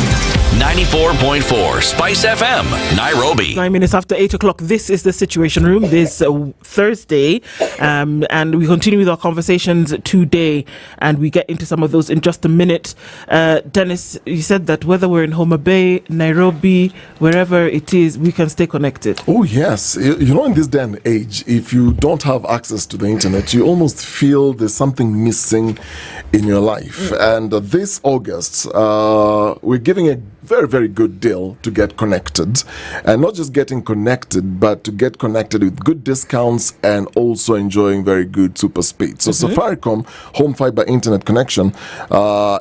94.4 Spice FM, Nairobi. 9 minutes after 8 o'clock. This is the Situation Room this Thursday, and we continue with our conversations today, and we get into some of those in just a minute. Dennis, you said that whether we're in Homa Bay, Nairobi, wherever it is, we can stay connected. Oh yes, you know, in this day and age, if you don't have access to the internet, you almost feel there's something missing in your life. And this August, we're giving a very, very good deal to get connected, and not just getting connected, but to get connected with good discounts and also enjoying very good super speed. So Safaricom Home Fiber Internet Connection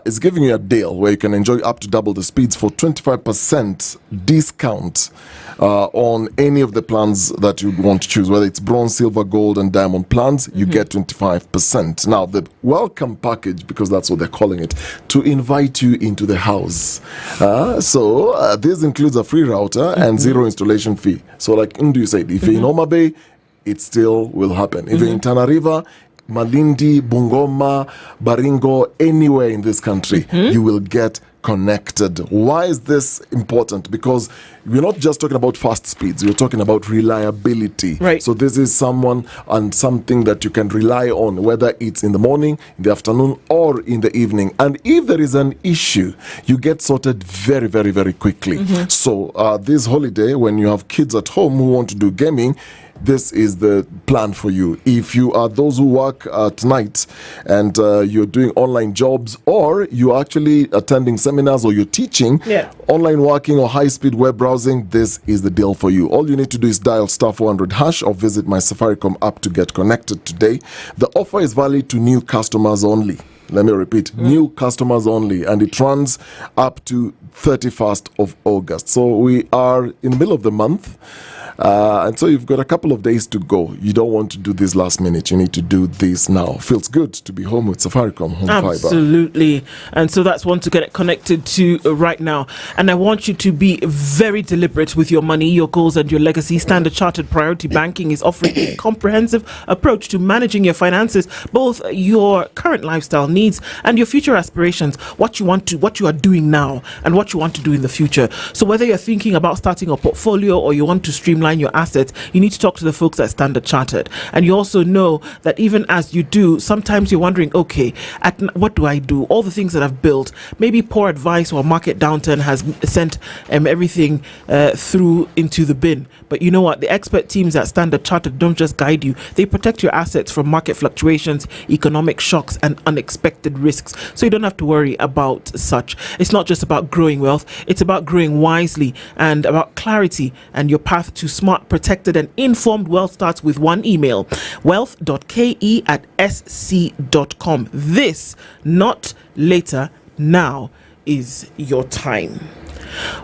is giving you a deal where you can enjoy up to double the speeds for 25% discount on any of the plans that you want to choose, whether it's bronze, silver, gold and diamond plans. You get 25%. Now the welcome package, because that's what they're calling it, to invite you into the house. So this includes a free router and zero installation fee. So like Ndu said, if you're in Homa Bay, it still will happen. If you're in Tana River, Malindi, Bungoma, Baringo, anywhere in this country, you will get connected. Why is this important? Because we're not just talking about fast speeds, we're talking about reliability. Right. So this is someone and something that you can rely on, whether it's in the morning, in the afternoon, or in the evening. And if there is an issue, you get sorted very, very, very quickly. So this holiday, when you have kids at home who want to do gaming, this is the plan for you. If you are those who work at night and you're doing online jobs, or you're actually attending seminars, or you're teaching online working or high-speed web browsing, this is the deal for you. All you need to do is dial *400# or visit my Safaricom app to get connected today. The offer is valid to new customers only. Let me repeat, new customers only, and it runs up to 31st of August. So we are in the middle of the month. And so you've got a couple of days to go. You don't want to do this last minute. You need to do this now. Feels good to be home with Safaricom Home Fiber. Absolutely. And so that's one to get connected to right now. And I want you to be very deliberate with your money, your goals, and your legacy. Standard Chartered Priority Banking is offering a comprehensive approach to managing your finances, both your current lifestyle needs and your future aspirations, what you are doing now and what you want to do in the future. So whether you're thinking about starting a portfolio or you want to streamline your assets, you need to talk to the folks at Standard Chartered. And you also know that even as you do, sometimes you're wondering, okay, what do I do? All the things that I've built, maybe poor advice or market downturn has sent everything through into the bin. But you know what? The expert teams at Standard Chartered don't just guide you. They protect your assets from market fluctuations, economic shocks, and unexpected risks. So you don't have to worry about such. It's not just about growing wealth. It's about growing wisely and about clarity, and your path to smart, protected, and informed wealth starts with one email: wealth.ke@sc.com. This, not later, now is your time.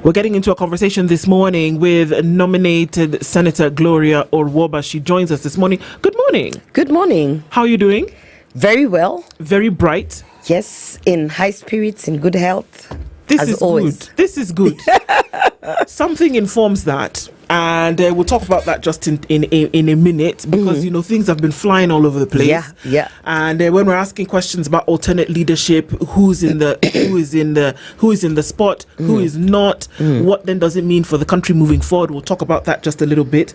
We're getting into a conversation this morning with nominated Senator Gloria Orwa. She joins us this morning. Good morning. Good morning. How are you doing? Very well. Very bright. Yes, in high spirits, in good health. This as is always. good. This is good. Something informs that. And we'll talk about that just in a minute, because you know things have been flying all over the place. Yeah. And when we're asking questions about alternate leadership, who's in the spot, who is not, what then does it mean for the country moving forward? We'll talk about that just a little bit.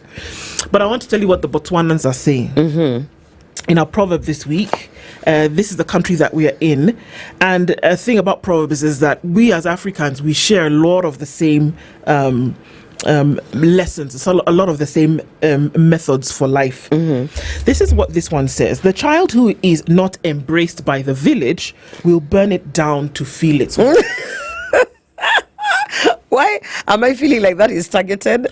But I want to tell you what the Botswanans are saying. In our proverb this week, this is the country that we are in, and a thing about proverbs is that we as Africans, we share a lot of the same lessons, a lot of the same methods for life. This is what this one says: the child who is not embraced by the village will burn it down to feel its warmth. Why am I feeling like that is targeted?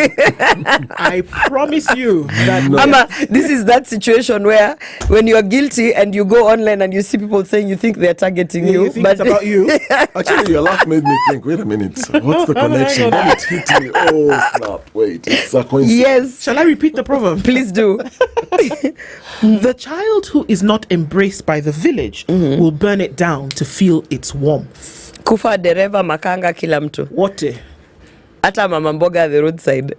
I promise you that this is that situation where when you are guilty and you go online and you see people saying you think they're targeting you, think it's about you. Actually, your laugh made me think, wait a minute, what's the connection? Then it hit me. Oh, snap. Wait, it's a coincidence. Yes. Shall I repeat the proverb? Please do. The child who is not embraced by the village will burn it down to feel its warmth. Kufa dereva makanga kila mtu. Wote. Hata mama mboga at the roadside.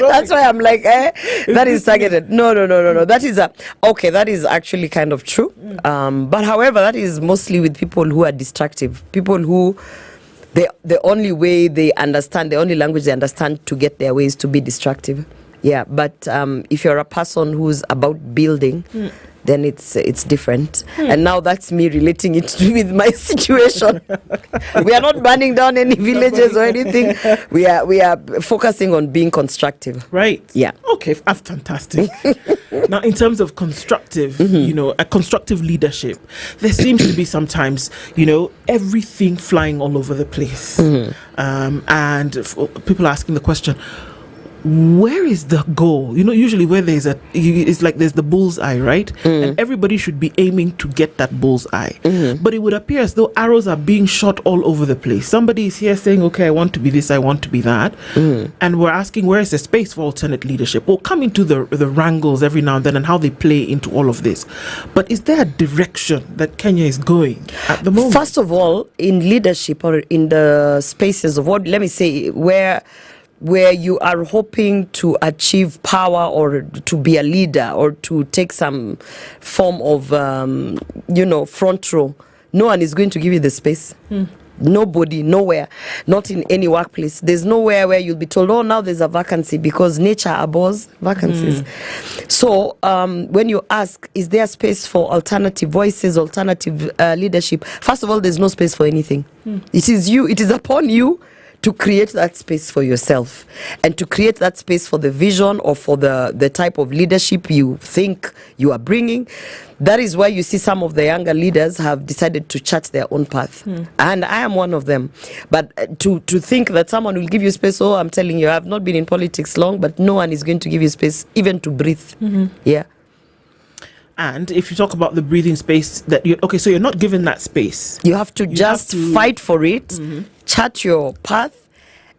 That's why I'm like, that is targeted. No. That is actually kind of true. But however, that is mostly with people who are destructive. People who, the only way they understand, the only language they understand to get their way is to be destructive. Yeah, but if you're a person who's about building, then it's different. And now that's me relating it with my situation. We are not burning down any villages or anything. We are focusing on being constructive. Right. Yeah. Okay, fantastic. Now, in terms of constructive, a constructive leadership, there seems to be sometimes, everything flying all over the place. And people asking the question, where is the goal? Usually where it's like there's the bullseye, right? And everybody should be aiming to get that bullseye. But it would appear as though arrows are being shot all over the place. Somebody is here saying, okay, I want to be this, I want to be that. And we're asking, where is the space for alternate leadership? We'll come into the wrangles every now and then and how they play into all of this. But is there a direction that Kenya is going at the moment? First of all, in leadership or in the spaces of what, let me say, where where you are hoping to achieve power or to be a leader or to take some form of, front row, no one is going to give you the space. Nobody, nowhere, not in any workplace. There's nowhere where you'll be told, oh, now there's a vacancy, because nature abhors vacancies. So when you ask, is there space for alternative voices, alternative leadership? First of all, there's no space for anything. It is upon you to create that space for yourself and to create that space for the vision or for the type of leadership you think you are bringing. That is why you see some of the younger leaders have decided to chart their own path. And I am one of them. But to think that someone will give you space, oh, I'm telling you, I've not been in politics long, but no one is going to give you space even to breathe. Yeah. And if you talk about the breathing space, so you're not given that space. You have to fight for it, chart your path,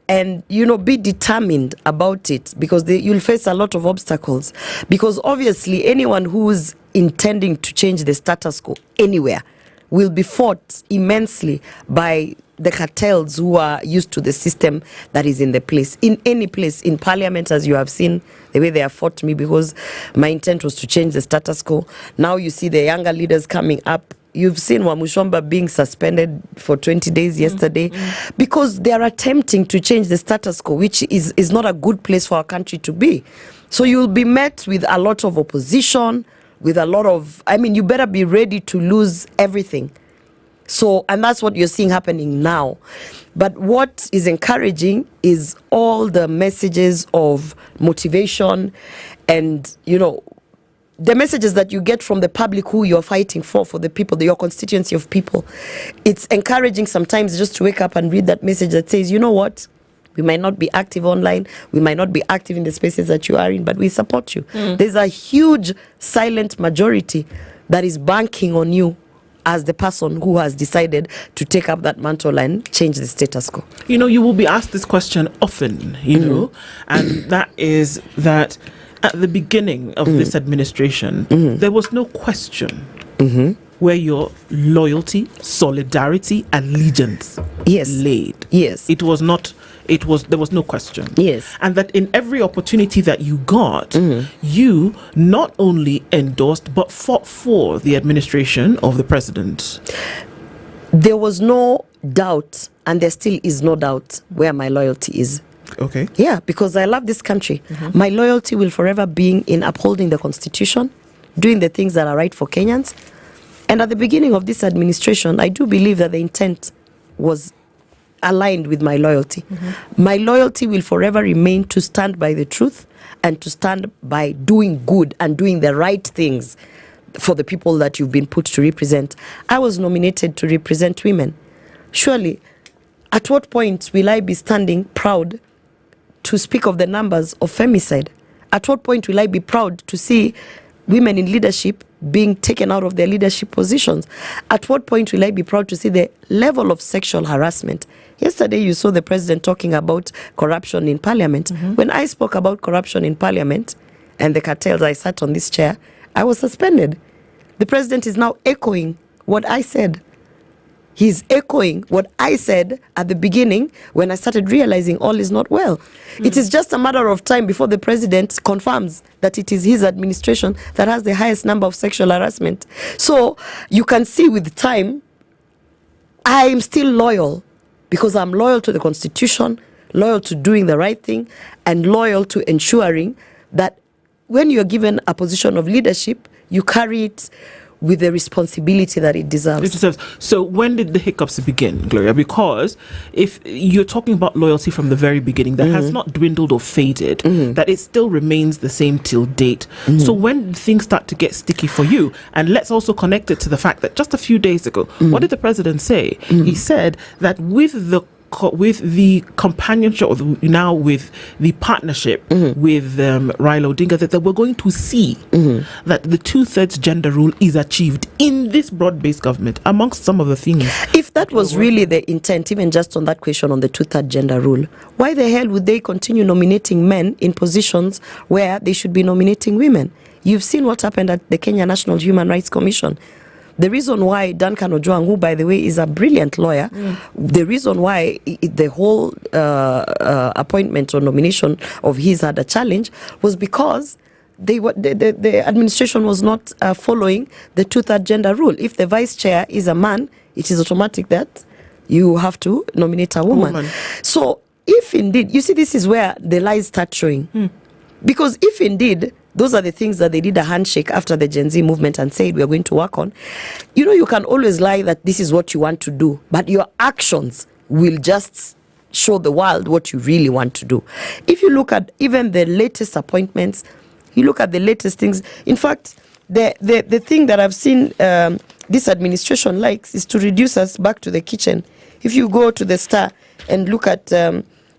and be determined about it, because you'll face a lot of obstacles. Because obviously anyone who's intending to change the status quo anywhere will be fought immensely by the cartels who are used to the system that is in the place. In any place, in parliament, as you have seen, the way they have fought me, because my intent was to change the status quo. Now you see the younger leaders coming up. You've seen Wamushomba being suspended for 20 days yesterday because they are attempting to change the status quo, which is not a good place for our country to be. So you'll be met with a lot of opposition, with a lot of, you better be ready to lose everything. So, and that's what you're seeing happening now. But what is encouraging is all the messages of motivation and, the messages that you get from the public who you're fighting for the people, your constituency of people. It's encouraging sometimes just to wake up and read that message that says, you know what? We might not be active online. We might not be active in the spaces that you are in, but we support you. There's a huge silent majority that is banking on you as the person who has decided to take up that mantle and change the status quo. You will be asked this question often, and that is that at the beginning of this administration, there was no question where your loyalty, solidarity, allegiance laid. Yes. There was no question. Yes. And that in every opportunity that you got, you not only endorsed but fought for the administration of the president. There was no doubt, and there still is no doubt where my loyalty is. Okay. Yeah, because I love this country. My loyalty will forever be in upholding the constitution, doing the things that are right for Kenyans. And at the beginning of this administration, I do believe that the intent was aligned with my loyalty. My loyalty will forever remain to stand by the truth and to stand by doing good and doing the right things for the people that you've been put to represent. I was nominated to represent women. Surely, at what point will I be standing proud to speak of the numbers of femicide? At what point will I be proud to see women in leadership being taken out of their leadership positions? At what point will I be proud to see the level of sexual harassment? Yesterday you saw the president talking about corruption in parliament. When I spoke about corruption in parliament and the cartels, I sat on this chair, I was suspended. The president is now echoing what I said. He's echoing what I said at the beginning when I started realizing all is not well. It is just a matter of time before the president confirms that it is his administration that has the highest number of sexual harassment. So you can see with time, I'm still loyal because I'm loyal to the constitution, loyal to doing the right thing, and loyal to ensuring that when you're given a position of leadership, you carry it with the responsibility that it deserves. So when did the hiccups begin, Gloria? Because if you're talking about loyalty from the very beginning, that has not dwindled or faded, that it still remains the same till date. So when did things start to get sticky for you? And let's also connect it to the fact that just a few days ago, what did the president say? He said that with the companionship, or now with the partnership with Raila Odinga, that we're going to see that the 2/3 gender rule is achieved in this broad-based government, amongst some of the things. If that was really the intent, even just on that question on the 2/3 gender rule, why the hell would they continue nominating men in positions where they should be nominating women? You've seen what happened at the Kenya National Human Rights Commission. The reason why Duncan Ojwang, who by the way is a brilliant lawyer, the reason why the whole appointment or nomination of his had a challenge was because the administration was not following the 2/3 gender rule. If the vice chair is a man, it is automatic that you have to nominate a woman. So if indeed, you see, this is where the lies start showing. Because if indeed those are the things that they did a handshake after the Gen Z movement and said we are going to work on, you can always lie that this is what you want to do, but your actions will just show the world what you really want to do. If you look at even the latest appointments, you look at the latest things. In fact, the thing that I've seen this administration likes is to reduce us back to the kitchen. If you go to the Star and look at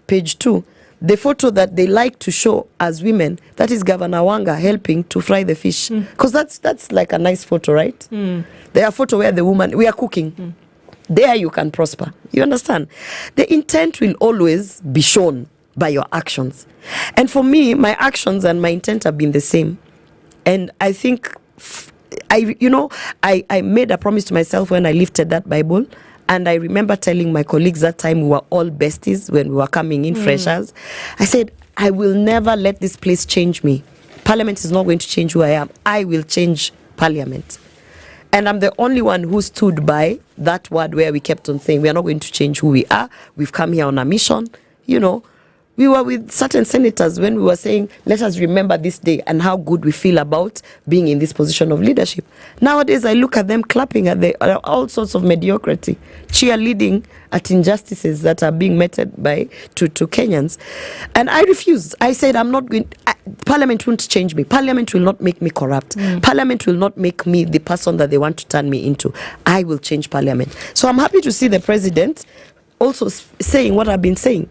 page 2, the photo that they like to show as women, that is Governor Wanga helping to fry the fish. Because that's like a nice photo, right? There are photo where the woman, we are cooking. There you can prosper. You understand? The intent will always be shown by your actions. And for me, my actions and my intent have been the same. And I think, I made a promise to myself when I lifted that Bible. And I remember telling my colleagues that time, we were all besties when we were coming in, freshers. I said, I will never let this place change me. Parliament is not going to change who I am. I will change Parliament. And I'm the only one who stood by that word where we kept on saying, we are not going to change who we are. We've come here on a mission. We were with certain senators when we were saying, let us remember this day and how good we feel about being in this position of leadership. Nowadays, I look at them clapping at all sorts of mediocrity, cheerleading at injustices that are being meted to Kenyans. And I refused. I said, I'm not going, Parliament won't change me. Parliament will not make me corrupt. Parliament will not make me the person that they want to turn me into. I will change Parliament. So I'm happy to see the president also saying what I've been saying.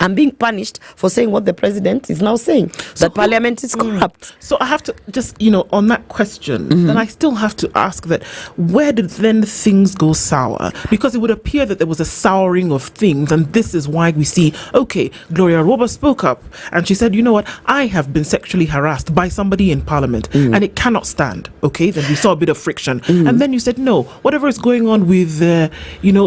I'm being punished for saying what the president is now saying, that Parliament is corrupt. So I have to just, on that question, then I still have to ask that, where did then things go sour? Because it would appear that there was a souring of things, and this is why we see, okay, Gloria Orwa spoke up, and she said, you know what, I have been sexually harassed by somebody in Parliament, and it cannot stand, okay? Then we saw a bit of friction. And then you said, no, whatever is going on with,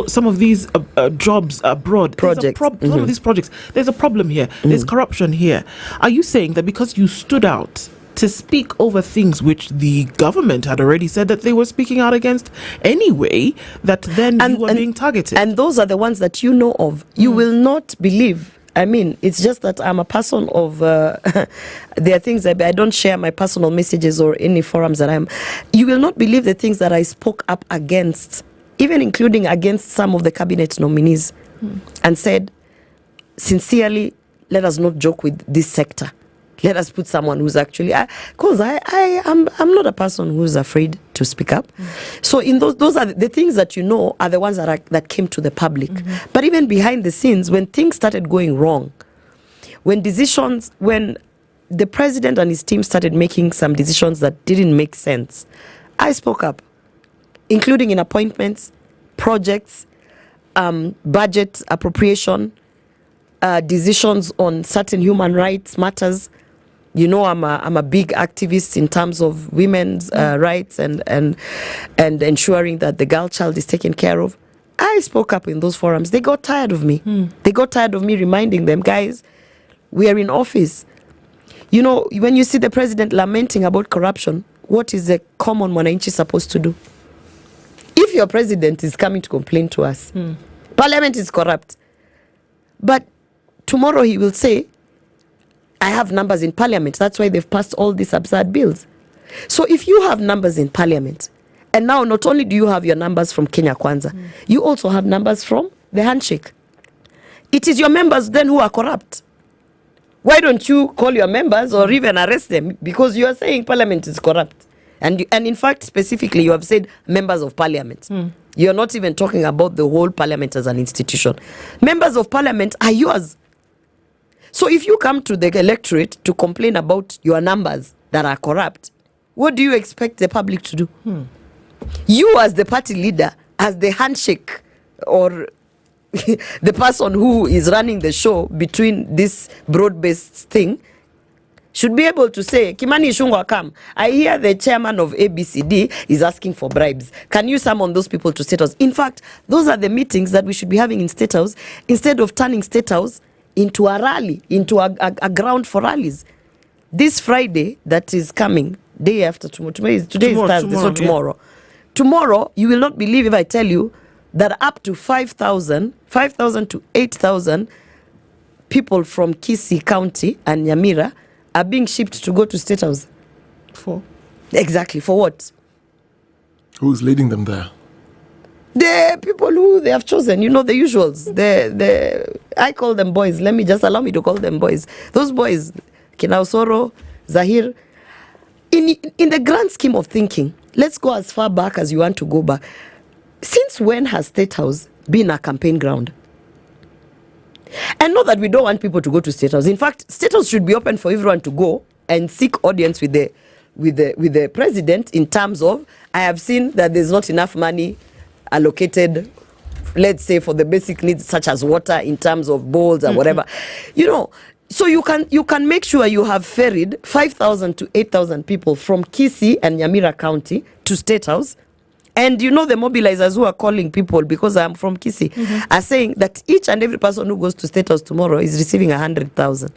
some of these jobs abroad, projects. Some of these projects, there's a problem here. There's corruption here. Are you saying that because you stood out to speak over things which the government had already said that they were speaking out against anyway, that then you were being targeted? And those are the ones that you know of. You will not believe. I mean, it's just that I'm a person of, there are things that I don't share my personal messages or any forums that I'm. You will not believe the things that I spoke up against, even including against some of the cabinet nominees, and said, sincerely, let us not joke with this sector. Let us put someone who's actually, because I'm not a person who's afraid to speak up. So in those are the things that are the ones that came to the public. But even behind the scenes, when things started going wrong, when the president and his team started making some decisions that didn't make sense, I spoke up, including in appointments, projects, budget appropriation, decisions on certain human rights matters. I'm a big activist in terms of women's rights and ensuring that the girl child is taken care of. I spoke up in those forums. They got tired of me. They got tired of me reminding them, guys, we are in office. When you see the president lamenting about corruption, what is a common Mwananchi supposed to do? If your president is coming to complain to us, Parliament is corrupt, but tomorrow he will say, I have numbers in Parliament. That's why they've passed all these absurd bills. So if you have numbers in Parliament, and now not only do you have your numbers from Kenya Kwanza, you also have numbers from the handshake. It is your members then who are corrupt. Why don't you call your members or even arrest them? Because you are saying Parliament is corrupt. And in fact, specifically, you have said members of Parliament. You're not even talking about the whole Parliament as an institution. Members of Parliament are yours. So if you come to the electorate to complain about your numbers that are corrupt, what do you expect the public to do? You as the party leader, as the handshake or the person who is running the show between this broad-based thing, should be able to say, Kimani Ichung'wah, come. I hear the chairman of ABCD is asking for bribes. Can you summon those people to State House? In fact, those are the meetings that we should be having in State House instead of turning State House into a rally, into a ground for rallies. This Friday that is coming, day after tomorrow, today is Thursday, so tomorrow. Yeah. Tomorrow, you will not believe if I tell you that up to 5,000 to 8,000 people from Kisii County and Nyamira are being shipped to go to State House. For? Exactly, for what? Who's leading them there? The people who they have chosen, you know, the usuals. I call them boys. Allow me to call them boys. Those boys, Kinausoro, Zahir. In the grand scheme of thinking, let's go as far back as you want to go back. Since when has State House been a campaign ground? And not that we don't want people to go to State House. In fact, State House should be open for everyone to go and seek audience with the president in terms of, I have seen that there's not enough money allocated, let's say, for the basic needs such as water in terms of bowls or whatever. You know, so you can make sure you have ferried 5,000 to 8,000 people from Kisii and Nyamira County to State House. And you know the mobilizers who are calling people, because I'm from Kisii, are saying that each and every person who goes to State House tomorrow is receiving 100,000.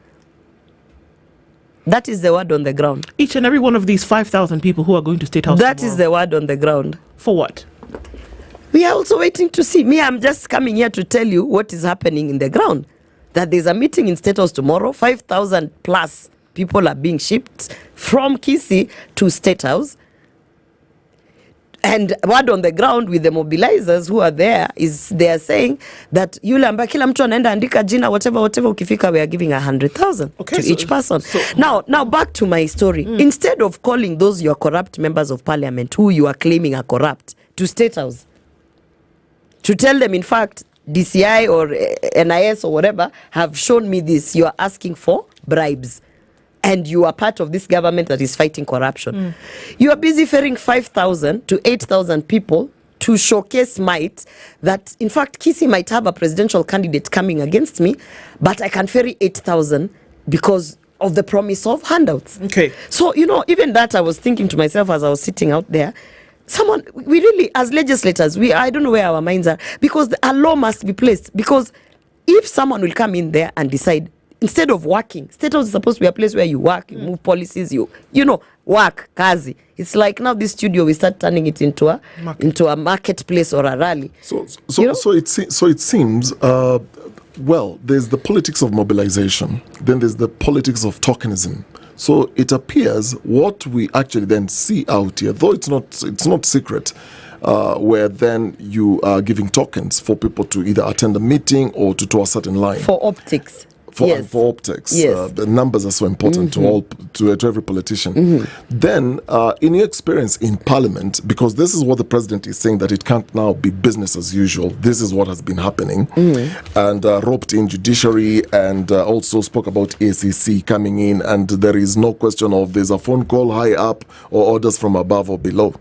That is the word on the ground. Each and every one of these 5,000 people who are going to State House That tomorrow. is the word on the ground. For what? We are also waiting to see. I'm just coming here to tell you what is happening in the ground. That there's a meeting in State House tomorrow. 5,000 plus people are being shipped from Kisii to State House. And word on the ground with the mobilizers who are there is they are saying that yule ambaye kila mtu anaenda andika jina whatever ukifika we are giving 100,000 to each person. Now back to my story. Instead of calling those your corrupt members of parliament who you are claiming are corrupt to State House, to tell them in fact DCI or NIS or whatever have shown me this, you are asking for bribes. And you are part of this government that is fighting corruption. You are busy ferrying 5,000 to 8,000 people to showcase might that, in fact, Kisii might have a presidential candidate coming against me, but I can ferry 8,000 because of the promise of handouts. Okay. So, you know, even that I was thinking to myself as I was sitting out there, we really, as legislators, I don't know where our minds are, because a law must be placed. Because if someone will come in there and decide, instead of working, State House is supposed to be a place where you work, you move policies, you know, work, kazi. It's like now this studio, we start turning it into a marketplace or a rally. So it seems, well, there's the politics of mobilization, then there's the politics of tokenism. So it appears what we actually then see out here, though it's not secret, where then you are giving tokens for people to either attend a meeting or to a certain line. For optics. For optics, the numbers are so important to every politician. Then, in your experience in Parliament, because this is what the president is saying, that it can't now be business as usual. This is what has been happening, and roped in judiciary, and also spoke about ACC coming in, and there is no question of there's a phone call high up or orders from above or below.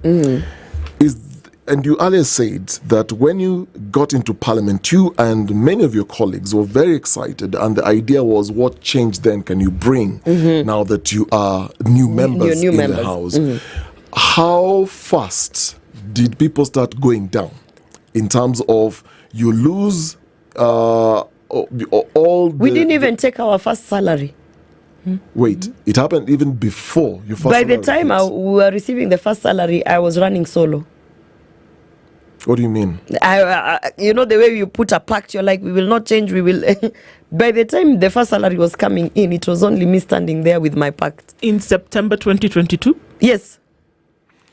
And you earlier said that when you got into Parliament, you and many of your colleagues were very excited, and the idea was, what change then can you bring now that you are new members in the House? How fast did people start going down in terms of you lose all the... We didn't even take our first salary. Wait, it happened even before your first salary? By the time we were receiving the first salary, I was running solo. What do you mean? You know the way you put a pact, you're like, we will not change, we will... By the time the first salary was coming in, it was only me standing there with my pact. In September 2022? Yes.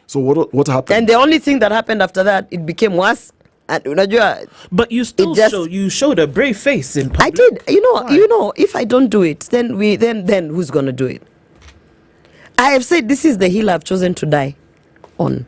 So what happened? And the only thing that happened after that, it became worse. But you still showed a brave face in public. I did. You know, if I don't do it, then who's going to do it? I have said this is the hill I've chosen to die on.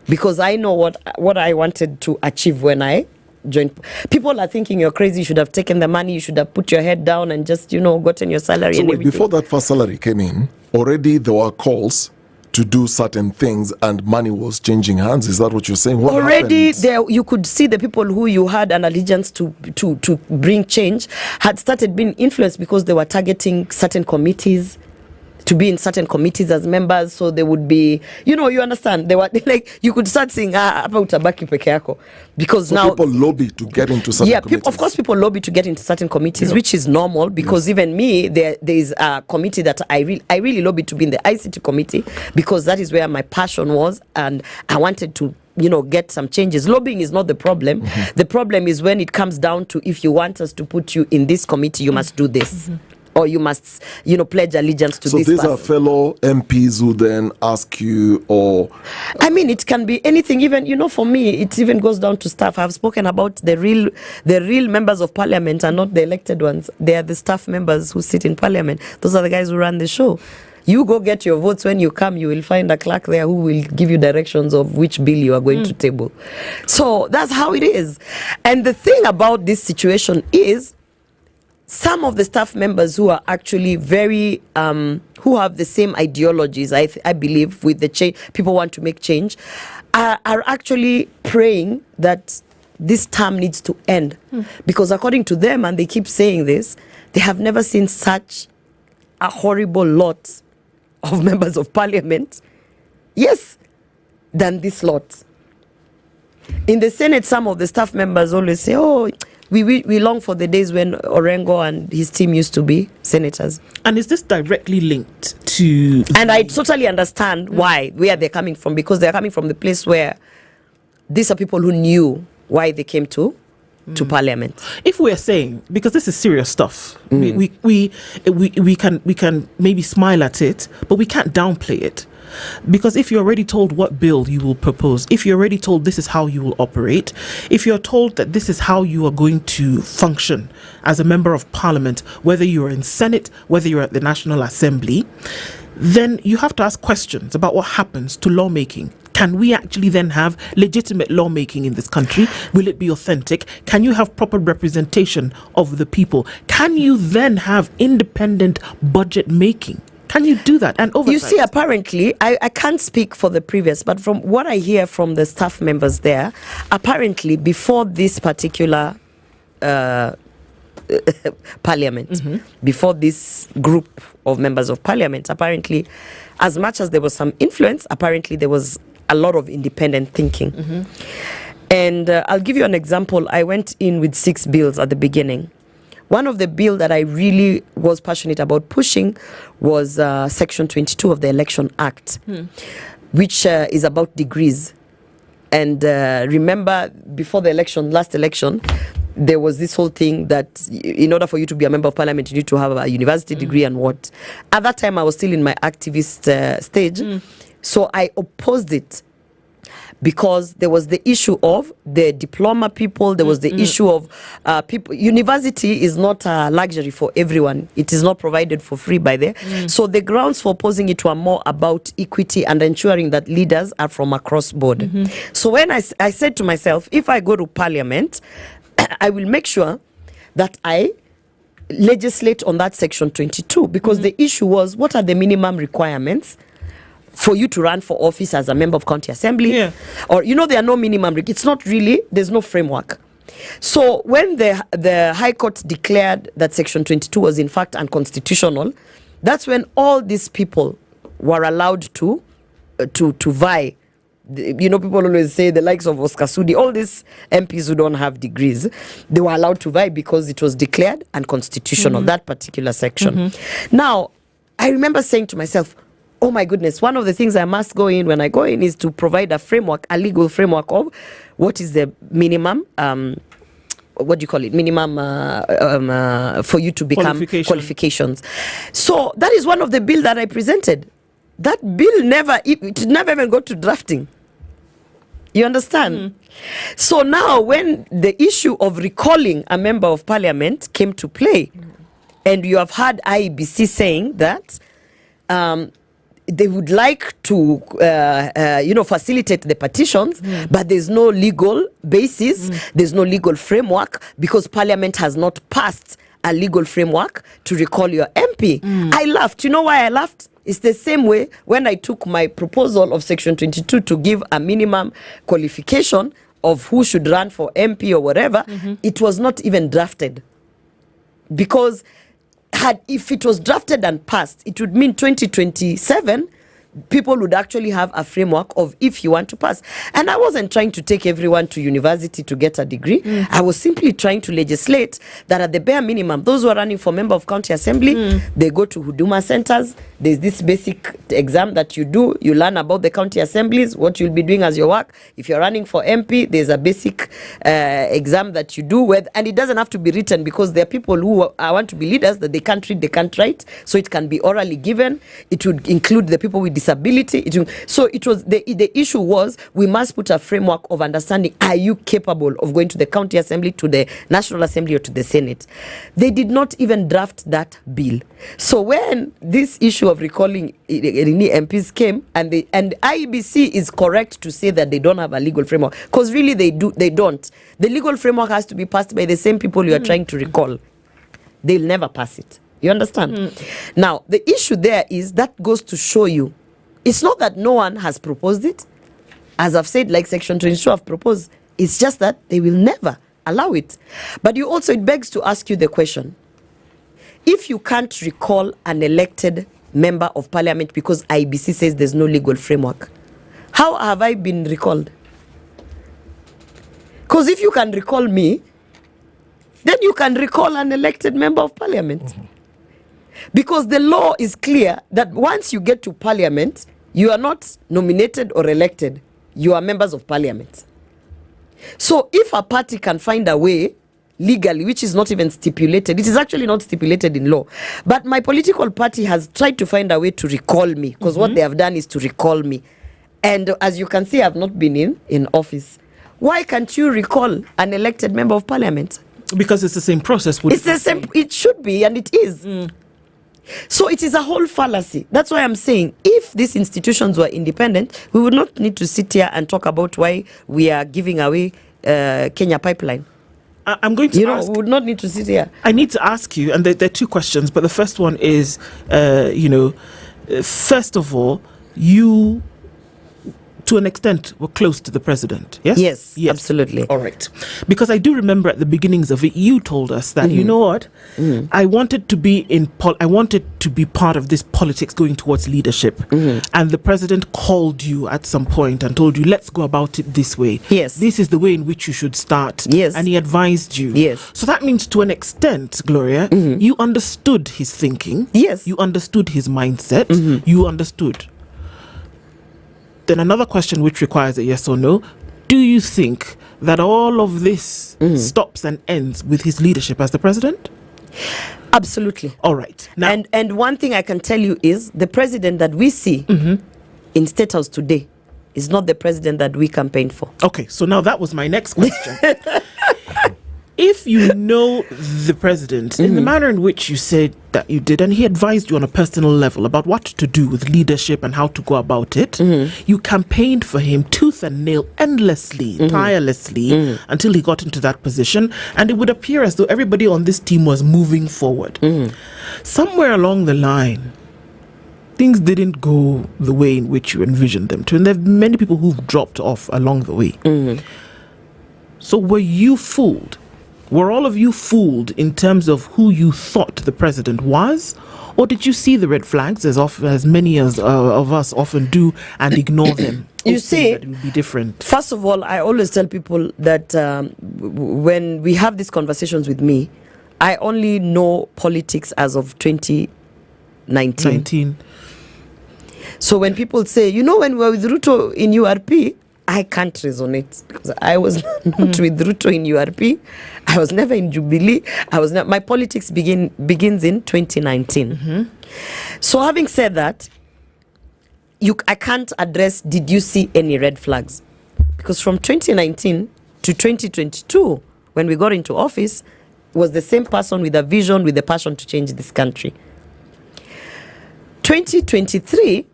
Because I know what I wanted to achieve when I joined. People are thinking you're crazy, you should have taken the money, you should have put your head down and just, gotten your salary and everything. Before that first salary came in, already there were calls to do certain things and money was changing hands. Is that what you're saying? What already there, you could see the people who you had an allegiance to bring change had started being influenced because they were targeting certain committees. to be in certain committees as members, so they would be, you understand, they were like, you could start saying hapa utabaki peke yako, because so now people lobby to get into certain committees. Of course people lobby to get into certain committees, which is normal, because even me, there is a committee that I really lobby to be in the ICT committee, because that is where my passion was, and I wanted to get some changes. Lobbying is not the problem. The problem is when it comes down to, if you want us to put you in this committee, you must do this. Or you must, pledge allegiance to this person. So these are fellow MPs who then ask you, or... I mean, it can be anything. Even, for me, it even goes down to staff. I've spoken about the real members of parliament are not the elected ones. They are the staff members who sit in parliament. Those are the guys who run the show. You go get your votes. When you come, you will find a clerk there who will give you directions of which bill you are going to table. So that's how it is. And the thing about this situation is, some of the staff members who are actually very, who have the same ideologies, I believe, with the change, people want to make change, are actually praying that this term needs to end. Because according to them, and they keep saying this, they have never seen such a horrible lot of members of parliament, than this lot. In the Senate, some of the staff members always say, we long for the days when Orengo and his team used to be senators. And is this directly linked to... And I totally understand where they're coming from, because they're coming from the place where these are people who knew why they came to parliament. If we're saying, because this is serious stuff, we can maybe smile at it, but we can't downplay it. Because if you're already told what bill you will propose, if you're already told this is how you will operate, if you're told that this is how you are going to function as a member of parliament, whether you're in Senate, whether you're at the National Assembly, then you have to ask questions about what happens to lawmaking. Can we actually then have legitimate lawmaking in this country? Will it be authentic? Can you have proper representation of the people? Can you then have independent budget making? Can you do that? And oversight? You see, apparently, I can't speak for the previous, but from what I hear from the staff members there, apparently before this particular parliament, before this group of members of parliament, apparently, as much as there was some influence, apparently there was a lot of independent thinking. And I'll give you an example. I went in with 6 bills at the beginning. One of the bills that I really was passionate about pushing was Section 22 of the Election Act, which is about degrees. And remember, before the last election, there was this whole thing that in order for you to be a member of parliament, you need to have a university degree and what. At that time, I was still in my activist stage. So I opposed it. Because there was the issue of the diploma people, there was the issue of people. University is not a luxury for everyone. It is not provided for free by there. So the grounds for opposing it were more about equity and ensuring that leaders are from across board. So when I said to myself, if I go to parliament, I will make sure that I legislate on that Section 22. Because the issue was, what are the minimum requirements for you to run for office as a member of county assembly? Or, there are no minimum. It's not really, there's no framework. So when the High Court declared that Section 22 was in fact unconstitutional, that's when all these people were allowed to vie. People always say the likes of Oscar Sudi, all these MPs who don't have degrees, they were allowed to vie because it was declared unconstitutional, that particular section. Now, I remember saying to myself, oh my goodness, one of the things I must go in when I go in is to provide a legal framework of what is the minimum, what do you call it? Minimum for you to become qualifications. So that is one of the bills that I presented. That bill never even got to drafting. You understand? So now when the issue of recalling a member of parliament came to play, and you have heard IEBC saying that they would like to, facilitate the petitions, but there's no legal basis, there's no legal framework, because Parliament has not passed a legal framework to recall your MP. I laughed. You know why I laughed? It's the same way when I took my proposal of Section 22 to give a minimum qualification of who should run for MP or whatever, it was not even drafted. Because if it was drafted and passed, it would mean 2027 people would actually have a framework of if you want to pass. And I wasn't trying to take everyone to university to get a degree. I was simply trying to legislate that at the bare minimum, those who are running for member of county assembly, they go to Huduma centers. There's this basic exam that you do. You learn about the county assemblies, what you'll be doing as your work. If you're running for MP, there's a basic exam that you do, and it doesn't have to be written, because there are people who want to be leaders that they can't read, they can't write, so it can be orally given. It would include the people with disability. So it was the issue was, we must put a framework of understanding, are you capable of going to the county assembly, to the national assembly, or to the senate? They did not even draft that bill. So when this issue of recalling MPs came, and IEBC is correct to say that they don't have a legal framework, because really they don't. The legal framework has to be passed by the same people you are trying to recall. They'll never pass it. You understand? Now, the issue there is, that goes to show you, it's not that no one has proposed it. As I've said, like Section 22 have proposed. It's just that they will never allow it. But it begs to ask you the question. If you can't recall an elected member of parliament because IBC says there's no legal framework, how have I been recalled? Because if you can recall me, then you can recall an elected member of parliament. Because the law is clear that once you get to parliament, you are not nominated or elected. You are members of parliament. So if a party can find a way legally, which is not even stipulated, it is actually not stipulated in law, but my political party has tried to find a way to recall me, because what they have done is to recall me. And as you can see, I've not been in office. Why can't you recall an elected member of parliament? Because it's the same process. It's the same. It should be, and it is. So it is a whole fallacy. That's why I'm saying, if these institutions were independent, we would not need to sit here and talk about why we are giving away Kenya Pipeline. I'm going to ask. We would not need to sit here. I need to ask you, and there are two questions, but the first one is, first of all, you, to an extent, were close to the president, yes? Yes, absolutely. All right. Because I do remember at the beginnings of it, you told us that, you know what, I wanted to be part of this politics going towards leadership. And the president called you at some point and told you, let's go about it this way. Yes. This is the way in which you should start. Yes. And he advised you. Yes. So that means, to an extent, Gloria, you understood his thinking. Yes. You understood his mindset. You understood. Then another question which requires a yes or no. Do you think that all of this stops and ends with his leadership as the president? Absolutely. All right. Now, and one thing I can tell you is, the president that we see in State House today is not the president that we campaigned for. Okay, so now that was my next question. If you know the president in the manner in which you said that you did, and he advised you on a personal level about what to do with leadership and how to go about it, you campaigned for him tooth and nail, endlessly, tirelessly, until he got into that position, and it would appear as though everybody on this team was moving forward. Somewhere along the line, things didn't go the way in which you envisioned them to, and there are many people who've dropped off along the way. So were you fooled? Were all of you fooled in terms of who you thought the president was? Or did you see the red flags, as many of us often do, and ignore them? You see, that it would be different. First of all, I always tell people that when we have these conversations with me, I only know politics as of 2019. So when people say, when we were with Ruto in URP, I can't resonate, because I was not with Ruto in URP. I was never in Jubilee. My politics begins in 2019. So having said that, I can't address, did you see any red flags? Because from 2019 to 2022, when we got into office, was the same person with a vision, with the passion to change this country. 2023,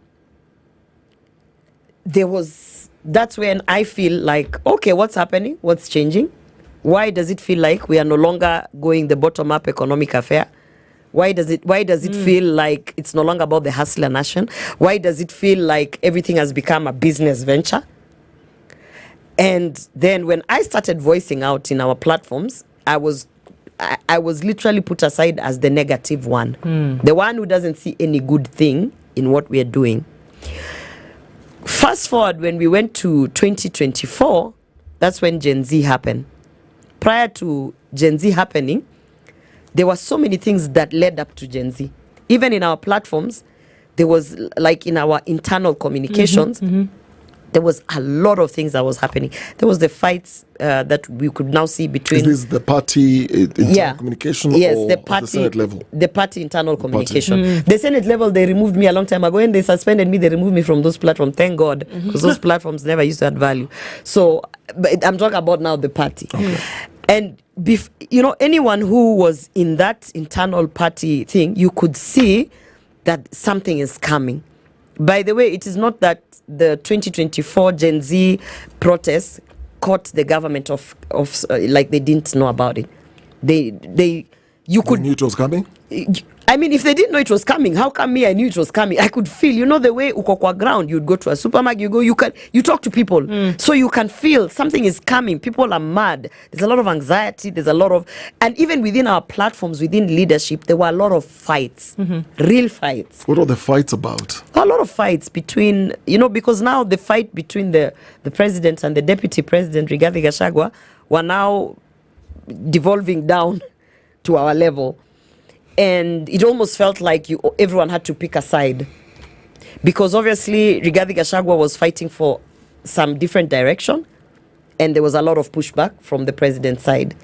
that's when I feel like, okay, what's happening? What's changing? Why does it feel like we are no longer going the bottom-up economic affair? Why does it feel like it's no longer about the hustler nation? Why does it feel like everything has become a business venture? And then when I started voicing out in our platforms, I was I was literally put aside as the negative one, the one who doesn't see any good thing in what we are doing. Fast forward, when we went to 2024, that's when Gen Z happened. Prior to Gen Z happening, there were so many things that led up to Gen Z. Even in our platforms, there was, like in our internal communications, there was a lot of things that was happening. There was the fights that we could now see between... Is this the party internal communication or the party, at the Senate level? The party internal communication. The Senate level, they removed me a long time ago. When they suspended me, they removed me from those platforms. Thank God, because those platforms never used to add value. So but I'm talking about now the party. And, anyone who was in that internal party thing, you could see that something is coming. By the way, it is not that the 2024 Gen Z protests caught the government of like they didn't know about it. They knew it was coming? I mean, if they didn't know it was coming, how come me I knew it was coming? I could feel, the way Okoh ground, you'd go to a supermarket, you talk to people. So you can feel something is coming. People are mad. There's a lot of anxiety. And even within our platforms, within leadership, there were a lot of fights, real fights. What are the fights about? A lot of fights between, because now the fight between the president and the deputy president, Rigathi Gachagua, were now devolving down to our level. And it almost felt like everyone had to pick a side. Because obviously, Rigathi Gachagua was fighting for some different direction. And there was a lot of pushback from the president's side.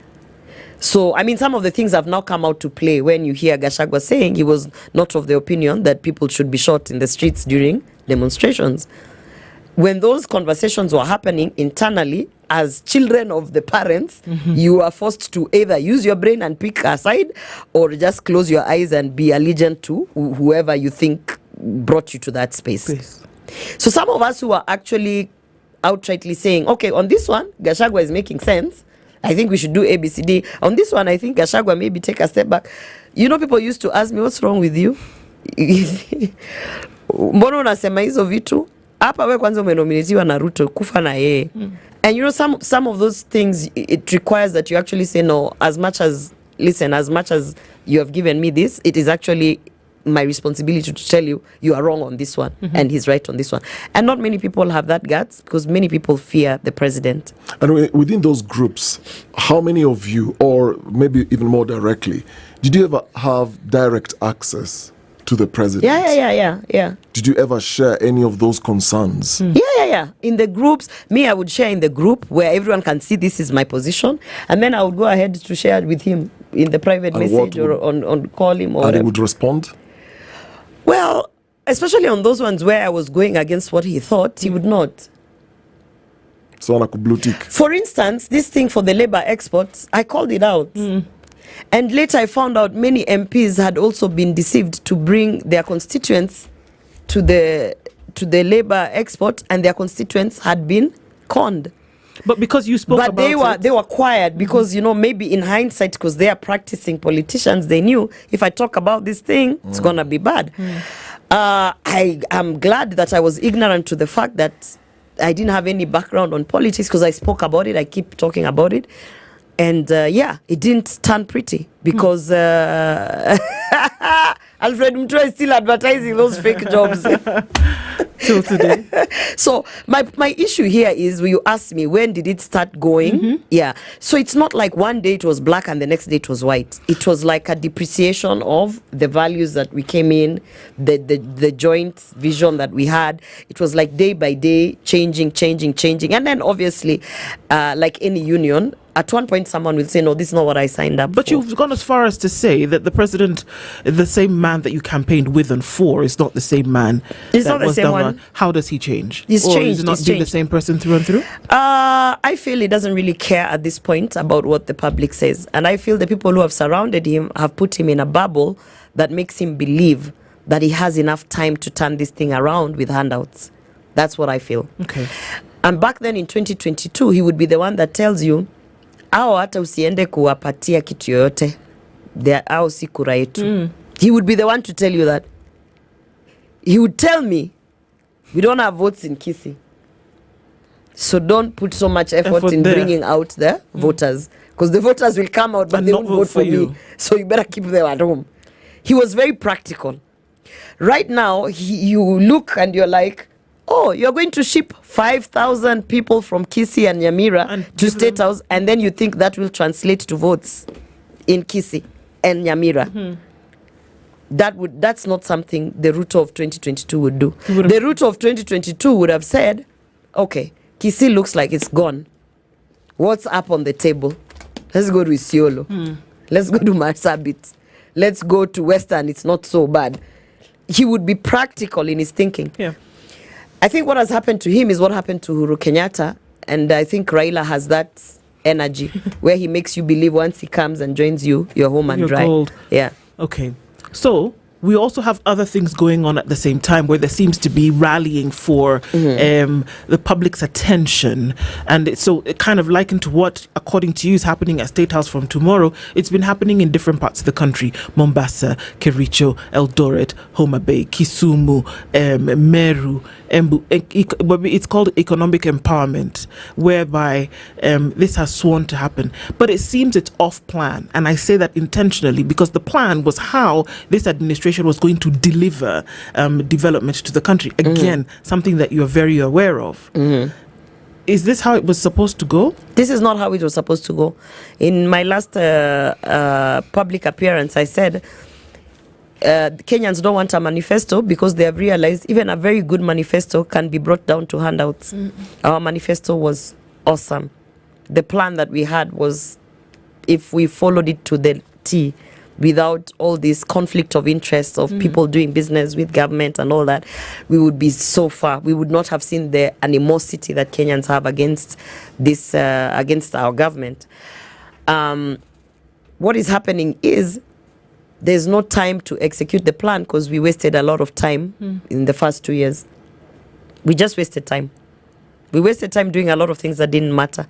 So, I mean, some of the things have now come out to play when you hear Gachagua saying he was not of the opinion that people should be shot in the streets during demonstrations. When those conversations were happening internally, as children of the parents, you are forced to either use your brain and pick a side or just close your eyes and be allegiant to whoever you think brought you to that space. So some of us who are actually outrightly saying, okay, on this one, Gachagua is making sense. I think we should do ABCD. On this one, I think Gachagua maybe take a step back. People used to ask me, what's wrong with you? Mbona unasema hizo vitu? Hapa we kwanza umenominatiwa na Ruto kufa na yeye. And some of those things, it requires that you actually say no, as much as you have given me this, it is actually my responsibility to tell you are wrong on this one and he's right on this one. And not many people have that guts because many people fear the president. And within those groups, how many of you, or maybe even more directly, did you ever have direct access to the president? Yeah. Did you ever share any of those concerns? Yeah. In the groups, I would share in the group where everyone can see this is my position, and then I would go ahead to share it with him in the private message or on call him. Or and he would respond? Well, especially on those ones where I was going against what he thought, he would not. So on a blue tick. For instance, this thing for the labor exports, I called it out. And later I found out many MPs had also been deceived to bring their constituents to the labor export, and their constituents had been conned. But because you spoke about it, they were quiet because maybe in hindsight, because they are practicing politicians, they knew if I talk about this thing, it's gonna be bad. I am glad that I was ignorant to the fact that I didn't have any background on politics, because I spoke about it. I keep talking about it. And it didn't turn pretty because Alfred Mtua is still advertising those fake jobs till today. So my issue here is, when you ask me when did it start going, so it's not like one day it was black and the next day it was white. It was like a depreciation of the values that we came in, the joint vision that we had. It was like day by day changing, and then obviously like any union, at one point someone will say, no, this is not what I signed up But for. You've gone as far as to say that the president, the same man that you campaigned with and for, is not the same man. It's not the same one. How does he change? He's changed. Is he not being the same person through and through? I feel he doesn't really care at this point about what the public says. And I feel the people who have surrounded him have put him in a bubble that makes him believe that he has enough time to turn this thing around with handouts. That's what I feel. Okay. And back then in 2022, he would be the one that tells you, au hata usiende kuwapatia kitu yoyote, au si kura yetu. He would be the one to tell you that. He would tell me, we don't have votes in Kisii, so don't put so much effort in there. bringing out the voters. because the voters will come out, but And they not won't vote for you. me. So you better keep them at home. He was very practical. Right now, you look and you're like, oh, you're going to ship 5,000 people from Kisii and Nyamira to State House, and then you think that will translate to votes in Kisii and Nyamira. That's not something the Ruto of 2022 would do. The Ruto of 2022 would have said, okay, Kisii looks like it's gone. What's up on the table? Let's go to Isiolo. Let's go to Marsabit. Let's go to Western. It's not so bad. He would be practical in his thinking. Yeah. I think what has happened to him is what happened to Uhuru Kenyatta, and I think Raila has that energy where he makes you believe once he comes and joins you, you're home and You're dry. gold. Yeah. Okay. So we also have other things going on at the same time where there seems to be rallying for the public's attention. And so it kind of likened to what, according to you, is happening at State House from tomorrow. It's been happening in different parts of the country. Mombasa, Kericho, Eldoret, Homa Bay, Kisumu, Meru, Embu. It's called economic empowerment, whereby this has sworn to happen. But it seems it's off plan. And I say that intentionally because the plan was how this administration was going to deliver development to the country. Again, something that you're very aware of. Is this how it was supposed to go? This is not how it was supposed to go. In my last public appearance, I said Kenyans don't want a manifesto because they have realized even a very good manifesto can be brought down to handouts. Our manifesto was awesome. The plan that we had was, if we followed it to the T, without all this conflict of interest of people doing business with government and all that, we would be so far. We would not have seen the animosity that Kenyans have against this, against our government. What is happening is there's no time to execute the plan because we wasted a lot of time in the first 2 years. We just wasted time. We wasted time doing a lot of things that didn't matter.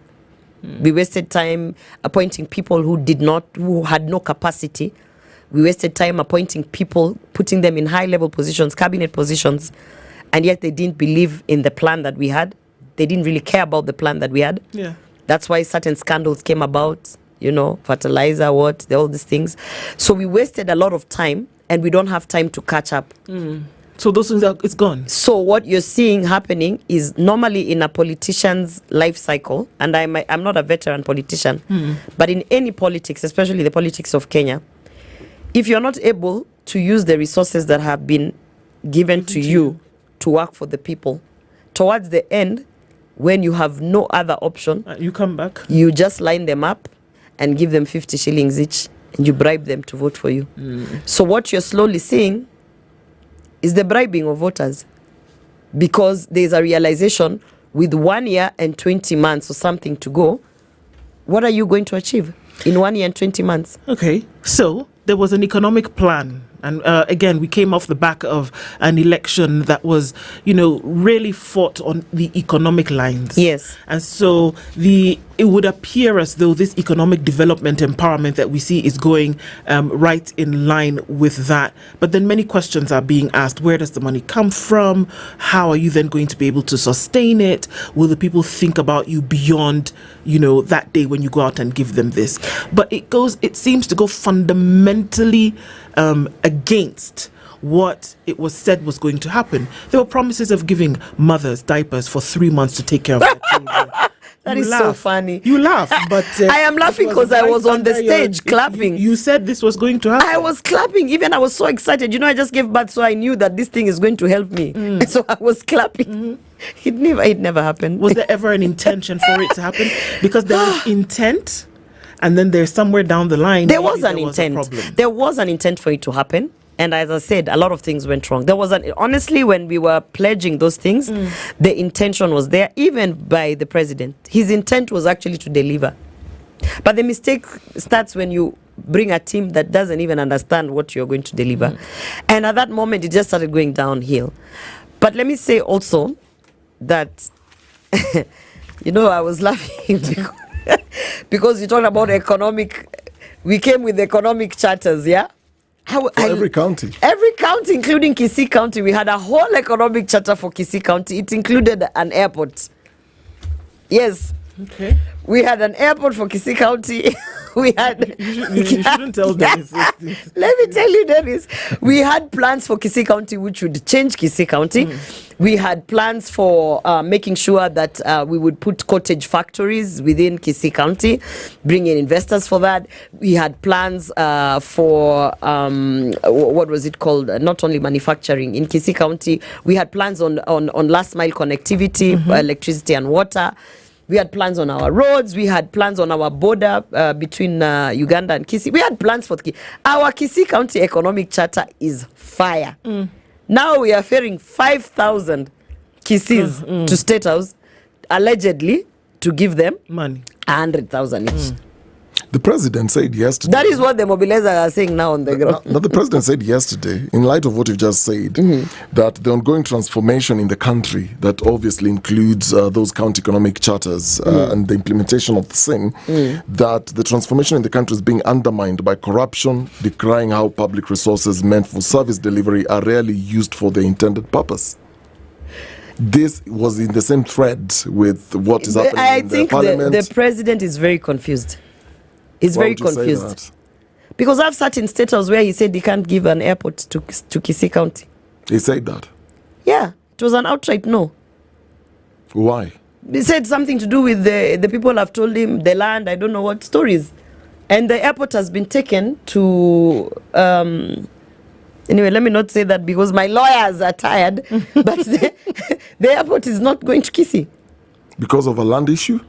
We wasted time appointing people who had no capacity. We wasted time appointing people, putting them in high-level positions, cabinet positions, and yet they didn't believe in the plan that we had. They didn't really care about the plan that we had. Yeah. That's why certain scandals came about, fertilizer, all these things. So we wasted a lot of time, and we don't have time to catch up. So those things it's gone. So what you're seeing happening is normally in a politician's life cycle, and I'm not a veteran politician, but in any politics, especially the politics of Kenya, if you're not able to use the resources that have been given to you to work for the people, towards the end, when you have no other option, you come back. You just line them up and give them 50 shillings each, and you bribe them to vote for you. So what you're slowly seeing is the bribing of voters, because there's a realization with 1 year and 20 months or something to go, what are you going to achieve in 1 year and 20 months? Okay, so there was an economic plan. And again, we came off the back of an election that was, really fought on the economic lines. Yes. And so it would appear as though this economic development empowerment that we see is going right in line with that. But then many questions are being asked. Where does the money come from? How are you then going to be able to sustain it? Will the people think about you beyond, that day when you go out and give them this? But it seems to go fundamentally against what it was said was going to happen. There were promises of giving mothers diapers for 3 months to take care of their children. That is so funny. You laugh, but I am laughing because I was on the stage clapping. You said this was going to happen. I was clapping. Even I was so excited. I just gave birth, so I knew that this thing is going to help me. And so I was clapping. It never happened. Was there ever an intention for it to happen? Because there is intent, and then there's somewhere down the line. There was an intent. There was an intent for it to happen. And as I said, a lot of things went wrong. Honestly, when we were pledging those things, the intention was there, even by the president. His intent was actually to deliver. But the mistake starts when you bring a team that doesn't even understand what you're going to deliver. And at that moment, it just started going downhill. But let me say also that, I was laughing because you talked about we came with economic charters, yeah? Every county, including Kisii County, we had a whole economic charter for Kisii County. It included an airport. Yes, Okay. We had an airport for Kisii County. We had. You shouldn't tell Dennis. Let me tell you, Dennis. We had plans for Kisii County, which would change Kisii County. We had plans for making sure that we would put cottage factories within Kisii County, bring in investors for that. We had plans for what was it called? Not only manufacturing in Kisii County. We had plans on last mile connectivity, electricity and water. We had plans on our roads. We had plans on our border between Uganda and Kisii. We had plans for our Kisii County Economic Charter is fire. Now we are ferrying 5,000 Kisiis to State House, allegedly to give them money, 100,000 each. The president said yesterday. That is what the mobilizers are saying now on the ground. Now, the president said yesterday, in light of what you've just said, that the ongoing transformation in the country, that obviously includes those county economic charters and the implementation of the same, that the transformation in the country is being undermined by corruption, decrying how public resources meant for service delivery are rarely used for their intended purpose. This was in the same thread with what is happening in the parliament. The president is very confused. He's very confused. Because I've sat in State House where he said he can't give an airport to Kisii County. He said that? Yeah, it was an outright no. Why? He said something to do with the people have told him, the land, I don't know what stories. And the airport has been taken to... anyway, let me not say that because my lawyers are tired. But the airport is not going to Kisii. Because of a land issue?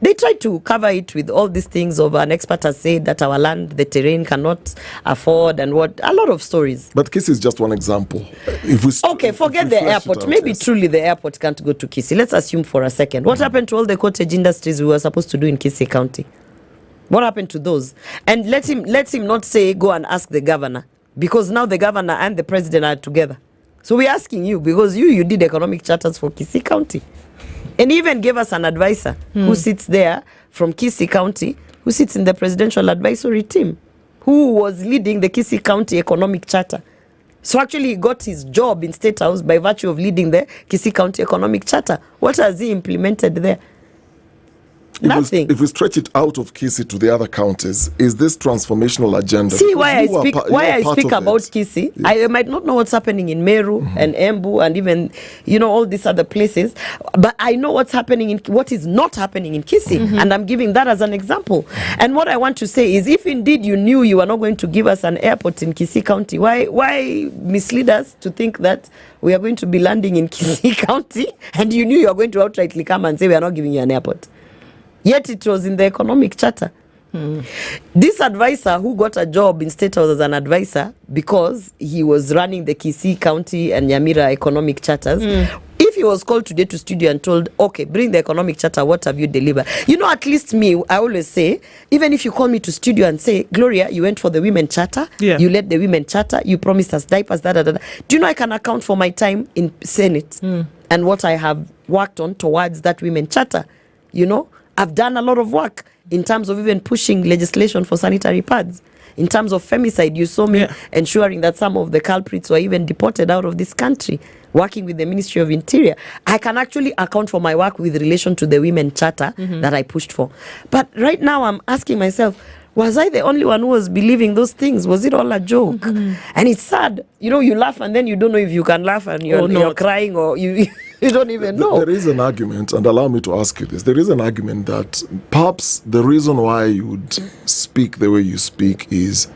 They tried to cover it with all these things of an expert has said that our land, the terrain cannot afford and what, a lot of stories. But Kisii is just one example. Forget the airport. Maybe truly the airport can't go to Kisii. Let's assume for a second. What happened to all the cottage industries we were supposed to do in Kisii County? What happened to those? And let him not say, go and ask the governor. Because now the governor and the president are together. So we're asking you, because you did economic charters for Kisii County. And even gave us an advisor who sits there from Kisii County, who sits in the presidential advisory team, who was leading the Kisii County Economic Charter. So actually he got his job in State House by virtue of leading the Kisii County Economic Charter. What has he implemented there? Nothing. If we stretch it out of Kisii to the other counties, is this transformational agenda? See why I speak about Kisii. Yes. I might not know what's happening in Meru and Embu and even all these other places, but I know what is not happening in Kisii, and I'm giving that as an example. And what I want to say is, if indeed you knew you were not going to give us an airport in Kisii County, why mislead us to think that we are going to be landing in Kisii County, and you knew you were going to outrightly come and say we are not giving you an airport? Yet it was in the economic charter. This advisor who got a job in State House as an advisor because he was running the Kisii County and Nyamira economic charters, if he was called today to studio and told, okay, bring the economic charter, what have you delivered? At least me, I always say, even if you call me to studio and say, Gloria, you went for the women charter, you led the women charter, you promised us diapers, do you know I can account for my time in Senate and what I have worked on towards that women charter? I've done a lot of work in terms of even pushing legislation for sanitary pads. In terms of femicide, you saw me ensuring that some of the culprits were even deported out of this country, working with the Ministry of Interior. I can actually account for my work with relation to the Women Charter that I pushed for. But right now I'm asking myself, was I the only one who was believing those things? Was it all a joke? And it's sad. You laugh and then you don't know if you can laugh and you're crying or you don't even know. There is an argument, and allow me to ask you this. There is an argument that perhaps the reason why you would speak the way you speak is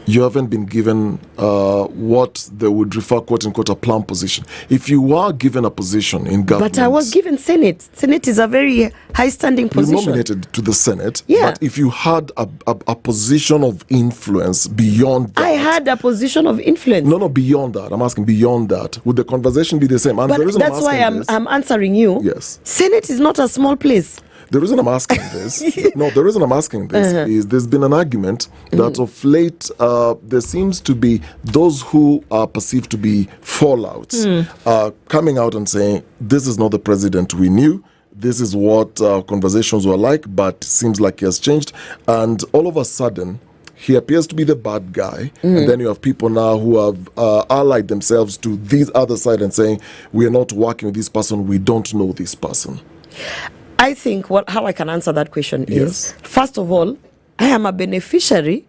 you haven't been given what they would refer, quote unquote, a plum position. If you were given a position in government... But I was given Senate. Senate is a very high-standing position. You nominated to the Senate. Yeah. But if you had a position of influence beyond that... I had a position of influence. No, beyond that. I'm asking beyond that. Would the conversation be the same? And but that's why I'm answering you. Yes. Senate is not a small place. The reason I'm asking this, is there's been an argument that of late there seems to be those who are perceived to be fallouts coming out and saying, this is not the president we knew. This is what conversations were like, but seems like he has changed. And all of a sudden, he appears to be the bad guy. And then you have people now who have allied themselves to this other side and saying, we are not working with this person. We don't know this person. I think how I can answer that question is, first of all, I am a beneficiary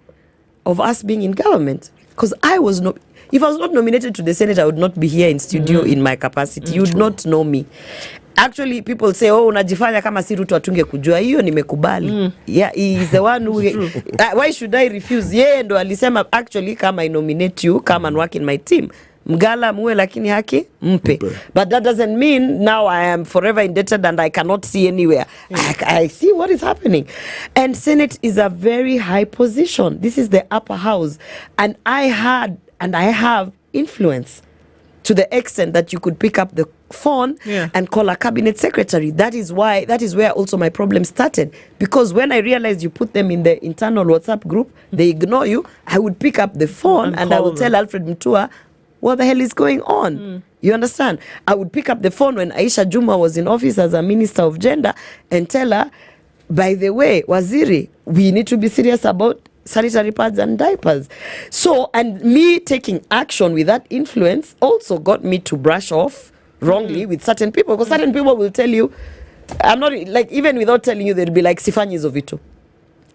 of us being in government, because if I was not nominated to the Senate, I would not be here in studio in my capacity. You would not know me. Actually, people say, oh, unajifanya kama si Ruto atunge kujua. Hiyo nimekubali. Yeah, he is the one who... why should I refuse? Yeah, ndo alisema, actually, kama I nominate you, come and work in my team. Mgala muwe lakini haki mpe. But that doesn't mean now I am forever indebted and I cannot see anywhere. I see what is happening. And Senate is a very high position. This is the upper house. And I have influence to the extent that you could pick up the phone and call a cabinet secretary. That is where also my problem started. Because when I realized you put them in the internal WhatsApp group, they ignore you, I would pick up the phone and I would tell Alfred Mutua, what the hell is going on? You understand? I would pick up the phone when Aisha Juma was in office as a minister of gender and tell her, by the way, Waziri, we need to be serious about sanitary pads and diapers. So, and me taking action with that influence also got me to brush off wrongly with certain people, because certain people will tell you, I'm not, like, even without telling you, they'll be like, sifanyi hizo vitu.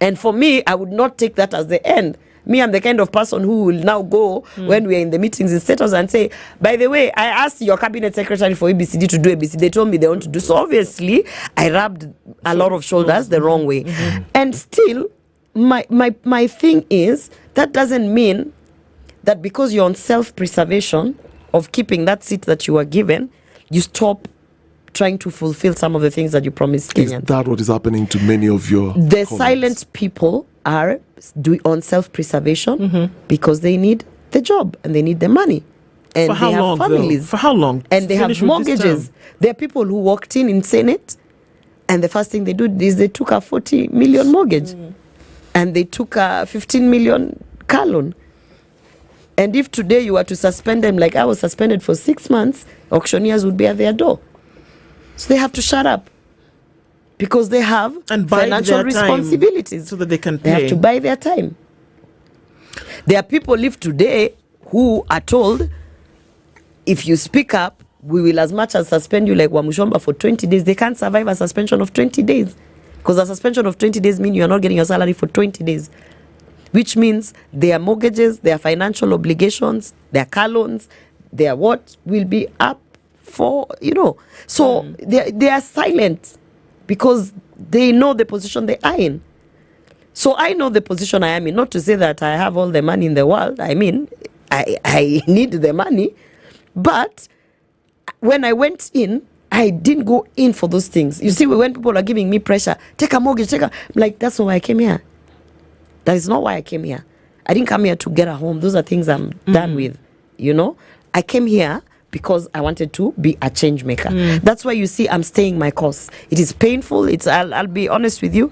And for me, I would not take that as the end. Me, I'm the kind of person who will now go when we are in the meetings in status and say, by the way, I asked your cabinet secretary for ABCD to do ABCD. They told me they want to do. So obviously, I rubbed a lot of shoulders the wrong way. And still, my thing is, that doesn't mean that because you're on self-preservation of keeping that seat that you were given, you stop trying to fulfill some of the things that you promised Kenyans. Is that what is happening to many of your The colleagues? silent people are on self-preservation because they need the job and they need the money. And For how they have long, families. though? For how long? And they Finish have with this mortgages. term. There are people who walked in Senate, and the first thing they do is they took a 40 million mortgage. And they took a 15 million car loan. And if today you were to suspend them, like I was suspended for 6 months, auctioneers would be at their door. So they have to shut up. Because they have financial responsibilities. So that they can They pay. have to buy their time. There are people live today who are told, if you speak up, we will as much as suspend you like Wamushomba for 20 days. They can't survive a suspension of 20 days. Because a suspension of 20 days means you are not getting your salary for 20 days. Which means their mortgages, their financial obligations, their car loans, their what will be up for, So they are silent because they know the position they are in. So I know the position I am in. Not to say that I have all the money in the world. I mean, I need the money. But when I went in, I didn't go in for those things. You see, when people are giving me pressure, take a mortgage, I'm like, that's not why I came here. That is not why I came here. I didn't come here to get a home. Those are things I'm done with, I came here because I wanted to be a change maker. That's why you see I'm staying my course. It is painful. I'll be honest with you.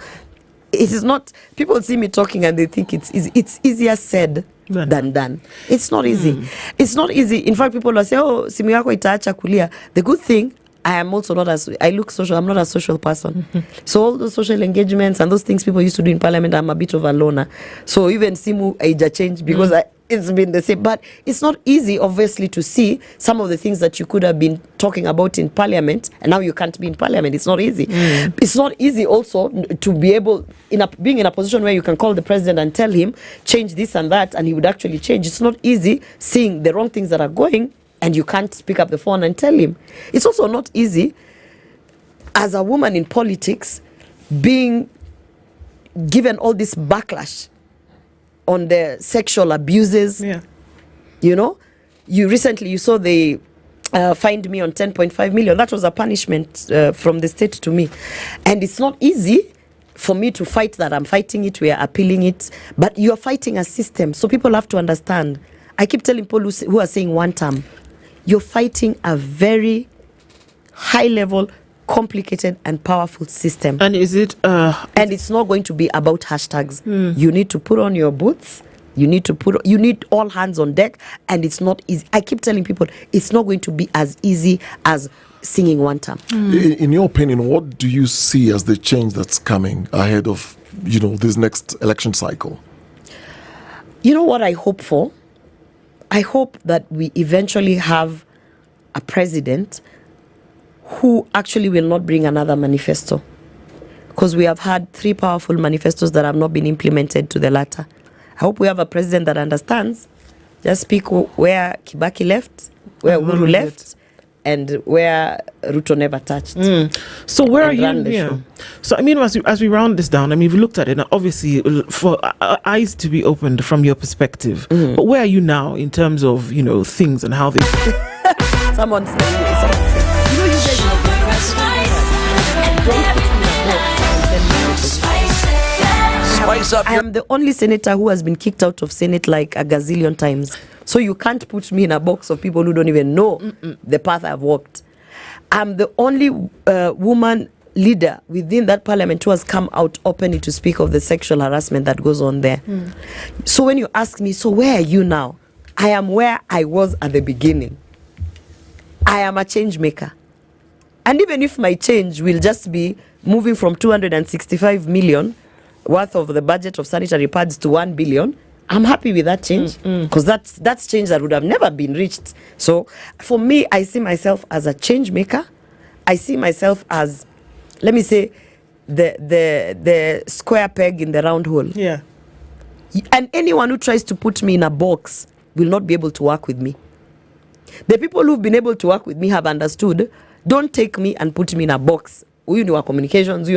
It is not, people see me talking and they think it's easy. It's easier said than done. It's not easy. It's not easy. In fact, people will say, oh, simu yako itaacha kulia. The good thing, I am also not I look social. I'm not a social person. So all those social engagements and those things people used to do in parliament, I'm a bit of a loner. So even simu aija change because it's been the same. But it's not easy, obviously, to see some of the things that you could have been talking about in parliament and now you can't be in parliament. It's not easy. It's not easy also to be able, being in a position where you can call the president and tell him, change this and that, and he would actually change. It's not easy seeing the wrong things that are going and you can't pick up the phone and tell him. It's also not easy as a woman in politics being given all this backlash on the sexual abuses. You recently, you saw they fined me on 10.5 million. That was a punishment from the state to me. And it's not easy for me to fight that. I'm fighting it, we are appealing it. But you're fighting a system. So people have to understand. I keep telling people who are saying one term, you're fighting a very high level, complicated and powerful system. And is it and it's not going to be about hashtags. You need to put on your boots. You need all hands on deck, and it's not easy. I keep telling people it's not going to be as easy as singing one term. In your opinion, what do you see as the change that's coming ahead of this next election cycle? You know what I hope for? I hope that we eventually have a president who actually will not bring another manifesto. because we have had 3 powerful manifestos that have not been implemented to the latter. I hope we have a president that understands. Just speak where Kibaki left, where Uhuru left, and where Ruto never touched. So where are you? Yeah. So I mean, as we round this down, I mean, we've looked at it, and obviously for eyes to be opened from your perspective. But where are you now in terms of things and how they? Someone said. Spice up. I am the only senator who has been kicked out of Senate like a gazillion times. So you can't put me in a box of people who don't even know the path I've walked. I'm the only woman leader within that parliament who has come out openly to speak of the sexual harassment that goes on there. So when you ask me, so where are you now? I am where I was at the beginning. I am a change maker. And even if my change will just be moving from 265 million worth of the budget of sanitary pads to 1 billion, I'm happy with that change, because that's change that would have never been reached. So for me, I see myself as a change maker. I see myself as, let me say, the square peg in the round hole. Yeah. And anyone who tries to put me in a box will not be able to work with me. The people who've been able to work with me have understood, don't take me and put me in a box. You know our communications,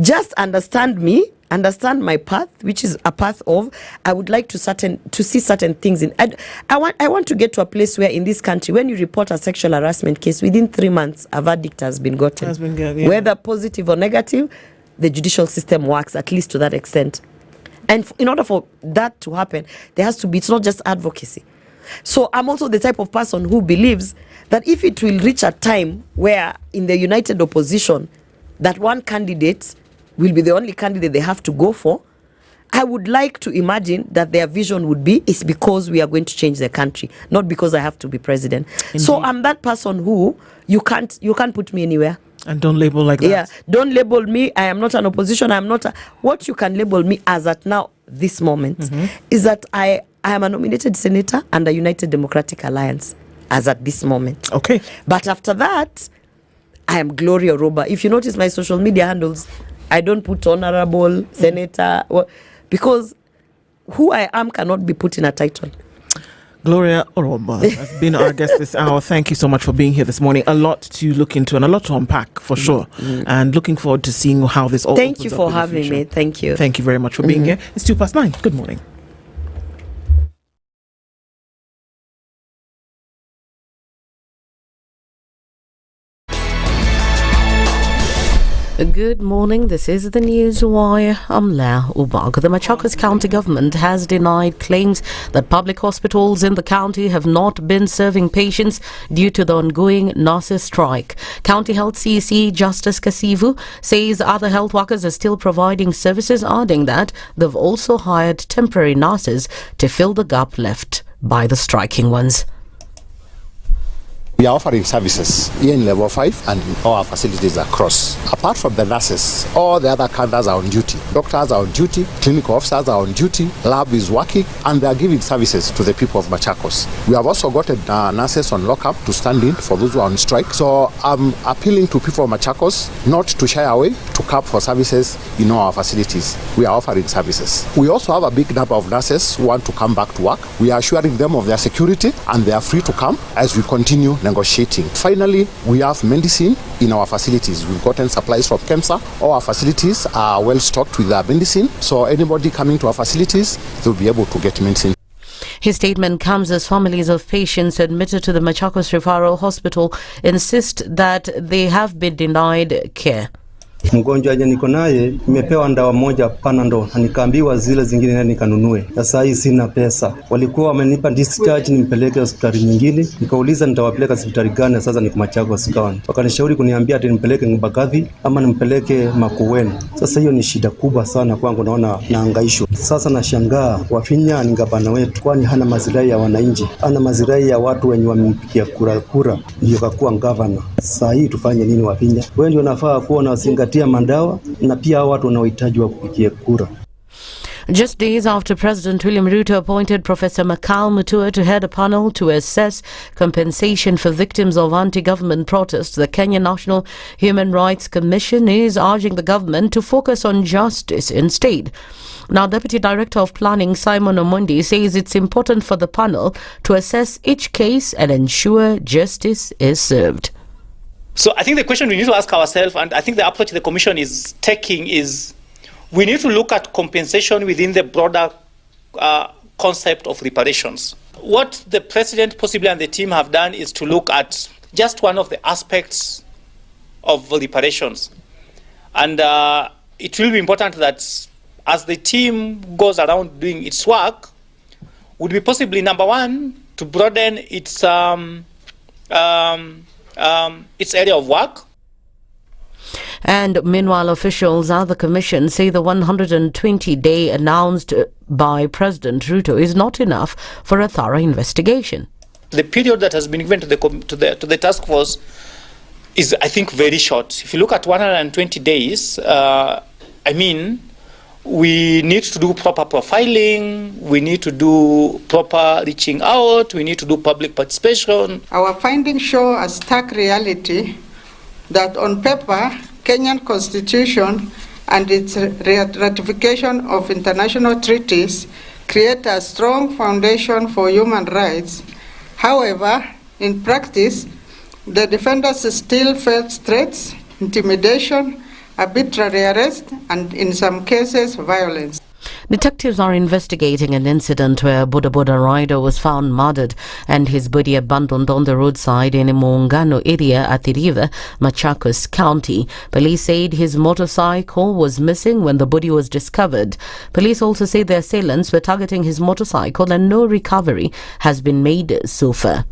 just understand me, understand my path, which is a path of, I would like to see certain things in. I want to get to a place where in this country, when you report a sexual harassment case, within 3 months, a verdict has been gotten. Whether positive or negative, the judicial system works, at least to that extent. And in order for that to happen, there has to be, it's not just advocacy. So I'm also the type of person who believes that if it will reach a time where in the united opposition, that one candidate will be the only candidate they have to go for, I would like to imagine that their vision would be, it's because we are going to change the country, not because I have to be president. Indeed. So I'm that person who you can't put me anywhere. And don't label like that. Yeah, don't label me. I am not an opposition. I am not what you can label me as at now, this moment, is that I am a nominated senator under United Democratic Alliance as at this moment. Okay. But after that, I am Gloria Roba. If you notice my social media handles, I don't put honorable, senator, because who I am cannot be put in a title. Gloria Orwa has been our guest this hour. Thank you so much for being here this morning. A lot to look into and a lot to unpack for sure. And looking forward to seeing how this all Thank you for having me. Thank you. Thank you very much for being here. It's 9:02. Good morning. Good morning, this is the News Wire. I'm La Ubag. The Machakos County Government has denied claims that public hospitals in the county have not been serving patients due to the ongoing nurses' strike. County Health CEC Justice Kasivu says other health workers are still providing services, adding that they've also hired temporary nurses to fill the gap left by the striking ones. We are offering services here in level 5 and in all our facilities across. Apart from the nurses, all the other cadres are on duty. Doctors are on duty, clinical officers are on duty, lab is working, and they are giving services to the people of Machakos. We have also gotten nurses on lockup to stand in for those who are on strike. So I'm appealing to people of Machakos not to shy away to cap for services in all our facilities. We are offering services. We also have a big number of nurses who want to come back to work. We are assuring them of their security and they are free to come as we continue negotiating. Finally, we have medicine in our facilities. We've gotten supplies from KEMSA. All our facilities are well stocked with our medicine. So anybody coming to our facilities, they'll be able to get medicine. His statement comes as families of patients admitted to the Machakos Referral Hospital insist that they have been denied care. Mgonjwa aje niko naye nimepewa ndawa moja Panadol na nikaambiwa zile zingine na nikanunue. Sasa hii sina pesa. Walikuwa wamenipa discharge nimpeleke hospitali nyingine. Nikauliza nitawapeleka hospitali gani, sasa niko Machakos County. Wakanishauri kuniambia ati nimpeleke Mbagathi ama nimpeleke Makueni. Sasa hiyo ni shida kubwa sana kwangu, naona nahangaishwa. Sasa nashangaa Wafinya ni gavana wetu, kwani hana maslahi ya wananchi. Hana maslahi ya watu wenye wamempigia kura ndio kakuwa gavana. Sasa hii tufanye nini Wafinya? Wewe ndio unafaa kuwa na tia mandawa na pia watu wanaohitaji wa kupigia kura. Just days after President William Ruto appointed Professor Makal Mutua to head a panel to assess compensation for victims of anti-government protests, the Kenya National Human Rights Commission is urging the government to focus on justice instead. Now, Deputy Director of Planning Simon Omondi says it's important for the panel to assess each case and ensure justice is served. So I think the question we need to ask ourselves, and I think the approach the Commission is taking, is we need to look at compensation within the broader concept of reparations. What the President possibly and the team have done is to look at just one of the aspects of reparations. And it will be important that as the team goes around doing its work, would be possibly, number one, to broaden its area of work. And meanwhile, officials at the Commission say the 120-day announced by President Ruto is not enough for a thorough investigation. The period that has been given to the task force is, I think, very short. If you look at 120 days, we need to do proper profiling, we need to do proper reaching out, we need to do public participation. Our findings show a stark reality that on paper, Kenyan Constitution and its ratification of international treaties create a strong foundation for human rights. However, in practice, the defenders still face threats, intimidation, arbitrary arrest, and in some cases, violence. Detectives are investigating an incident where a Boda Boda rider was found murdered and his body abandoned on the roadside in a Muungano area at the river, Machakos County. Police said his motorcycle was missing when the body was discovered. Police also say the assailants were targeting his motorcycle and no recovery has been made so far.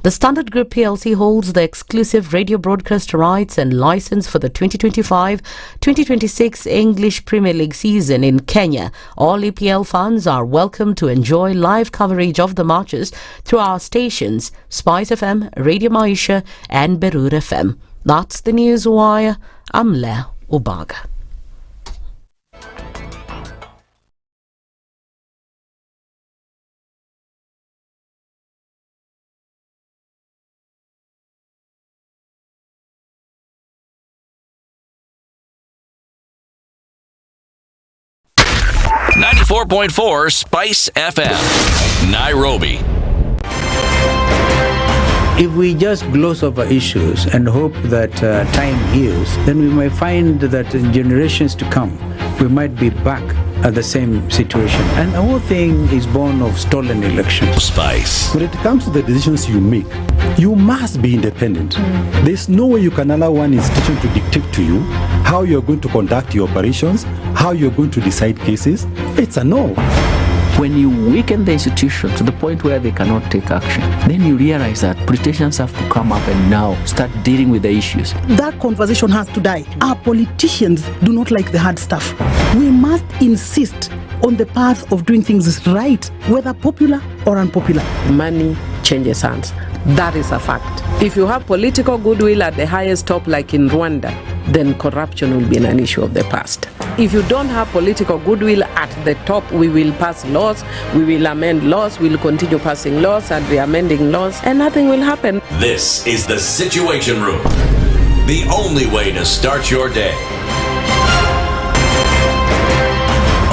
The Standard Group PLC holds the exclusive radio broadcast rights and license for the 2025-2026 English Premier League season in Kenya. All EPL fans are welcome to enjoy live coverage of the matches through our stations, SpiceFM, Radio Maisha and Berur FM. That's the News Wire. I'm Lea Ubaga. .4 Spice FM, Nairobi. If we just gloss over issues and hope that time heals, then we might find that in generations to come, we might be back at the same situation. And the whole thing is born of stolen elections. Spice. When it comes to the decisions you make, you must be independent. There's no way you can allow one institution to dictate to you how you're going to conduct your operations, how you're going to decide cases. It's a no. When you weaken the institution to the point where they cannot take action, then you realize that politicians have to come up and now start dealing with the issues. That conversation has to die. Our politicians do not like the hard stuff. We must insist on the path of doing things right, whether popular or unpopular. Money changes hands. That is a fact. If you have political goodwill at the highest top, like in Rwanda, then corruption will be an issue of the past. If you don't have political goodwill at the top, we will pass laws, we will amend laws, we will continue passing laws and re-amending laws, and nothing will happen. This is the Situation Room, the only way to start your day.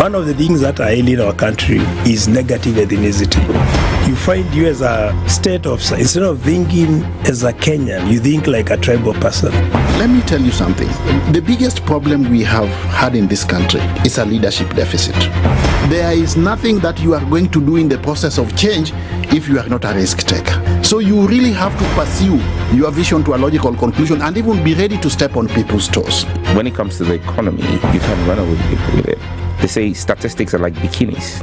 One of the things that are ailing our country is negative ethnicity. You find you as a state officer, instead of thinking as a Kenyan, you think like a tribal person. Let me tell you something. The biggest problem we have had in this country is a leadership deficit. There is nothing that you are going to do in the process of change if you are not a risk taker. So you really have to pursue your vision to a logical conclusion and even be ready to step on people's toes. When it comes to the economy, you can run away with it. They say statistics are like bikinis.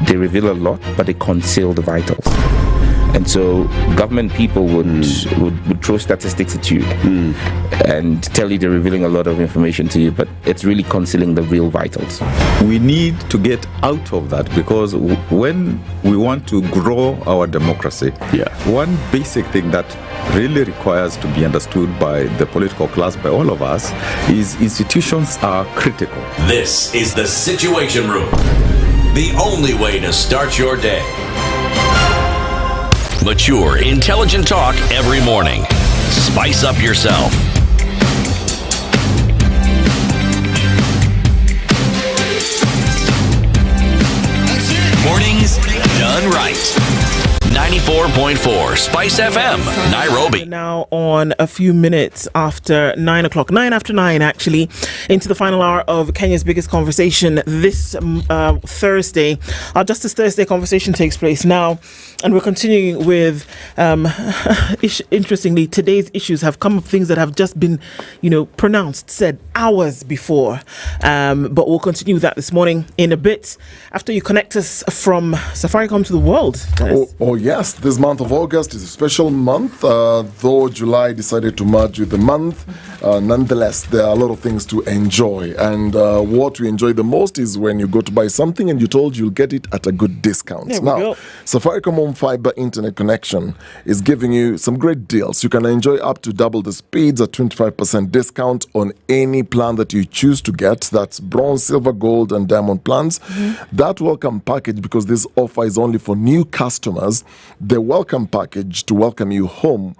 They reveal a lot, but they conceal the vitals. And so government people would throw statistics at you and tell you they're revealing a lot of information to you, but it's really concealing the real vitals. We need to get out of that, because when we want to grow our democracy, one basic thing that really requires to be understood by the political class, by all of us, is institutions are critical. This is the Situation Room, the only way to start your day. Mature, intelligent talk every morning. Spice up yourself. Mornings done right. 94.4 Spice FM, Nairobi. Now on a few minutes after 9 o'clock, 9 after 9 actually, into the final hour of Kenya's biggest conversation this Thursday. Our Justice Thursday conversation takes place now, and we're continuing with, interestingly, today's issues have come up, things that have just been, pronounced, said hours before. But we'll continue with that this morning in a bit after you connect us from Safaricom to the world. Oh, yes, this month of August is a special month, though July decided to merge with the month. Nonetheless, there are a lot of things to enjoy, and what we enjoy the most is when you go to buy something and you're told you'll get it at a good discount. Now, Safaricom Home Fiber Internet Connection is giving you some great deals. You can enjoy up to double the speeds at 25% discount on any plan that you choose to get. That's bronze, silver, gold, and diamond plans. That welcome package, because this offer is only for new customers, the welcome package to welcome you home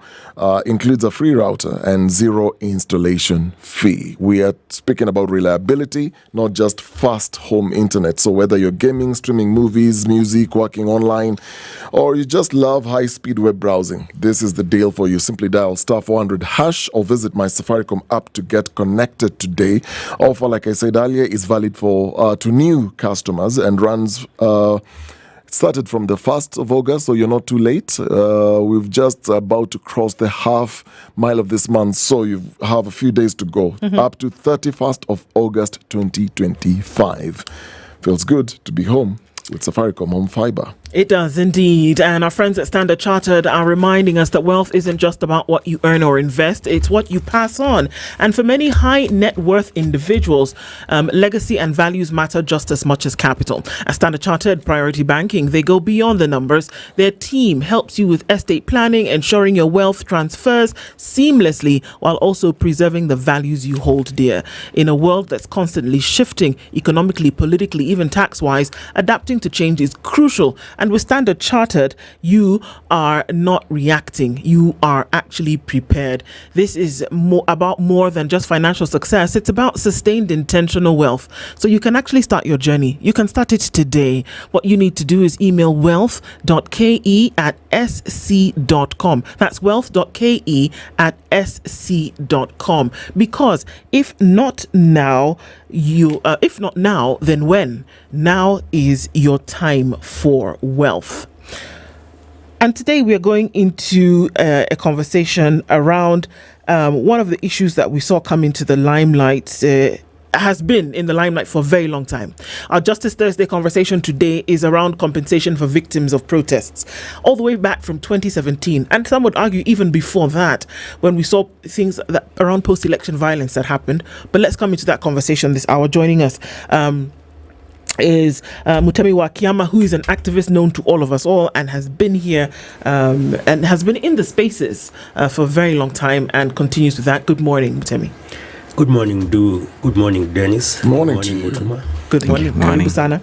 includes a free router and zero installation fee. We are speaking about reliability, not just fast home internet. So whether you're gaming, streaming movies, music, working online, or you just love high-speed web browsing, this is the deal for you. Simply dial *400# or visit my Safaricom app to get connected today. Offer, like I said earlier, is valid for to new customers and runs started from the 1st of August, so you're not too late. We've just about to cross the half mile of this month, so you have a few days to go, up to 31st of August 2025. Feels good to be home with Safaricom Home Fiber. It does indeed. And our friends at Standard Chartered are reminding us that wealth isn't just about what you earn or invest, it's what you pass on. And for many high net worth individuals, legacy and values matter just as much as capital. At Standard Chartered Priority Banking, they go beyond the numbers. Their team helps you with estate planning, ensuring your wealth transfers seamlessly while also preserving the values you hold dear. In a world that's constantly shifting economically, politically, even tax-wise, adapting to change is crucial. And with Standard Chartered, you are not reacting. You are actually prepared. This is about more than just financial success. It's about sustained intentional wealth. So you can actually start your journey. You can start it today. What you need to do is email wealth.ke@sc.com. That's wealth.ke@sc.com. Because if not now, then when? Now is your time for wealth. And today we are going into a conversation around one of the issues that we saw come into the limelight, has been in the limelight for a very long time. Our Justice Thursday conversation today is around compensation for victims of protests, all the way back from 2017, and some would argue even before that, when we saw things that around post-election violence that happened. But let's come into that conversation this hour. Joining us is Mutemi Wakiyama, who is an activist known to all of us all and has been here and has been in the spaces for a very long time and continues with that. Good morning, Mutemi. Good morning, Good morning, Dennis. Morning, Mutuma. Good morning, Busana.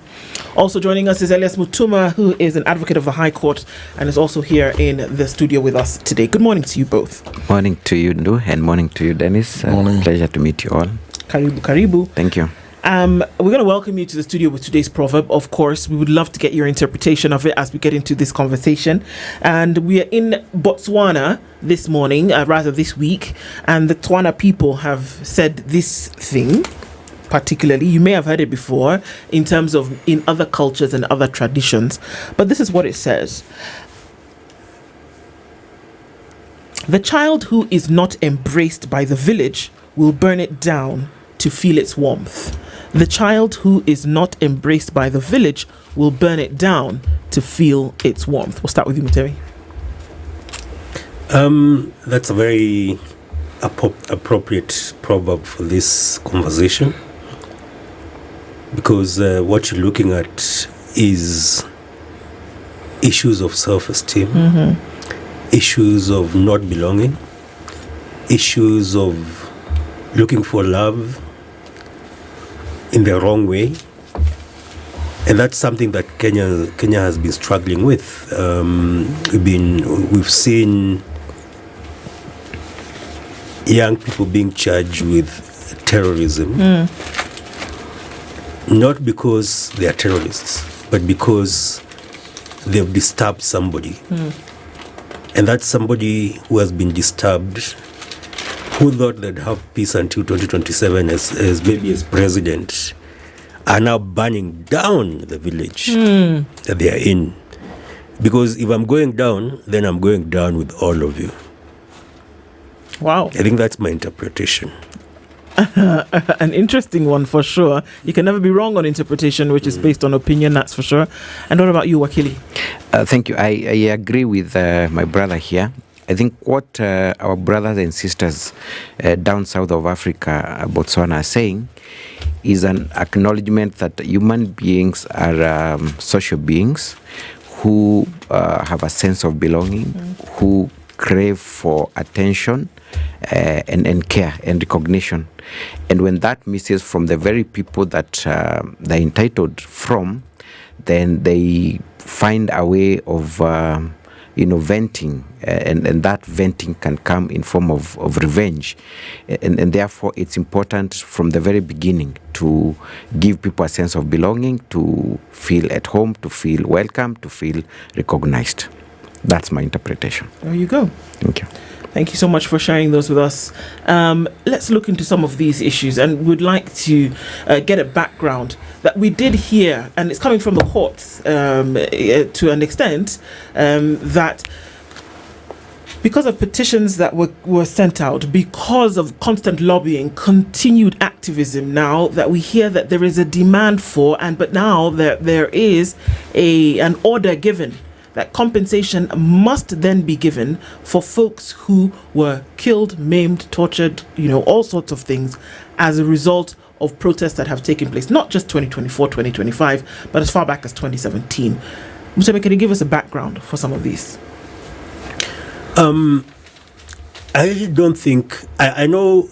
Also joining us is Elias Mutuma, who is an advocate of the High Court and is also here in the studio with us today. Good morning to you both. Morning to you, Ndu, and morning to you, Dennis. Morning. Pleasure to meet you all. Karibu. Thank you. We're going to welcome you to the studio with today's proverb. Of course, we would love to get your interpretation of it as we get into this conversation. And we are in Botswana this morning, rather this week, and the Tswana people have said this thing. Particularly, you may have heard it before in terms of in other cultures and other traditions, but this is what it says. The child who is not embraced by the village will burn it down to feel its warmth. The child who is not embraced by the village will burn it down to feel its warmth. We'll start with you, Mutemi. That's a very appropriate proverb for this conversation, because what you're looking at is issues of self-esteem, issues of not belonging, issues of looking for love in the wrong way, And that's something that Kenya has been struggling with. We've seen young people being charged with terrorism, not because they are terrorists, but because they've disturbed somebody. And that somebody who has been disturbed, who thought they'd have peace until 2027 as maybe as president, are now burning down the village that they are in. Because if I'm going down, then I'm going down with all of you. Wow. I think that's my interpretation. An interesting one for sure. You can never be wrong on interpretation, which is based on opinion, that's for sure. And what about you, Wakili? Thank you. I agree with my brother here. I think what our brothers and sisters down south of Africa, Botswana, are saying is an acknowledgement that human beings are social beings who have a sense of belonging, who crave for attention and care and recognition. And when that misses from the very people that they're entitled from, then they find a way of venting, and that venting can come in form of revenge. And therefore, it's important from the very beginning to give people a sense of belonging, to feel at home, to feel welcome, to feel recognized. That's my interpretation. There you go. Thank you. Thank you so much for sharing those with us. Let's look into some of these issues, and we'd like to get a background that we did hear, and it's coming from the courts to an extent, that because of petitions that were sent out, because of constant lobbying, continued activism, now that we hear that there is a demand for, but now there is an order given that compensation must then be given for folks who were killed, maimed, tortured, all sorts of things as a result of protests that have taken place, not just 2024, 2025, but as far back as 2017. Museme, can you give us a background for some of these? I really don't think, I know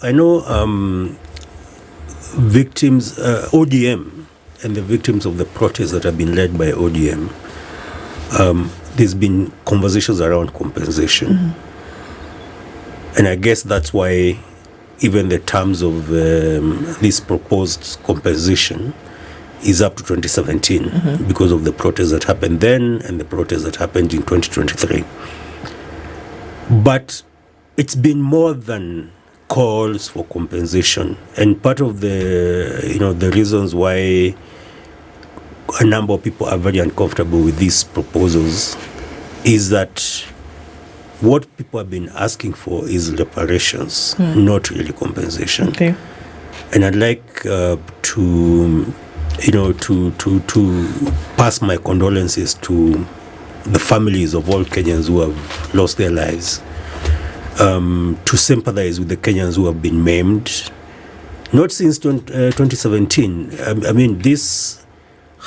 victims, ODM, and the victims of the protests that have been led by ODM, there's been conversations around compensation. And I guess that's why even the terms of this proposed compensation is up to 2017 because of the protests that happened then and the protests that happened in 2023. But it's been more than calls for compensation. And part of the reasons why a number of people are very uncomfortable with these proposals is that what people have been asking for is reparations, not really compensation. Okay. And I'd like to pass my condolences to the families of all Kenyans who have lost their lives, to sympathize with the Kenyans who have been maimed, not since 2017. I mean, this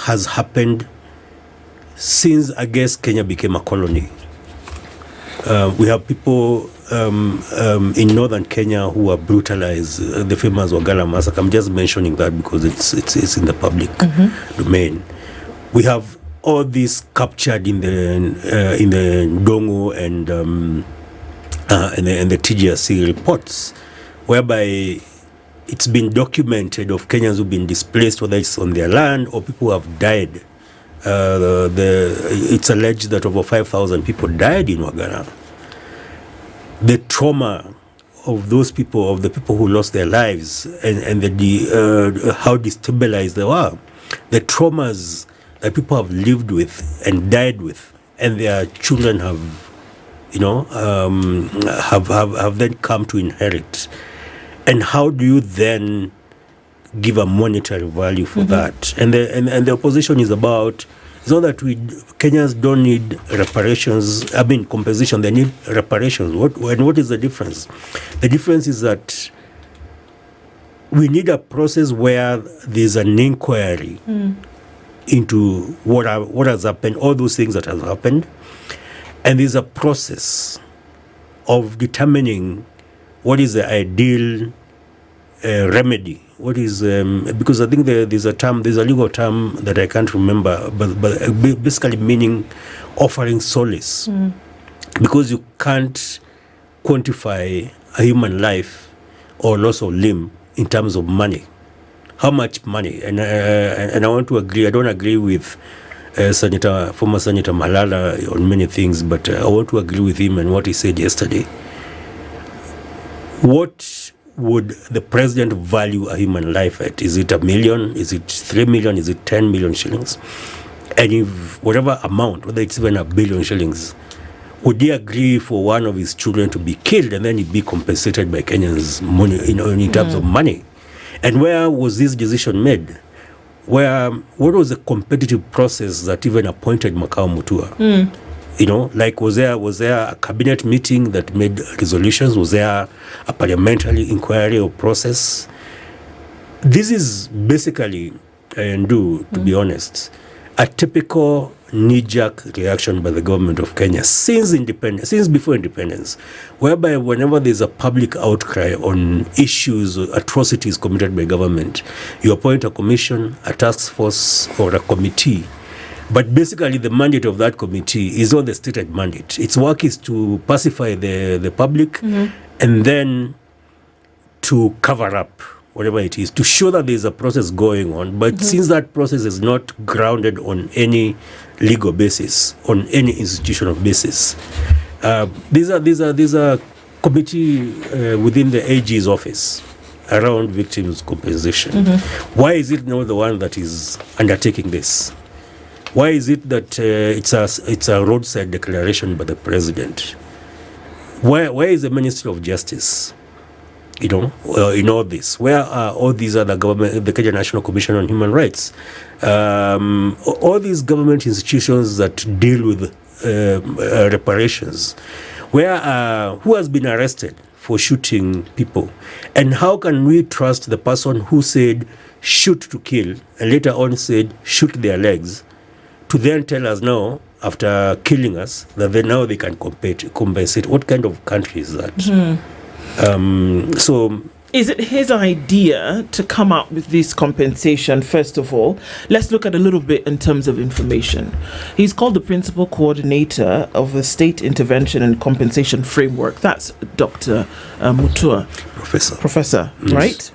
has happened since, I guess, Kenya became a colony. We have people in northern Kenya who are brutalized, the famous Wagala massacre. I'm just mentioning that because it's in the public domain. We have all this captured in the Ndongo and the TGRC reports, whereby it's been documented of Kenyans who've been displaced, whether it's on their land or people who have died. It's alleged that over 5,000 people died in Wagana. The trauma of those people, of the people who lost their lives, and how destabilized they were, the traumas that people have lived with and died with, and their children have then come to inherit. And how do you then give a monetary value for that? And the opposition is about, it's not that Kenyans don't need reparations, compensation, they need reparations. What is the difference? The difference is that we need a process where there's an inquiry into what has happened, all those things that have happened, and there's a process of determining what is the ideal remedy, because I think there's a legal term that I can't remember, but basically meaning offering solace, because you can't quantify a human life or loss of limb in terms of money. How much money? And I want to agree. I don't agree with former Senator Malala on many things, but I want to agree with him and what he said yesterday. What would the president value a human life at? Is it 1 million? Is it 3 million? Is it 10 million shillings? And if whatever amount, whether it's even 1 billion shillings, would he agree for one of his children to be killed and then he'd be compensated by Kenyans' money, in terms of money? And where was this decision made? What was the competitive process that even appointed Makau Mutua? Was there a cabinet meeting that made resolutions? Was there a parliamentary inquiry or process? This is basically, to be honest, a typical knee-jerk reaction by the government of Kenya since before independence, whereby whenever there's a public outcry on issues or atrocities committed by government, you appoint a commission, a task force, or a committee. But basically, the mandate of that committee is not the stated mandate. Its work is to pacify the public and then to cover up whatever it is, to show that there's a process going on. But since that process is not grounded on any legal basis, on any institutional basis, these are committee within the AG's office around victims' compensation. Why is it not the one that is undertaking this? Why is it that it's a roadside declaration by the president? Why is the Ministry of Justice, in all this? Where are all these other government, the Kenya National Commission on Human Rights, all these government institutions that deal with reparations? Who has been arrested for shooting people? And how can we trust the person who said shoot to kill and later on said shoot their legs, to then tell us now, after killing us, that they can compensate? What kind of country is that? So is it his idea to come up with this compensation? First of all, let's look at a little bit in terms of information. He's called the principal coordinator of the State Intervention and Compensation Framework. That's Dr. Mutua. Professor, right?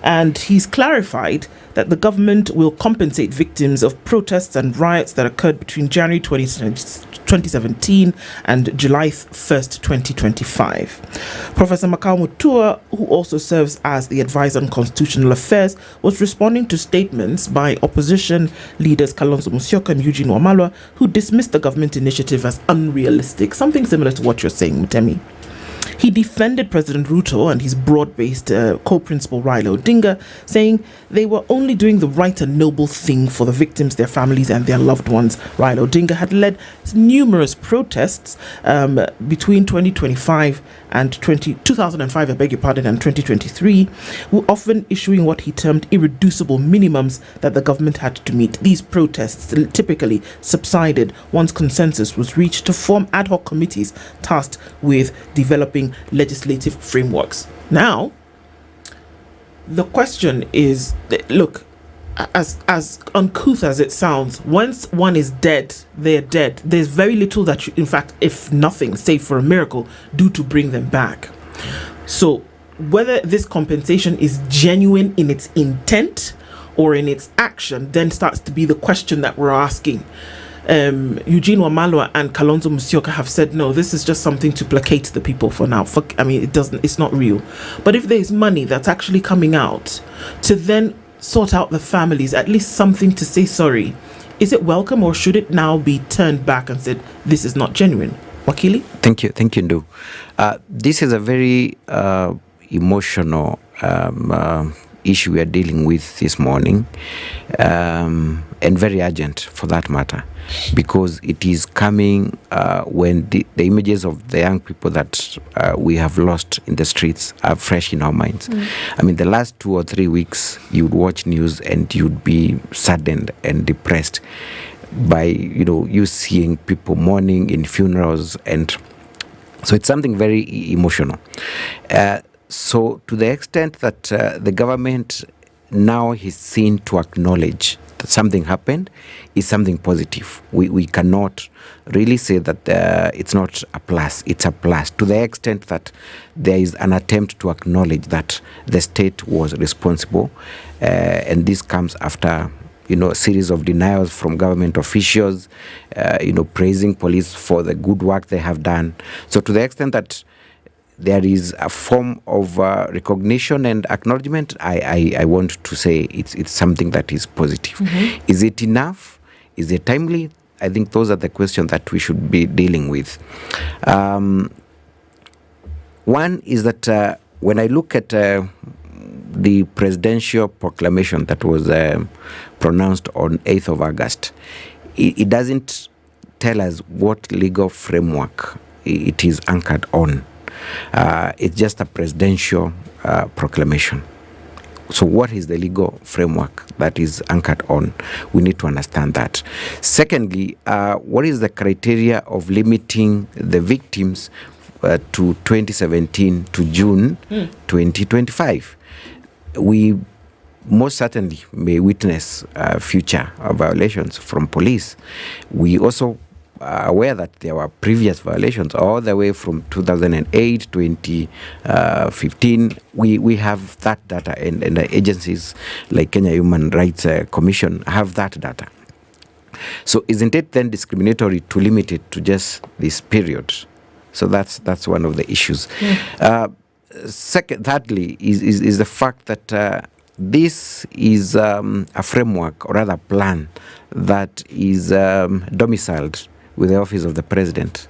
And he's clarified that the government will compensate victims of protests and riots that occurred between January 2017 and July 1st, 2025. Professor Makau Mutua, who also serves as the advisor on constitutional affairs, was responding to statements by opposition leaders Kalonzo Musyoka and Eugene Wamalwa, who dismissed the government initiative as unrealistic, something similar to what you're saying, Mutemi. He defended President Ruto and his broad-based co-principal Raila Odinga, saying they were only doing the right and noble thing for the victims, their families and their loved ones. Raila Odinga had led numerous protests between 2005 and 2005, and 2023, often issuing what he termed irreducible minimums that the government had to meet. These protests typically subsided once consensus was reached to form ad hoc committees tasked with developing legislative frameworks. Now, the question is, look, as uncouth as it sounds, once one is dead, they're dead. There's very little that you, in fact, if nothing, save for a miracle, do to bring them back. So whether this compensation is genuine in its intent or in its action then starts to be the question that we're asking. Eugene Wamalwa and Kalonzo Musyoka have said no, this is just something to placate the people for now. It's not real. But if there's money that's actually coming out to then sort out the families, at least something to say sorry, is it welcome, or should it now be turned back and said this is not genuine? Wakili? Thank you, Ndu. This is a very emotional issue we are dealing with this morning, and very urgent for that matter, because it is coming when the images of the young people that we have lost in the streets are fresh in our minds. I mean, the last 2 or 3 weeks, you would watch news and you'd be saddened and depressed by, you seeing people mourning in funerals, and so it's something very emotional. So to the extent that the government now he's seen to acknowledge that something happened is something positive. We cannot really say that it's not a plus. It's a plus to the extent that there is an attempt to acknowledge that the state was responsible, and this comes after a series of denials from government officials, praising police for the good work they have done. So to the extent that there is a form of recognition and acknowledgement, I want to say it's something that is positive. Mm-hmm. Is it enough? Is it timely? I think those are the questions that we should be dealing with. One is that when I look at the presidential proclamation that was pronounced on 8th of August, it doesn't tell us what legal framework it is anchored on. It's just a presidential proclamation. So what is the legal framework that is anchored on? We need to understand that. Secondly, what is the criteria of limiting the victims to 2017 to June 2025? We most certainly may witness future violations from police. We also are aware that there were previous violations all the way from 2008, 2015. We have that data, and the agencies like Kenya Human Rights Commission have that data. So isn't it then discriminatory to limit it to just this period? So that's one of the issues. Thirdly, is the fact that this is a framework, or rather plan, that is domiciled with the Office of the President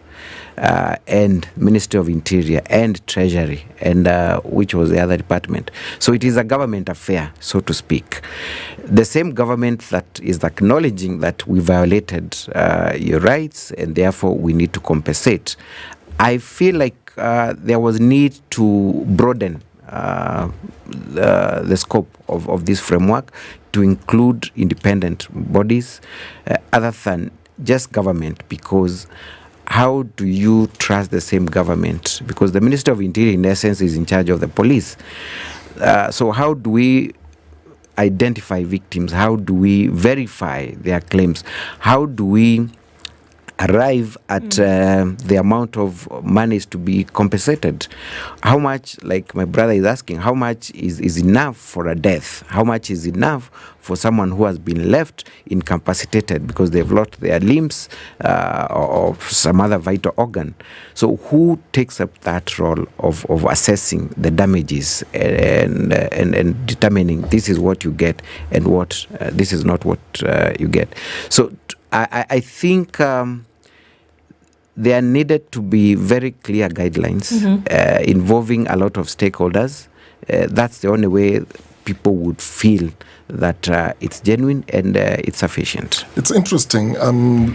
and Ministry of Interior and Treasury, and which was the other department. So it is a government affair, so to speak. The same government that is acknowledging that we violated your rights and therefore we need to compensate. I feel like there was need to broaden the scope of this framework to include independent bodies other than just government, because how do you trust the same government? Because the Minister of Interior, in essence, is in charge of the police. So how do we identify victims? How do we verify their claims? How do we arrive at the amount of monies to be compensated? How much, like my brother is asking, how much is enough for a death? How much is enough for someone who has been left incapacitated because they've lost their limbs or some other vital organ? So who takes up that role of assessing the damages and determining this is what you get and what this is not what you get? So I think there needed to be very clear guidelines involving a lot of stakeholders. That's the only way people would feel that it's genuine and it's sufficient. It's interesting. I'm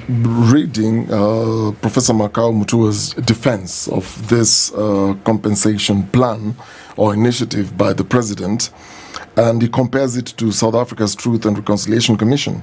reading Professor Makau Mutua's defense of this compensation plan or initiative by the president, and he compares it to South Africa's Truth and Reconciliation Commission.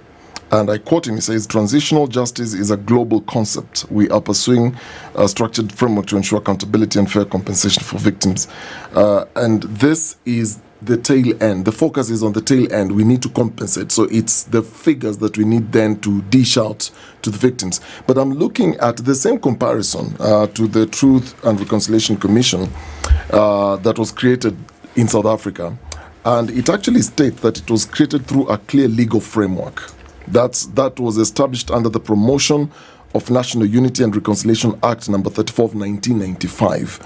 And I quote him, he says, "Transitional justice is a global concept. We are pursuing a structured framework to ensure accountability and fair compensation for victims." And this is the tail end. The focus is on the tail end. We need to compensate. So it's the figures that we need then to dish out to the victims. But I'm looking at the same comparison to the Truth and Reconciliation Commission that was created in South Africa. And it actually states that it was created through a clear legal framework. That was established under the Promotion of National Unity and Reconciliation Act number 34 of 1995.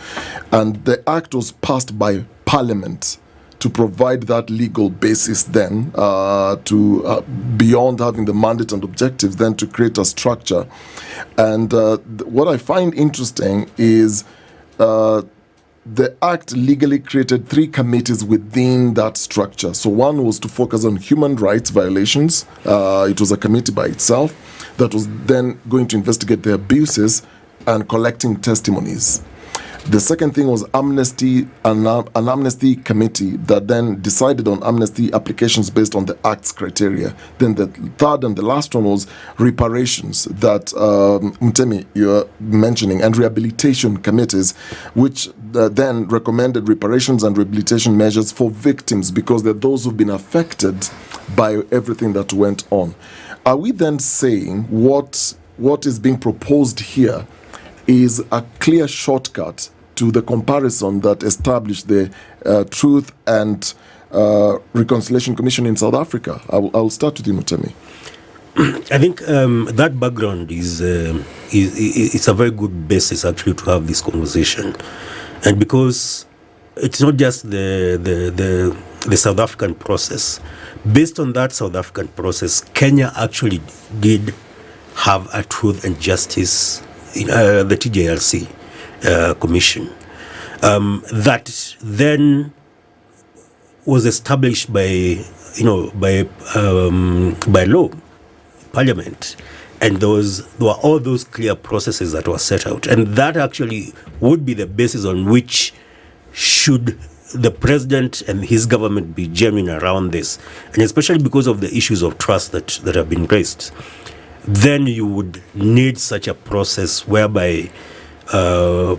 And the act was passed by Parliament to provide that legal basis then to beyond having the mandate and objectives, then to create a structure. And what I find interesting is the Act legally created 3 committees within that structure. So one was to focus on human rights violations. It was a committee by itself that was then going to investigate the abuses and collecting testimonies. The second thing was amnesty, an amnesty committee that then decided on amnesty applications based on the Act's criteria. Then the third and the last one was reparations that Mtemi, you're mentioning, and rehabilitation committees, which then recommended reparations and rehabilitation measures for victims because they're those who've been affected by everything that went on. Are we then saying what is being proposed here is a clear shortcut to the comparison that established the Truth and Reconciliation Commission in South Africa? I'll start with you, Mutemi. I think that background is it's a very good basis actually to have this conversation, and because it's not just the South African process. Based on that South African process, Kenya actually did have a Truth and Justice, the TJRC commission, that then was established by law, Parliament, and there were all those clear processes that were set out, and that actually would be the basis on which should the president and his government be genuine around this, and especially because of the issues of trust that have been raised, then you would need such a process whereby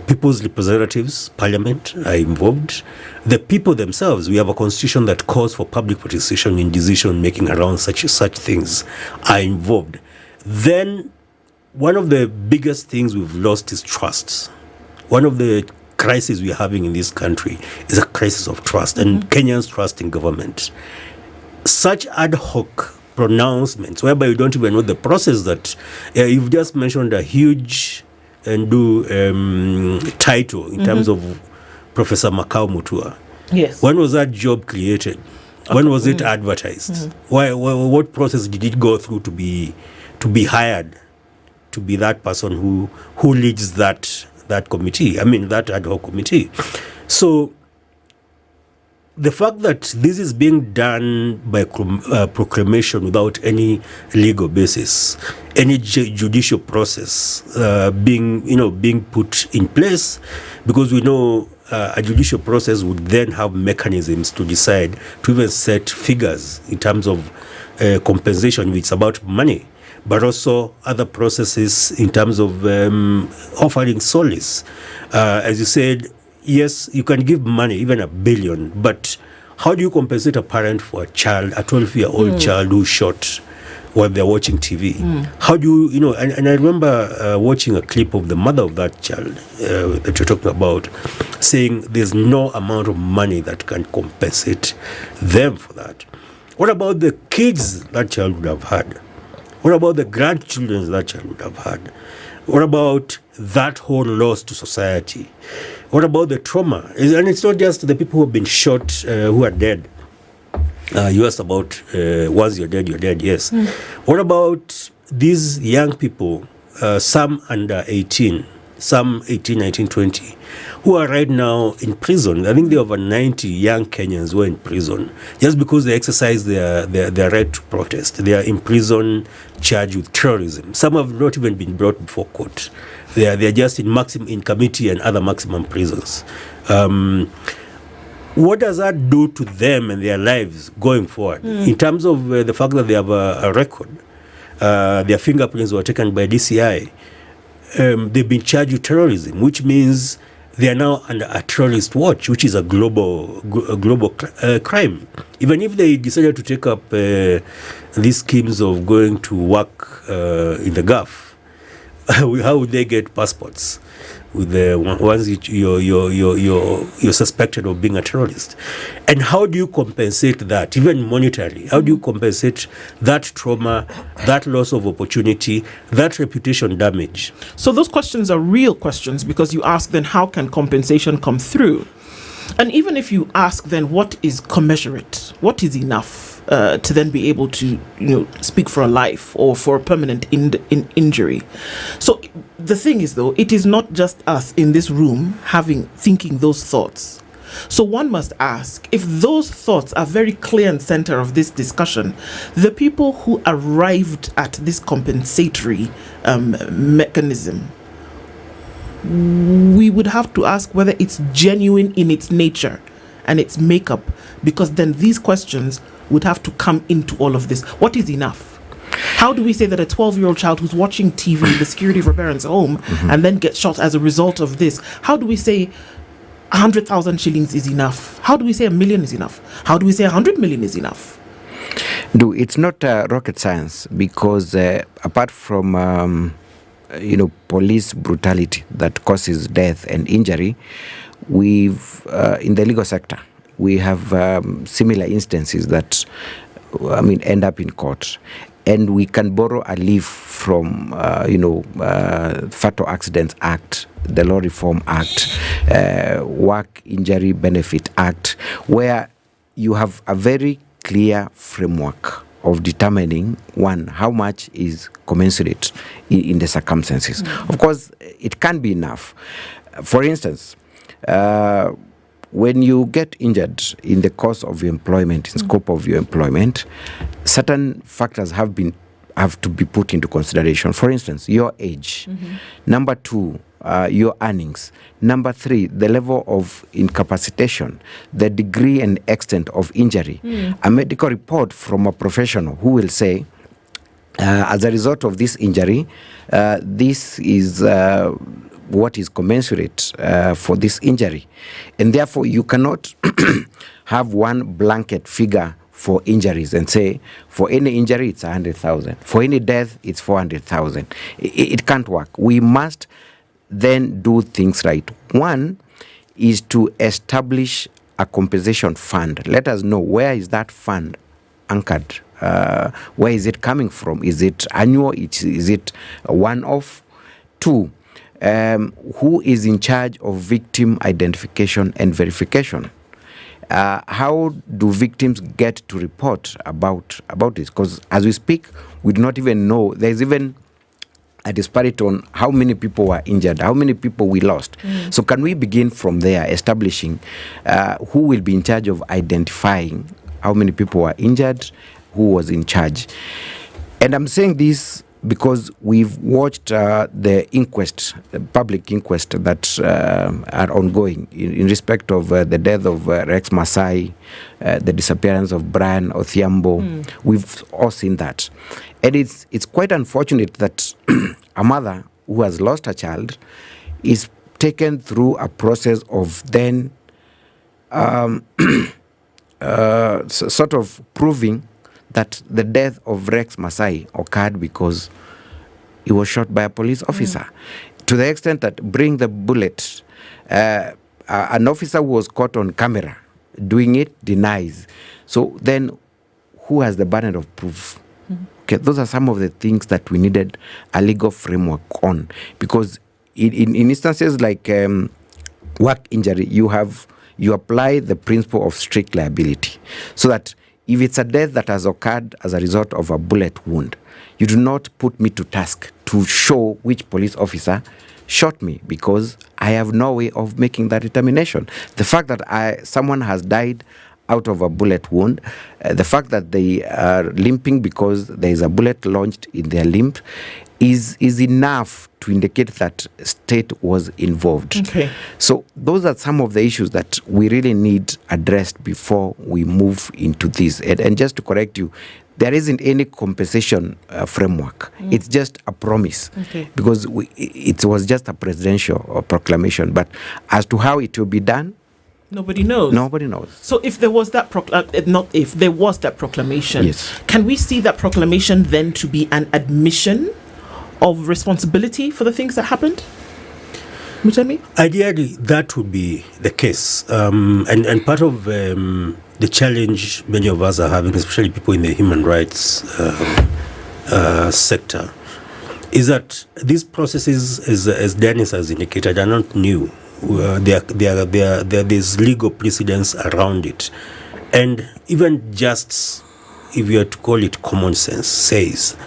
people's representatives, Parliament, are involved. The people themselves, we have a constitution that calls for public participation in decision making around such things, are involved. Then one of the biggest things we've lost is trust. One of the crisis we're having in this country is a crisis of trust, and Kenyans' trust in government. Such ad hoc pronouncements whereby you don't even know the process that you've just mentioned, a huge title in terms of Professor Makau Mutua. Yes. When was that job created? Okay. When was it advertised? Why? What process did it go through to be hired to be that person who leads that committee? I mean, that ad hoc committee. So the fact that this is being done by proclamation without any legal basis, any judicial process being put in place, because we know a judicial process would then have mechanisms to decide, to even set figures in terms of compensation, which is about money, but also other processes in terms of offering solace. As you said, yes, you can give money, even $1 billion, but how do you compensate a parent for a child, a 12-year-old child who's shot while they're watching TV? How do you, and I remember watching a clip of the mother of that child that you're talking about, saying there's no amount of money that can compensate them for that. What about the kids that child would have had? What about the grandchildren that child would have had? What about that whole loss to society? What about the trauma? And it's not just the people who have been shot who are dead. You asked about once you're dead, yes. What about these young people, some under 18, some 18, 19, 20, who are right now in prison? I think there are over 90 young Kenyans who are in prison just because they exercise their right to protest. They are in prison charged with terrorism. Some have not even been brought before court. They are just in committee and other maximum prisons. What does that do to them and their lives going forward in terms of the fact that they have a record? Their fingerprints were taken by DCI. They've been charged with terrorism, which means they are now under a terrorist watch, which is a global crime. Even if they decided to take up these schemes of going to work in the Gulf, how would they get passports with the once you're suspected of being a terrorist? And how do you compensate that, even monetarily? How do you compensate that trauma, that loss of opportunity, that reputation damage? So those questions are real questions, because you ask then how can compensation come through? And even if you ask then what is commensurate, what is enough to then be able to speak for a life or for a permanent injury. So the thing is, though, it is not just us in this room thinking those thoughts. So one must ask, if those thoughts are very clear and center of this discussion, the people who arrived at this compensatory mechanism, we would have to ask whether it's genuine in its nature and its makeup, because then these questions would have to come into all of this. What is enough? How do we say that a 12-year-old child who's watching TV in the security of her parents' home and then gets shot as a result of this, how do we say 100,000 shillings is enough? How do we say 1 million is enough? How do we say 100 million is enough? It's not rocket science, because apart from police brutality that causes death and injury, we've in the legal sector we have similar instances that end up in court, and we can borrow a leaf from Fatal Accidents Act, the Law Reform Act, Work Injury Benefit Act, where you have a very clear framework of determining, one, how much is commensurate in the circumstances. Of course, it can be enough. For instance, when you get injured in the course of your employment, in scope of your employment, certain factors have to be put into consideration. For instance, your age. Number 2, your earnings. Number 3, the level of incapacitation, the degree and extent of injury. A medical report from a professional who will say, as a result of this injury, this is what is commensurate for this injury. And therefore, you cannot have one blanket figure for injuries and say, for any injury, it's 100,000. For any death, it's 400,000. It can't work. We must then do things right. One is to establish a compensation fund. Let us know, where is that fund anchored? Where is it coming from? Is it annual? Is it a one-off? 2, who is in charge of victim identification and verification? How do victims get to report about this? Because as we speak, we do not even know. There's even a disparity on how many people were injured, how many people we lost. So can we begin from there, establishing who will be in charge of identifying how many people were injured, who was in charge? And I'm saying this because we've watched the inquest, the public inquest that are ongoing in respect of the death of Rex Masai, the disappearance of Brian Othiambo. We've all seen that. And it's quite unfortunate that a mother who has lost a child is taken through a process of then sort of proving that the death of Rex Masai occurred because he was shot by a police officer. To the extent that bring the bullet, an officer who was caught on camera doing it denies. So then who has the burden of proof? Okay, those are some of the things that we needed a legal framework on. Because in instances like work injury, you apply the principle of strict liability, so that if it's a death that has occurred as a result of a bullet wound, you do not put me to task to show which police officer shot me, because I have no way of making that determination. The fact that someone has died out of a bullet wound, the fact that they are limping because there is a bullet launched in their limb is enough to indicate that state was involved. Okay. So those are some of the issues that we really need addressed before we move into this. And just to correct you, there isn't any compensation framework. It's just a promise, because it was just a presidential proclamation. But as to how it will be done, nobody knows. Nobody knows. So if there was that there was that proclamation, yes, can we see that proclamation then to be an admission of responsibility for the things that happened? Mutemi? Ideally, that would be the case. And part of the challenge many of us are having, especially people in the human rights sector, is that these processes, as Dennis has indicated, are not new. There's legal precedence around it. And even just, if you are to call it common sense, says,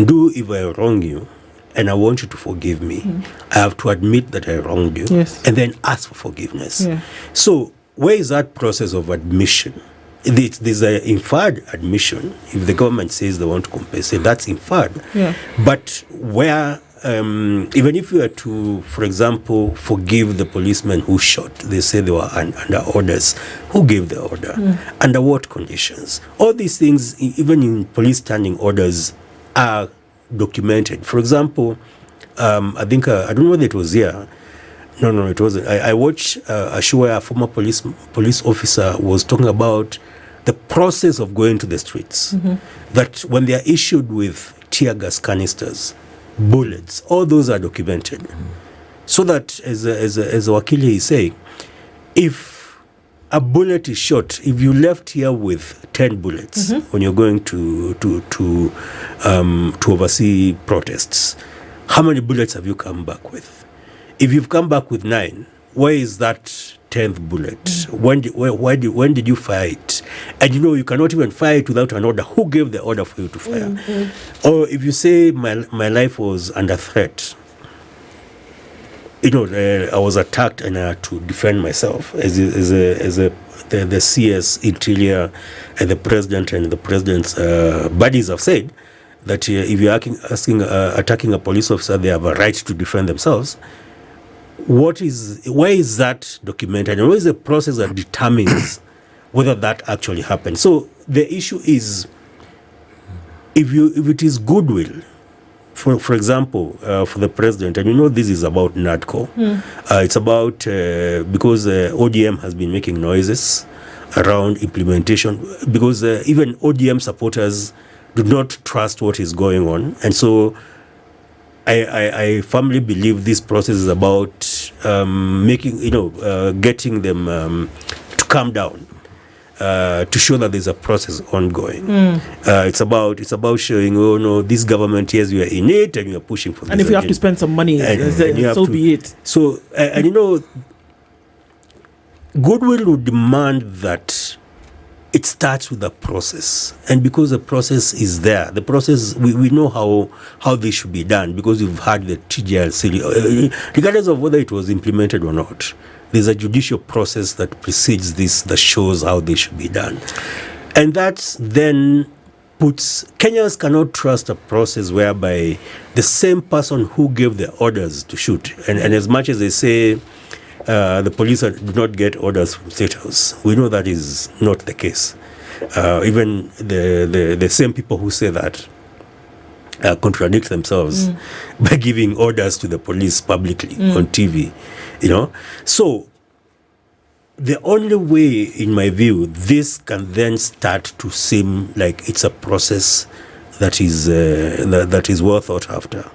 do if I wrong you, and I want you to forgive me, I have to admit that I wronged you, and then ask for forgiveness. Yeah. So where is that process of admission? There's an inferred admission. If the government says they want to compensate, that's inferred. Yeah. But where even if you were to, for example, forgive the policeman who shot, they say they were under orders. Who gave the order? Under what conditions? All these things, even in police standing orders, are documented. For example, I think, I don't know whether it was here. No, it wasn't. I watched a show where a former police officer was talking about the process of going to the streets. That when they are issued with tear gas canisters, bullets, all those are documented. So that, as Wakili is saying, if a bullet is shot, if you left here with 10 bullets when you're going to oversee protests, how many bullets have you come back with? If you've come back with 9, where is that 10th bullet? When did you fire it? And you cannot even fire it without an order. Who gave the order for you to fire? Or if you say my life was under threat, I was attacked and I had to defend myself as the CS Interior and the President and the President's buddies have said that if you're attacking a police officer, they have a right to defend themselves. Where is that documented, and what is the process that determines whether that actually happened? So the issue is, if it is goodwill, for example, for the president, and this is about NADCO. It's about because ODM has been making noises around implementation, because even ODM supporters do not trust what is going on, and so I firmly believe this process is about making, getting them to calm down, to show that there's a process ongoing. It's about showing, oh no, this government, yes, you are in it and you are pushing for this. And if you have to spend some money, so be it. So, goodwill would demand that it starts with a process, and because the process is there, the process, we know how this should be done, because we've had the TGLC, regardless of whether it was implemented or not. There's a judicial process that precedes this that shows how they should be done, and that then puts Kenyans cannot trust a process whereby the same person who gave the orders to shoot, and as much as they say the police do not get orders from State House, we know that is not the case. Even the same people who say that contradict themselves by giving orders to the police publicly on TV, So the only way, in my view, this can then start to seem like it's a process that is well thought after,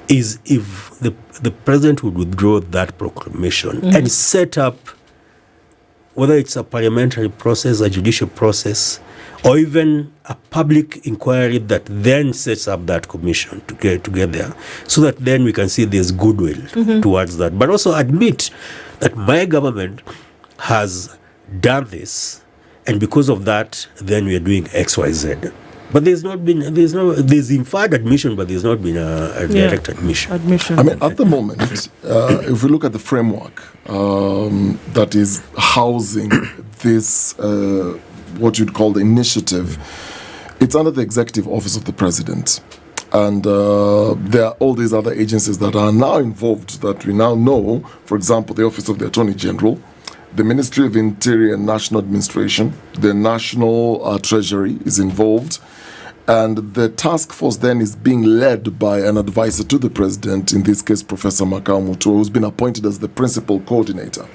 is if the president would withdraw that proclamation and set up, whether it's a parliamentary process, a judicial process, or even a public inquiry that then sets up that commission to get there, so that then we can see there's goodwill towards that. But also admit that my government has done this, and because of that, then we are doing X, Y, Z. But there's inferred admission, but there's not been a direct admission. I mean, at the moment, if we look at the framework that is housing this, what you'd call the initiative, it's under the executive office of the president. And there are all these other agencies that are now involved that we now know, for example, the Office of the Attorney General, the Ministry of Interior and National Administration, the National Treasury is involved, and the task force then is being led by an advisor to the president, in this case, Professor Makau Mutua, who's been appointed as the principal coordinator.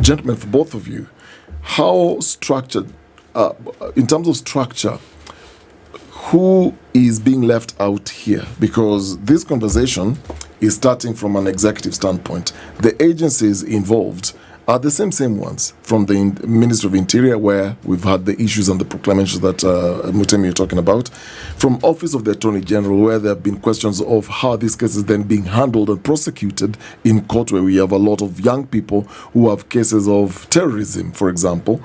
Gentlemen, for both of you, how structured, in terms of structure, who is being left out here? Because this conversation is starting from an executive standpoint. The agencies involved are the same ones, from the Ministry of Interior, where we've had the issues and the proclamations that Mutemi you're talking about, from Office of the Attorney General, where there have been questions of how this case is then being handled and prosecuted in court, where we have a lot of young people who have cases of terrorism, for example.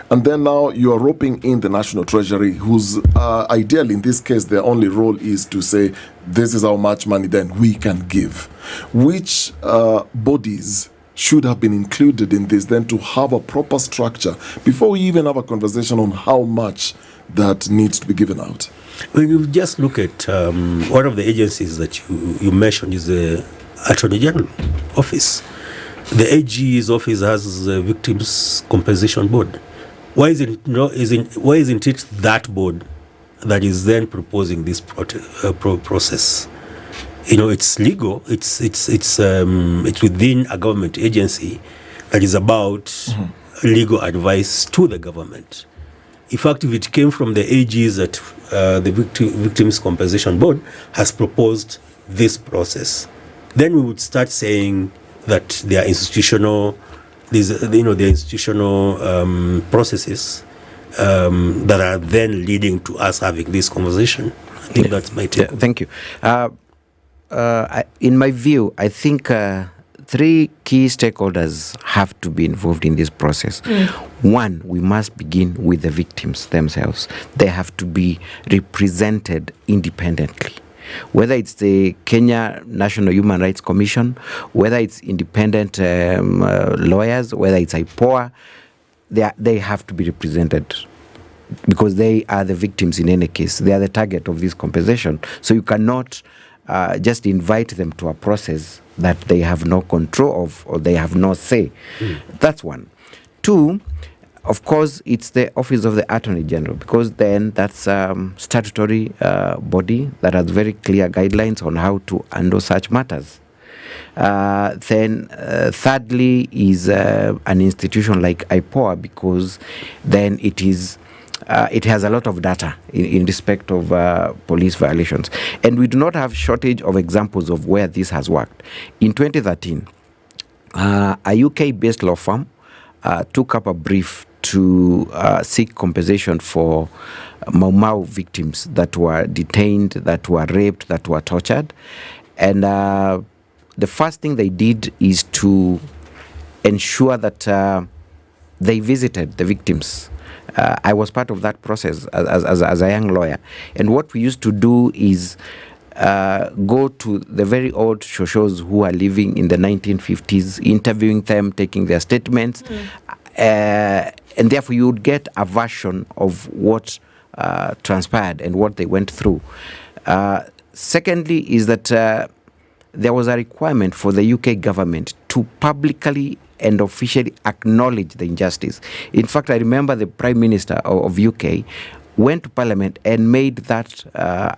And then now you are roping in the National Treasury, whose ideally in this case their only role is to say, this is how much money then we can give. Which bodies should have been included in this, then to have a proper structure before we even have a conversation on how much that needs to be given out. When you just look at one of the agencies that you mentioned is the Attorney General Office. The AG's office has a Victims Compensation Board. Why isn't it that board that is then proposing this process? It's legal. It's within a government agency that is about legal advice to the government. In fact, if it came from the AGs that the Victims Compensation Board has proposed this process, then we would start saying that there are institutional processes that are then leading to us having this conversation. I think that's my take. Thank you. In my view, I think 3 key stakeholders have to be involved in this process. One, we must begin with the victims themselves. They have to be represented independently. Whether it's the Kenya National Human Rights Commission, whether it's independent lawyers, whether it's IPOA, they have to be represented because they are the victims in any case. They are the target of this compensation. So you cannot just invite them to a process that they have no control of or they have no say. That's one. 2, of course, it's the Office of the Attorney General, because then that's statutory body that has very clear guidelines on how to handle such matters. Then thirdly is an institution like IPOA, because then it has a lot of data in respect of police violations. And we do not have shortage of examples of where this has worked. In 2013, a UK-based law firm took up a brief to seek compensation for Mau Mau victims that were detained, that were raped, that were tortured. And the first thing they did is to ensure that they visited the victims. I was part of that process as a young lawyer. And what we used to do is go to the very old shoshos who are living in the 1950s, interviewing them, taking their statements. And therefore you would get a version of what transpired and what they went through. Secondly is that there was a requirement for the UK government to publicly and officially acknowledge the injustice. In fact, I remember the Prime Minister of UK went to Parliament and made that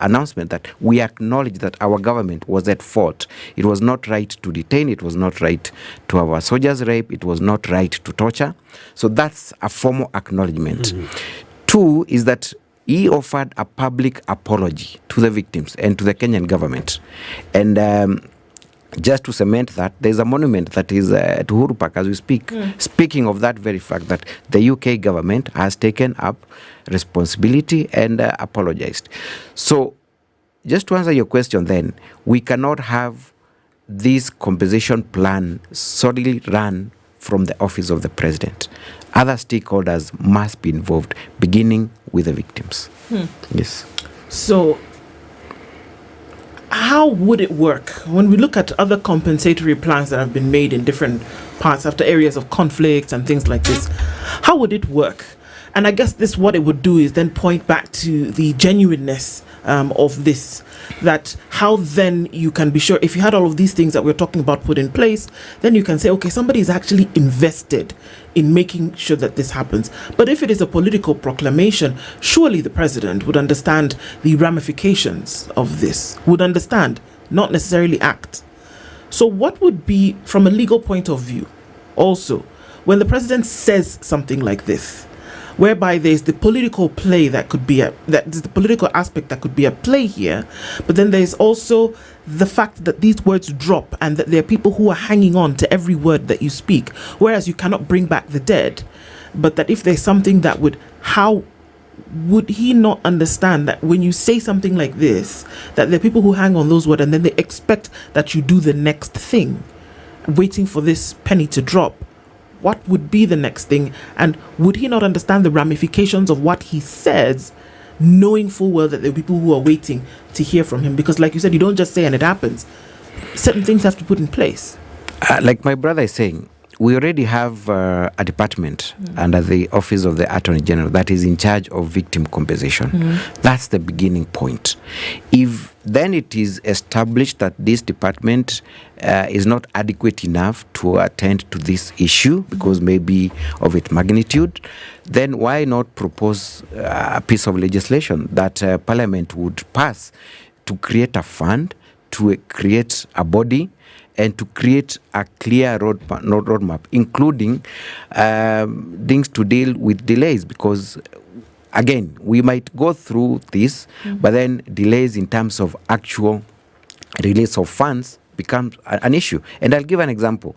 announcement that we acknowledge that our government was at fault. It was not right to detain, it was not right to have our soldiers raped, it was not right to torture. So that's a formal acknowledgement. 2 is that he offered a public apology to the victims and to the Kenyan government. And just to cement that, there's a monument that is at Uhuru Park as we speak, speaking of that very fact that the UK government has taken up responsibility and apologized. So just to answer your question then, we cannot have this compensation plan solely run from the office of the president. Other stakeholders must be involved, beginning with the victims. Yes. So how would it work when we look at other compensatory plans that have been made in different parts after areas of conflict and things like this? How would it work? And I guess this, what it would do is then point back to the genuineness of this, that how then you can be sure, if you had all of these things that we're talking about put in place, then you can say, okay, somebody is actually invested in making sure that this happens. But if it is a political proclamation, surely the president would understand the ramifications of this, would understand, not necessarily act. So what would be, from a legal point of view, also, when the president says something like this, whereby there's the political play that could be there's the political aspect that could be at play here, but then there's also the fact that these words drop and that there are people who are hanging on to every word that you speak, whereas you cannot bring back the dead, but that if there's something that would, how would he not understand that when you say something like this, that there are people who hang on those words and then they expect that you do the next thing, waiting for this penny to drop? What would be the next thing? And would he not understand the ramifications of what he says, knowing full well that there are people who are waiting to hear from him? Because like you said, you don't just say and it happens. Certain things have to put in place. Like my brother is saying, we already have a department under the Office of the Attorney General that is in charge of victim compensation. That's the beginning point. If then it is established that this department is not adequate enough to attend to this issue because maybe of its magnitude, then why not propose a piece of legislation that Parliament would pass to create a fund, to create a body, and to create a clear roadmap, including things to deal with delays, because again, we might go through this, but then delays in terms of actual release of funds becomes an issue. And I'll give an example.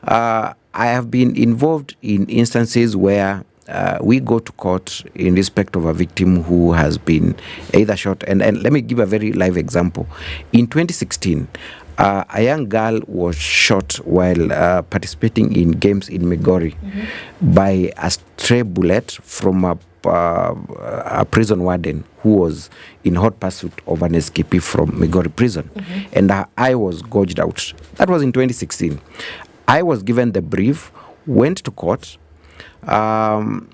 I have been involved in instances where we go to court in respect of a victim who has been either shot. And let me give a very live example. In 2016, a young girl was shot while participating in games in Migori by a stray bullet from a prison warden who was in hot pursuit of an escapee from Migori prison. And her eye was gouged out. That was in 2016. I was given the brief, went to court,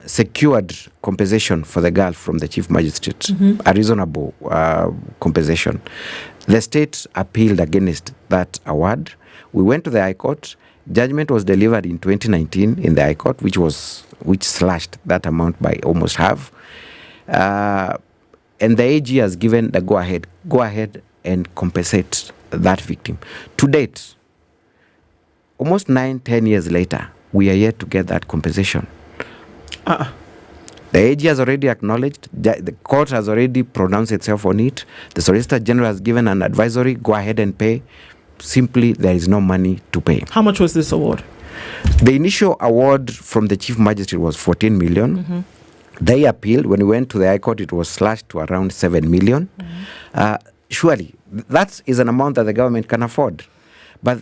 secured compensation for the girl from the chief magistrate, a reasonable compensation. The state appealed against that award. We went to the High Court. Judgment was delivered in 2019 in the High Court, which slashed that amount by almost half. And the AG has given the go ahead and compensate that victim. To date, almost 9-10 years later, we are yet to get that compensation. The AG has already acknowledged, the court has already pronounced itself on it, the Solicitor General has given an advisory, go ahead and pay. Simply, there is no money to pay. How much was this award? The initial award from the Chief Magistrate was 14 million. They appealed. When we went to the High Court, it was slashed to around 7 million. Surely, that is an amount that the government can afford. But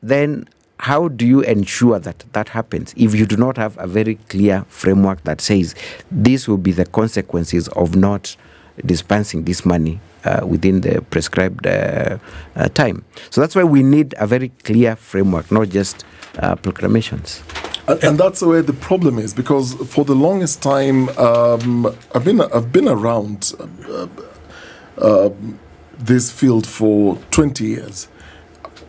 then, how do you ensure that that happens if you do not have a very clear framework that says this will be the consequences of not dispensing this money within the prescribed time? So that's why we need a very clear framework, not just proclamations. And that's where the problem is, because for the longest time, I've been around this field for 20 years.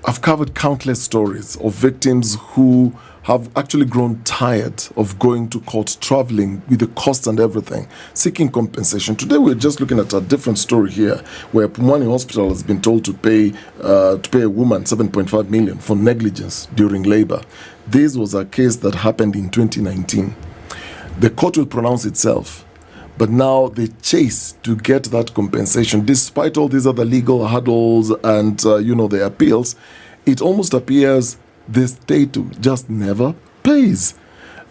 I've covered countless stories of victims who have actually grown tired of going to court, traveling with the cost and everything, seeking compensation. Today we're just looking at a different story here, where Pumwani Hospital has been told to pay a woman 7.5 million for negligence during labor. This was a case that happened in 2019. The court will pronounce itself, but now they chase to get that compensation, despite all these other legal hurdles and the appeals. It almost appears the state just never pays.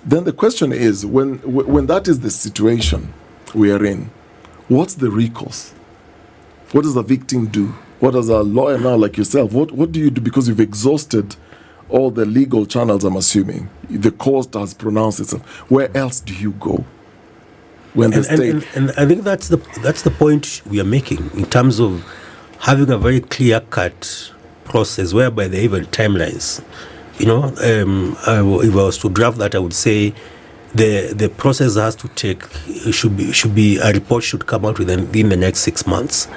Then the question is, when that is the situation we are in, what's the recourse? What does the victim do? What does a lawyer now like yourself, what do you do? Because you've exhausted all the legal channels, I'm assuming. The court has pronounced itself. Where else do you go? When the state... and I think that's the point we are making in terms of having a very clear-cut process whereby there are even timelines. If I was to draft that, I would say the process has to take should be a report should come out within the next 6 months,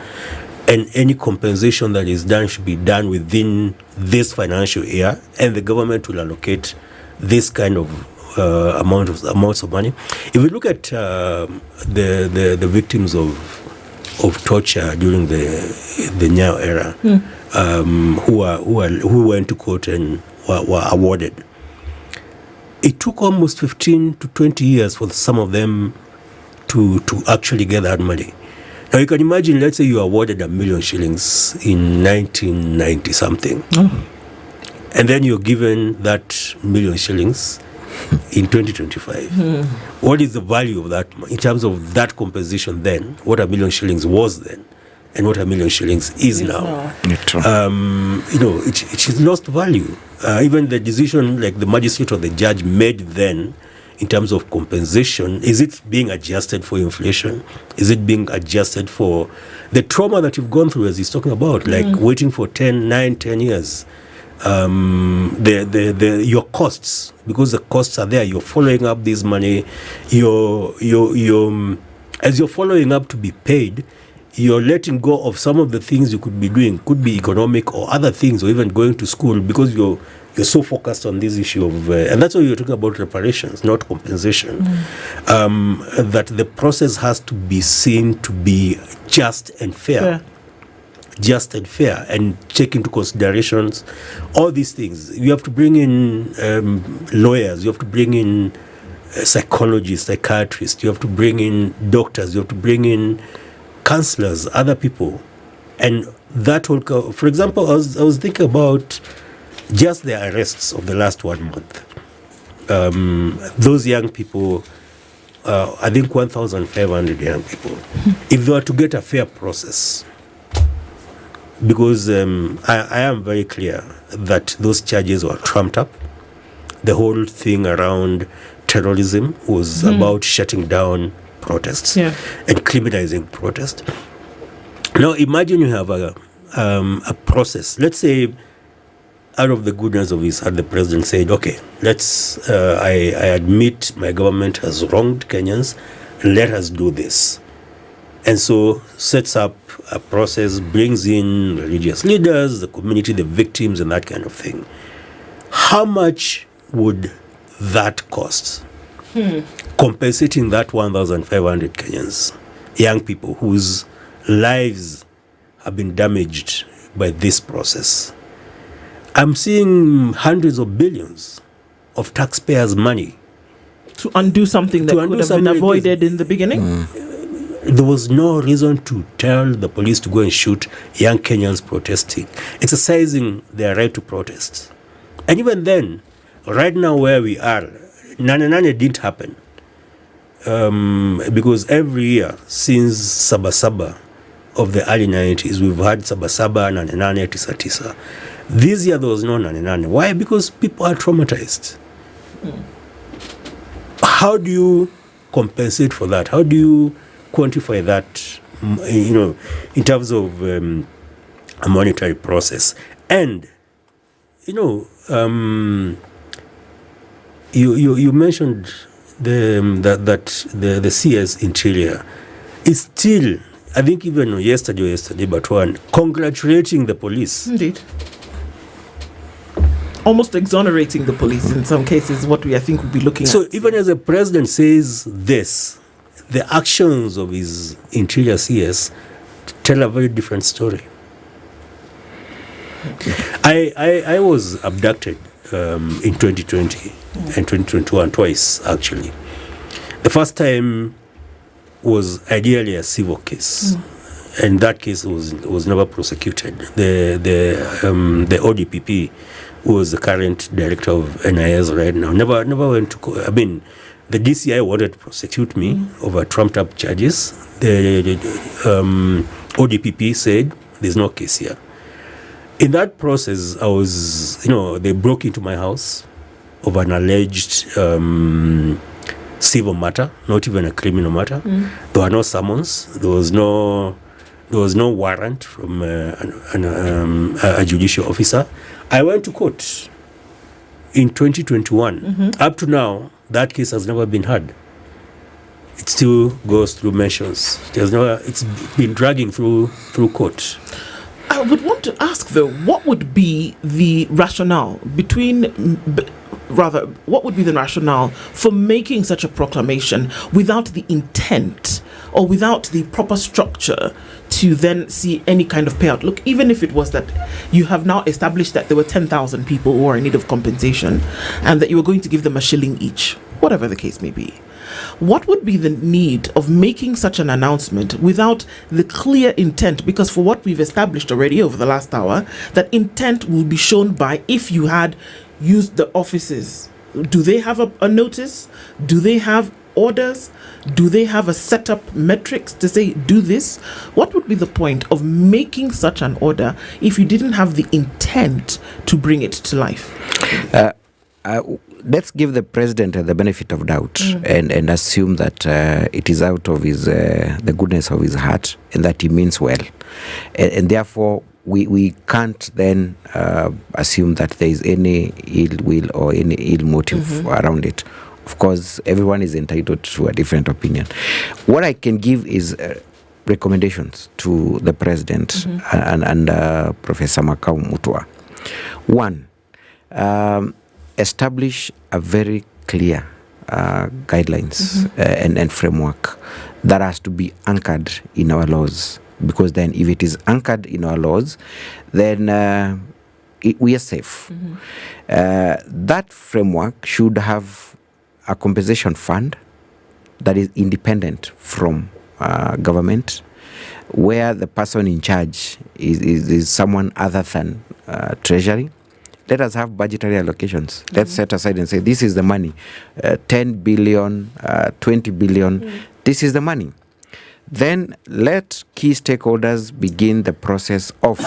and any compensation that is done should be done within this financial year, and the government will allocate this kind of amounts of money. If we look at the victims of torture during the Nyamweya era, who went to court and were awarded, it took almost 15 to 20 years for some of them to actually get that money. Now you can imagine, let's say you are awarded 1 million shillings in 1990 something, and then you're given that 1 million shillings in 2025. What is the value of that in terms of that compensation then? What 1 million shillings was then, and what 1 million shillings is now. It has lost value. Even the decision, like the magistrate or the judge made then, in terms of compensation, is it being adjusted for inflation? Is it being adjusted for the trauma that you've gone through, as he's talking about, like waiting for 10 years? your costs, because the costs are there. You're following up this money. As you're following up to be paid, you're letting go of some of the things you could be doing. Could be economic or other things, or even going to school, because you're so focused on this issue of, and that's why you're talking about reparations, not compensation. That the process has to be seen to be just and fair. Just and fair, and take into considerations all these things. You have to bring in lawyers, you have to bring in psychologists, psychiatrists, you have to bring in doctors, you have to bring in counselors, other people. And that will, for example, I was thinking about just the arrests of the last 1 month. Those young people, I think 1,500 young people, if they were to get a fair process, because I am very clear that those charges were trumped up. The whole thing around terrorism was about shutting down protests and criminalizing protest. Now imagine you have a process. Let's say, out of the goodness of his heart, the president said, okay, I admit my government has wronged Kenyans, let us do this. And so sets up a process, brings in religious leaders, the community, the victims, and that kind of thing. How much would that cost? Compensating that 1,500 Kenyans, young people whose lives have been damaged by this process. I'm seeing hundreds of billions of taxpayers' money. To undo something that could have been avoided in the beginning? There was no reason to tell the police to go and shoot young Kenyans protesting, exercising their right to protest. And even then, right now where we are, Nane didn't happen. Because every year since Sabasaba of the early 90s, we've had Sabasaba, Nane, Tisa Tisa. This year there was no Nane. Why? Because people are traumatized. How do you compensate for that? How do you quantify that, in terms of a monetary process? And, you mentioned the CS Interior is still, I think even yesterday, but one, congratulating the police. Indeed. Almost exonerating the police in some cases, what I think we'll be looking at. So even as the president says this, the actions of his Interior CS tell a very different story. I was abducted in 2020 and 2021 twice, actually. The first time was ideally a civil case, and that case was never prosecuted. The ODPP, who was the current director of NIS right now, never went to court. I mean, the DCI wanted to prosecute me over trumped up charges. The ODPP said there's no case here. In that process, I was, they broke into my house over an alleged civil matter, not even a criminal matter. There were no summons. There was no warrant from a judicial officer. I went to court in 2021. Up to now, that case has never been heard. It still goes through mentions. It's been dragging through court. I would want to ask, though, what would be the rationale for making such a proclamation without the intent or without the proper structure to then see any kind of payout? Look, even if it was that you have now established that there were 10,000 people who are in need of compensation and that you were going to give them a shilling each, whatever the case may be, what would be the need of making such an announcement without the clear intent? Because for what we've established already over the last hour, that intent will be shown by if you had used the offices. Do they have a notice? Do they have orders? Do they have a set up metrics to say do this? What would be the point of making such an order if you didn't have the intent to bring it to life? Let's give the president the benefit of doubt and assume that it is out of his the goodness of his heart and that he means well, and therefore we can't then assume that there is any ill will or any ill motive around it. Of course, everyone is entitled to a different opinion. What I can give is recommendations to the president and Professor Makau Mutua. One, establish a very clear guidelines and framework that has to be anchored in our laws. Because then if it is anchored in our laws, then we are safe. That framework should have a compensation fund that is independent from government, where the person in charge is someone other than Treasury. Let us have budgetary allocations. Let's set aside and say, this is the money, 10 billion, 20 billion, this is the money. Then let key stakeholders begin the process of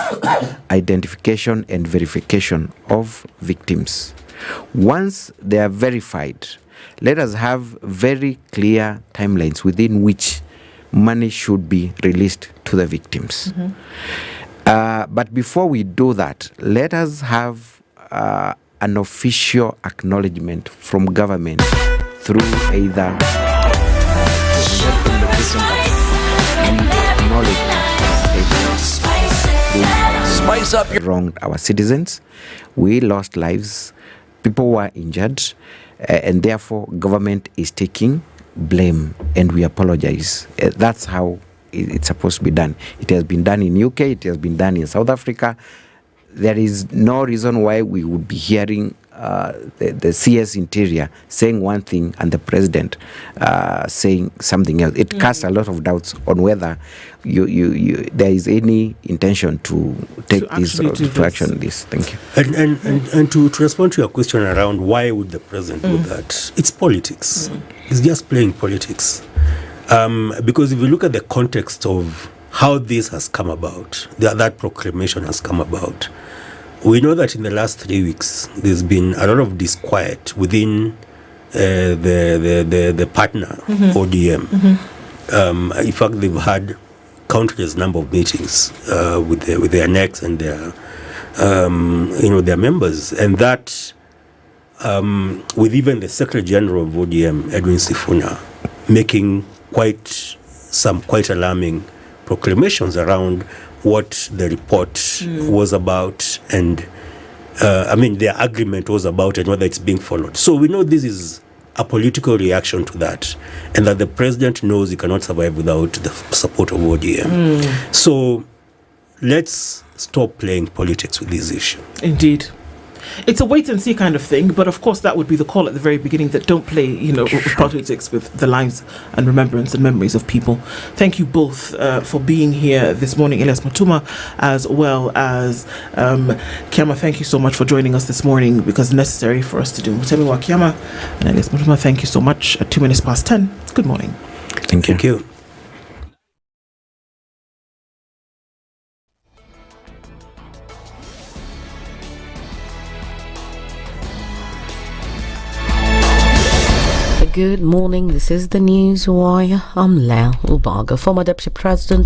identification and verification of victims. Once they are verified, let us have very clear timelines within which money should be released to the victims. But before we do that, let us have an official acknowledgement from government through either Spice up your wronged our citizens. We lost lives, people were injured, and therefore government is taking blame, and we apologize. That's how it's supposed to be done. It has been done in UK, it has been done in South Africa. There is no reason why we would be hearing the CS Interior saying one thing and the President saying something else. It casts a lot of doubts on whether there is any intention to take to action this. Thank you. And to respond to your question around why would the President do that, it's politics. It's just playing politics. Because if you look at the context of how this has come about, that proclamation has come about, we know that in the last 3 weeks, there's been a lot of disquiet within the partner, ODM. In fact, they've had countless number of meetings with their necks and their members, and that with even the Secretary General of ODM, Edwin Sifuna, making quite alarming proclamations around what the report was about, and their agreement was about, and whether it's being followed. So we know this is a political reaction to that, and that the President knows he cannot survive without the support of ODM. So let's stop playing politics with this issue. Indeed. It's a wait and see kind of thing, but of course that would be the call at the very beginning, that don't play, politics with the lives and remembrance and memories of people. Thank you both for being here this morning, Elias Matuma, as well as Kiama. Thank you so much for joining us this morning, because it's necessary for us to do. Mutemiwa Kiama and Elias Matuma, thank you so much. At 10:02. Good morning. Thank you. Thank you. Good morning, this is the News Wire. I'm Lau Ubaga. Former Deputy President